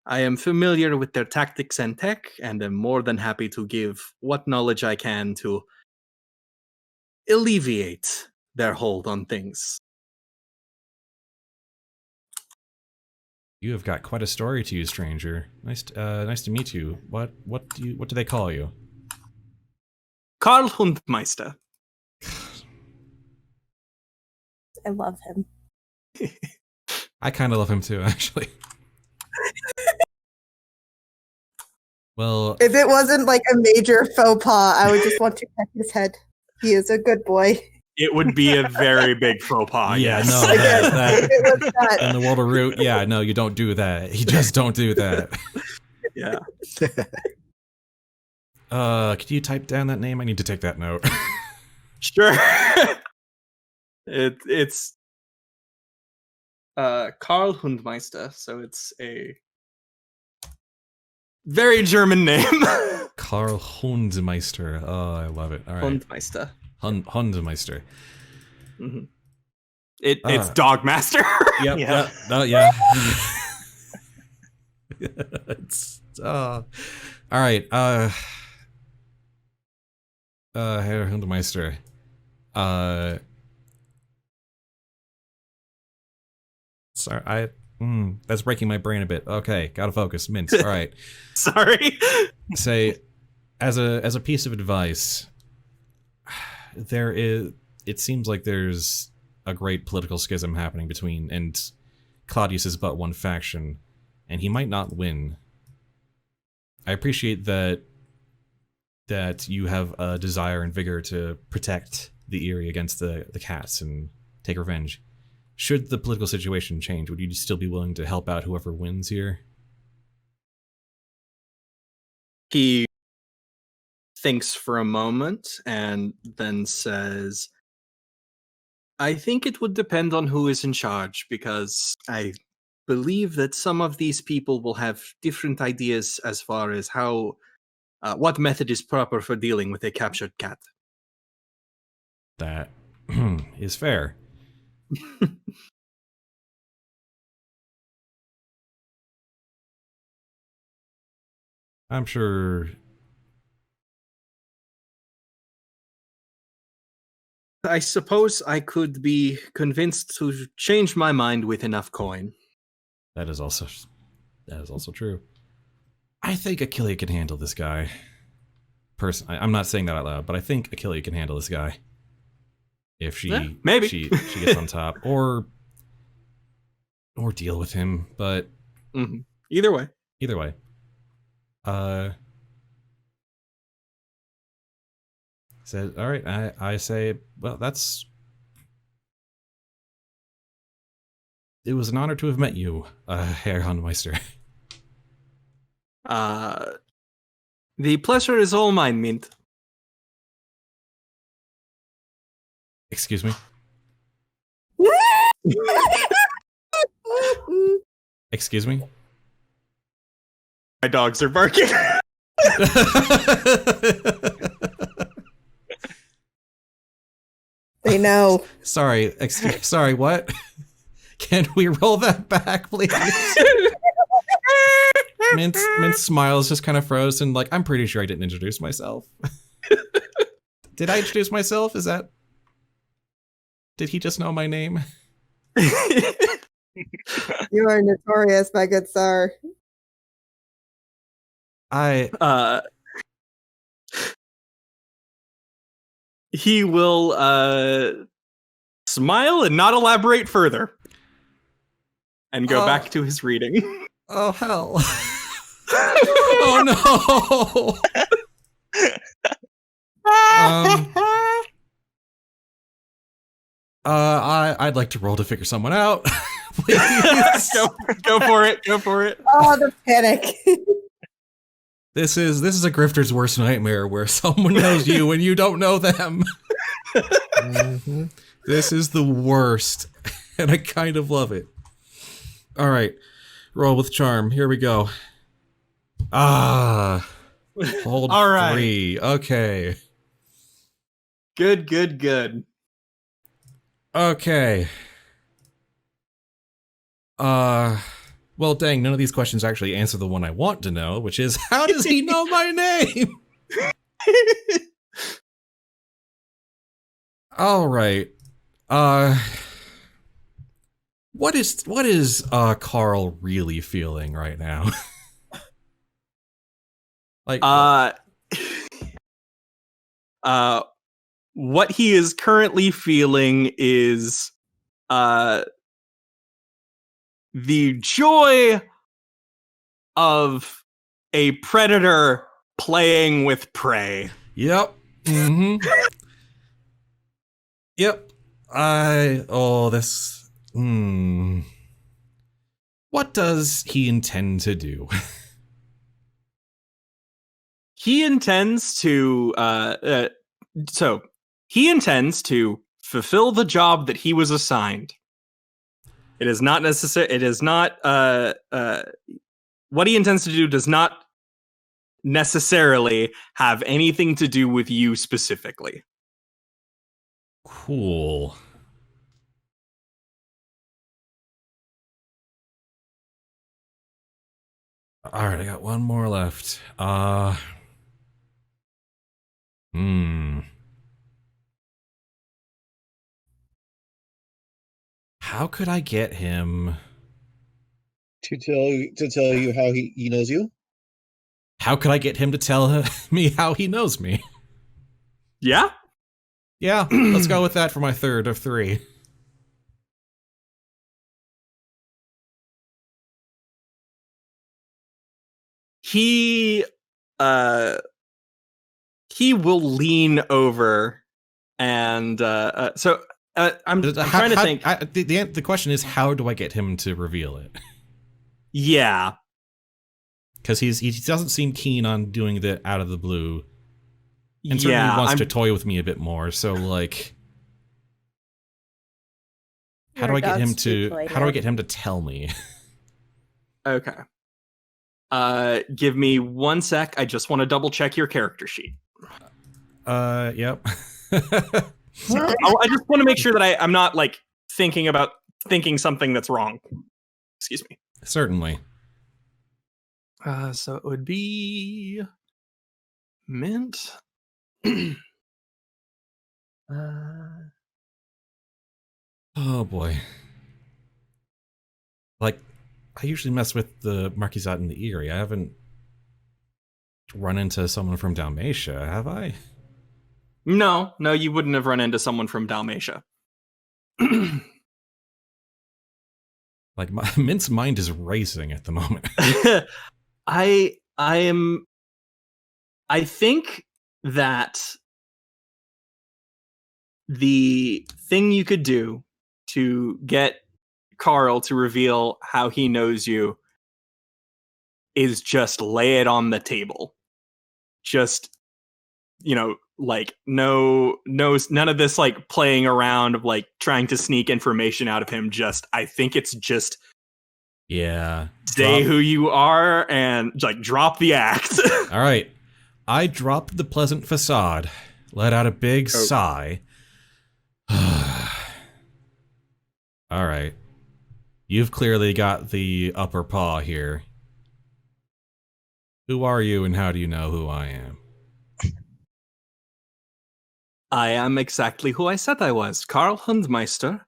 I am familiar with their tactics and tech, and am more than happy to give what knowledge I can to alleviate their hold on things. You have got quite a story to you, stranger. Nice to meet you. What do they call you? Karl Hundmeister. I love him. I kind of love him too, actually. Well, If it wasn't like a major faux pas, I would just want to pet his head. He is a good boy. It would be a very big faux pas. yeah, yes. no, If it was that. in the world of Root, yeah, no, you don't do that. You just don't do that. Yeah. Could you type down that name? I need to take that note. Sure. It's Karl Hundmeister, so it's a very German name. Karl Hundmeister. Oh, I love it. All right. Hundmeister. Hundmeister. Mm-hmm. It's Dogmaster. Yep. Yeah. Oh, yeah. It's all right. Herr Hundmeister. Sorry, that's breaking my brain a bit. Okay, gotta focus. Mint. All right. Sorry. Say, as a piece of advice, it seems like there's a great political schism happening between, and Claudius is but one faction, and he might not win. I appreciate that you have a desire and vigor to protect the Eyrie against the cats and take revenge. Should the political situation change, would you still be willing to help out whoever wins here? He thinks for a moment and then says, I think it would depend on who is in charge, because I believe that some of these people will have different ideas as far as how what method is proper for dealing with a captured cat. That is fair. I'm sure. I suppose I could be convinced to change my mind with enough coin. That is also true. I think Achille can handle this guy. Personally, I'm not saying that out loud, but I think Achille can handle this guy. If she maybe she gets on top, or deal with him, but either way. Said, all right, I say, well, that's It was an honor to have met you, Herr Handmeister. The pleasure is all mine, Mint. Excuse me? Excuse me? My dogs are barking. They know. Sorry, sorry, what? Can we roll that back, please? Mint's smile is just kind of frozen, like, I'm pretty sure I didn't introduce myself. Did I introduce myself? Is that... Did he just know my name? You are notorious, my good sir. He will smile and not elaborate further. And go back to his reading. Oh, hell. Oh, no. I'd like to roll to figure someone out. Please. Go for it. Go for it. Oh, the panic. This is a grifter's worst nightmare, where someone knows you and you don't know them. Mm-hmm. This is the worst, and I kind of love it. All right, roll with charm. Here we go. Hold all right. 3. Okay. Good. Okay. Well, dang, none of these questions actually answer the one I want to know, which is, how does he know my name? All right. What is Carl really feeling right now? Like what he is currently feeling is the joy of a predator playing with prey. Yep. Mm-hmm. Yep. What does he intend to do? He intends to he intends to fulfill the job that he was assigned. It is not necessary. It is not what he intends to do does not necessarily have anything to do with you specifically. Cool. All right, I got one more left. How could I get him to tell you how he knows you? How could I get him to tell me how he knows me? Yeah? Yeah, let's go with that for my third of 3. He will lean over and I'm trying to think. The question is, how do I get him to reveal it? Yeah. Because he doesn't seem keen on doing the out of the blue. And certainly wants to toy with me a bit more, so like how do I get him to tell me? Okay. Give me 1 sec. I just want to double check your character sheet. Yep. I just want to make sure that I'm not like thinking something that's wrong. Excuse me. Certainly. So it would be Mint. Oh boy. Like, I usually mess with the Marquisate in the Eyrie. I haven't run into someone from Dalmatia, have I? No, you wouldn't have run into someone from Dalmatia. Like, Mint's mind is racing at the moment. I think that the thing you could do to get Carl to reveal how he knows you is just lay it on the table. Just, like none of this like playing around of like trying to sneak information out of him. Just, I think it's just, yeah, say who you are and like drop the act. All right. I dropped the pleasant facade, let out a big sigh. All right. You've clearly got the upper paw here. Who are you and how do you know who I am? I am exactly who I said I was, Karl Hundmeister.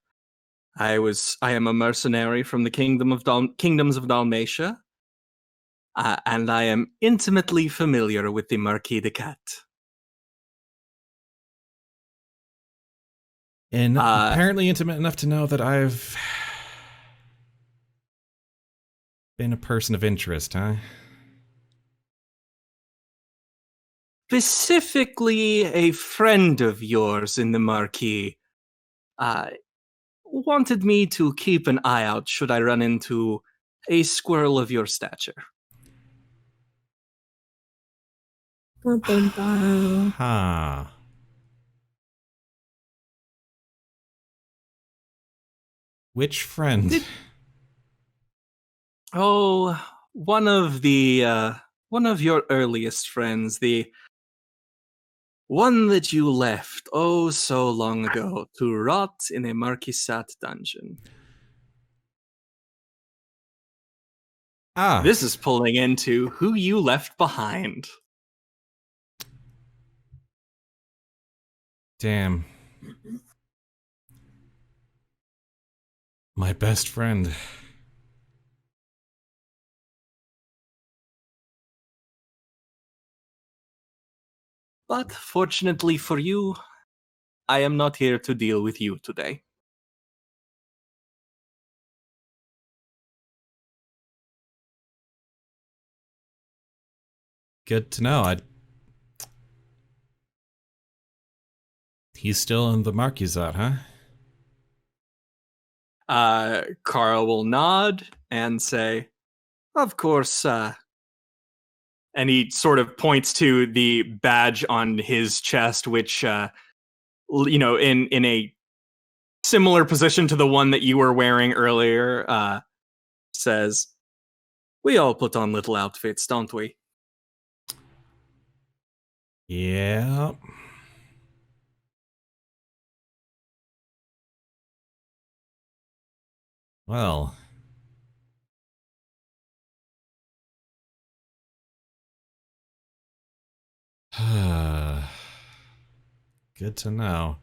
I am a mercenary from the kingdoms of Dalmatia, and I am intimately familiar with the Marquis de Cat. And apparently intimate enough to know that I've been a person of interest, huh? Specifically, a friend of yours in the Marquis wanted me to keep an eye out should I run into a squirrel of your stature. Ha. Which friend? One of your earliest friends, the one that you left so long ago to rot in a Marquisate dungeon. This is pulling into who you left behind. Damn. My best friend. But fortunately for you, I am not here to deal with you today. Good to know. He's still in the Marquisate, huh? Carl will nod and say, of course, and he sort of points to the badge on his chest, which, in a similar position to the one that you were wearing earlier, says, we all put on little outfits, don't we? Yeah. Well. Good to know.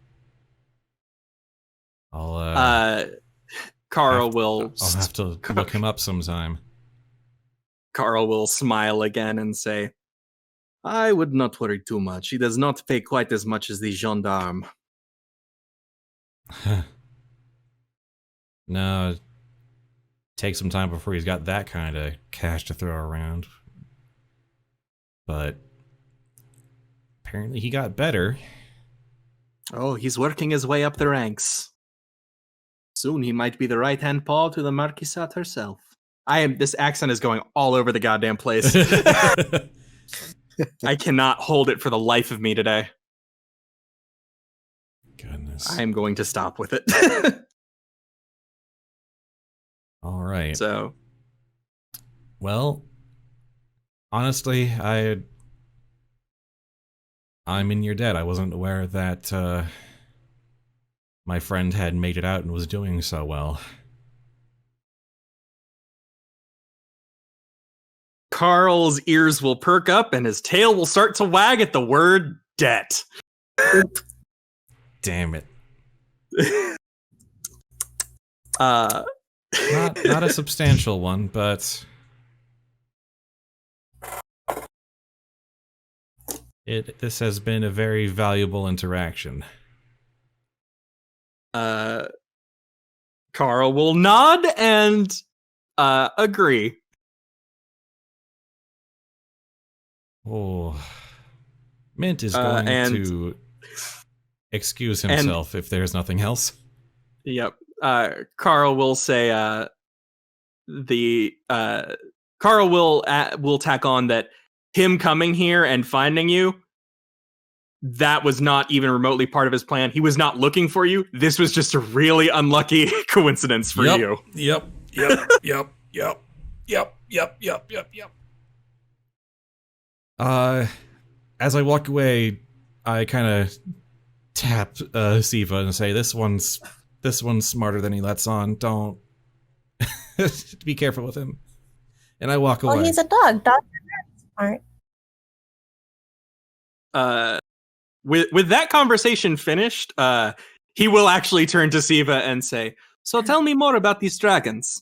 Carl will... I'll have to look him up sometime. Carl will smile again and say, I would not worry too much. He does not pay quite as much as the gendarme. No. Take some time before he's got that kind of cash to throw around. But apparently he got better. Oh, he's working his way up the ranks. Soon he might be the right-hand paw to the Marquisate herself. This accent is going all over the goddamn place. I cannot hold it for the life of me today. Goodness. I am going to stop with it. All right. So, well, honestly, I'm in your debt. I wasn't aware that my friend had made it out and was doing so well. Carl's ears will perk up and his tail will start to wag at the word debt. Damn it. Not a substantial one, but this has been a very valuable interaction. Carl will nod and agree. Oh, Mint is going to excuse himself if there's nothing else. Yep. Carl will say Carl will tack on that him coming here and finding you, that was not even remotely part of his plan. He was not looking for you. This was just a really unlucky coincidence for you. Yep. As I walk away, I kind of tap Siva and say, "This one's smarter than he lets on. Don't be careful with him." And I walk away. Well, he's a dog. Dogs are smart. With that conversation finished, he will actually turn to Siva and say, "So tell me more about these dragons."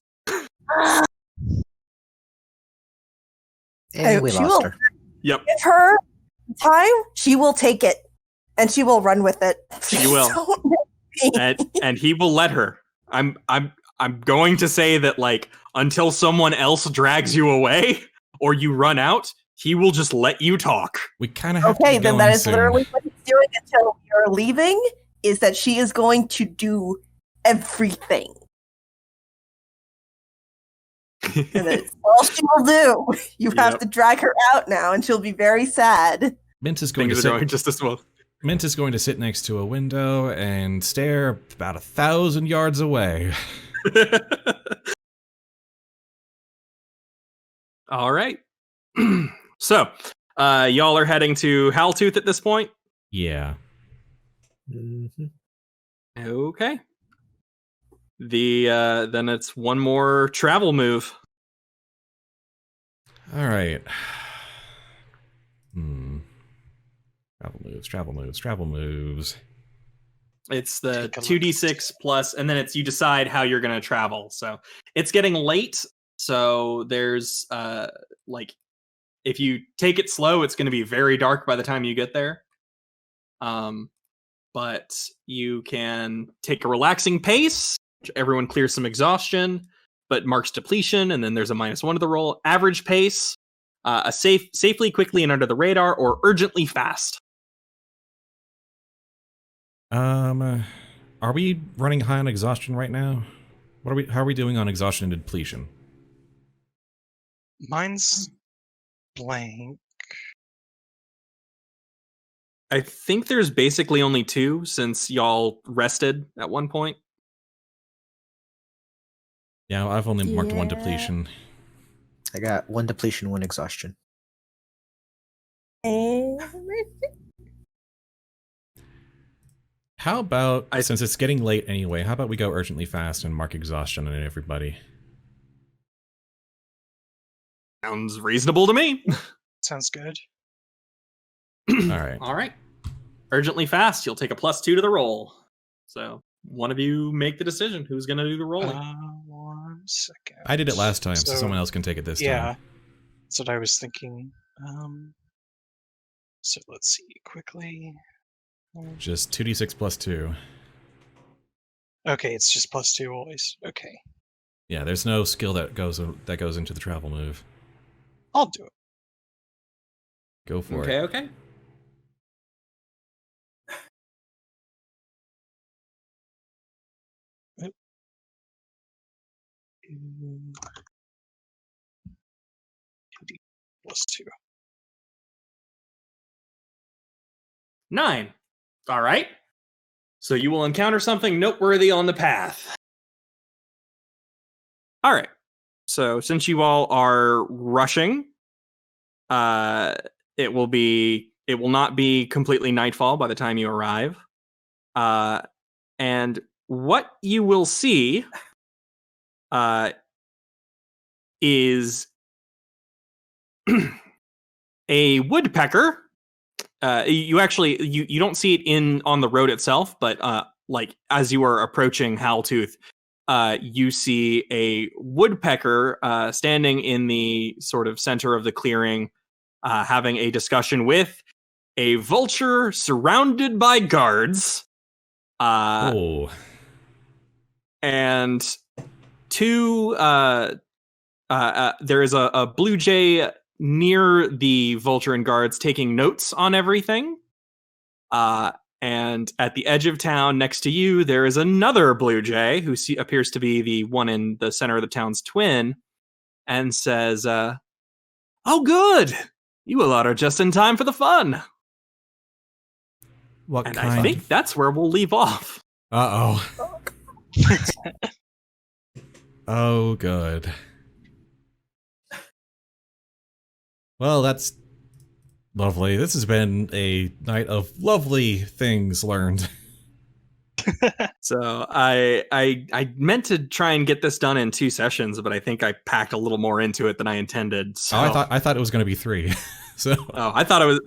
And we lost her. Yep. Give her time, she will take it. And she will run with it. She will. and he will let her. I'm going to say that, like, until someone else drags you away or you run out, he will just let you talk. We kind of have okay, to then go that on is soon. literally what he's doing until you're leaving, is that she is going to do everything. And that's all she will do. You have to drag her out now, and she'll be very sad. Mint is going Things to are going just as well. Mint is going to sit next to a window and stare about 1,000 yards away. All right. So, y'all are heading to Howltooth at this point? Yeah. Mm-hmm. Okay. Then it's one more travel move. All right. Travel moves. It's the Take a look. 2d6 plus, and then it's you decide how you're going to travel. So it's getting late. So there's like, if you take it slow, it's going to be very dark by the time you get there. But you can take a relaxing pace. Everyone clears some exhaustion, but marks depletion, and then there's a -1 to the roll. Average pace, safely, quickly, and under the radar, or urgently fast. Are we running high on exhaustion right now? How are we doing on exhaustion and depletion? Mine's blank. I think there's basically only 2 since y'all rested at one point. Yeah, I've only marked 1 Yeah. depletion. I got 1 depletion, 1 exhaustion. How about, since it's getting late anyway, how about we go urgently fast and mark exhaustion on everybody? Sounds reasonable to me. Sounds good. All right. Urgently fast, you'll take a +2 to the roll. So one of you make the decision. Who's going to do the rolling? 1 second. I did it last time, so So- someone else can take it this Yeah, time. that's what I was thinking. So let's see quickly. Just 2d6 plus 2. Okay, it's just +2 always. Okay, Yeah, there's no skill that goes into the travel move. I'll do it. Go for Okay, it. okay. +2. 9. All right. So you will encounter something noteworthy on the path. All right. So since you all are rushing, it will not be completely nightfall by the time you arrive. And what you will see is a woodpecker. You don't see it on the road itself, but like as you are approaching Howltooth, you see a woodpecker standing in the sort of center of the clearing, having a discussion with a vulture surrounded by guards. And 2 there is a blue jay near the vulture and guards taking notes on everything. And at the edge of town next to you, there is another blue jay who appears to be the one in the center of the town's twin, and says, "Oh, good! You lot are just in time for the fun." What and kind? I think that's where we'll leave off. Uh-oh. Oh, good. Well, that's lovely. This has been a night of lovely things learned. So I meant to try and get this done in 2 sessions, but I think I packed a little more into it than I intended. So. Oh, I thought it was going to be 3. So. Oh, I thought it was.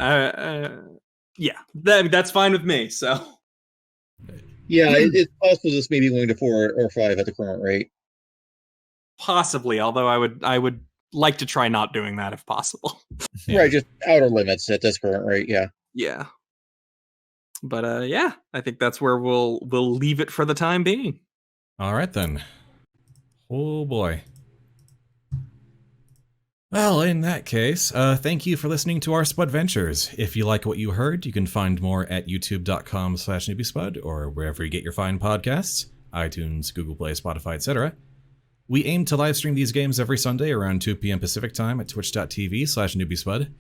Yeah, that's fine with me. So. Yeah, it's possible this may be going to 4 or 5 at the current rate. Possibly, although I would like to try not doing that if possible. Yeah. Right, just outer limits at this current rate, yeah. Yeah. But yeah, I think that's where we'll leave it for the time being. All right then. Oh boy. Well, in that case, thank you for listening to our Spudventures. If you like what you heard, you can find more at youtube.com/Newbiespud or wherever you get your fine podcasts, iTunes, Google Play, Spotify, etc. We aim to live stream these games every Sunday around 2 p.m. Pacific time at twitch.tv/Newbiespud.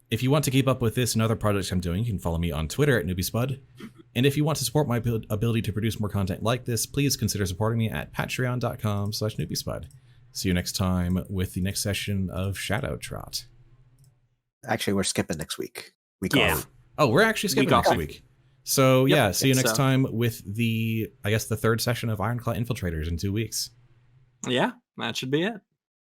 If you want to keep up with this and other projects I'm doing, you can follow me on Twitter at Newbiespud. And if you want to support my ability to produce more content like this, please consider supporting me at patreon.com/Newbiespud. See you next time with the next session of Shadow Trot. Actually, we're skipping next week. Yeah. Oh, we're actually skipping next week. So yeah, see you next so. time with the 3rd session of Ironclaw Infiltrators in 2 weeks. Yeah, that should be it.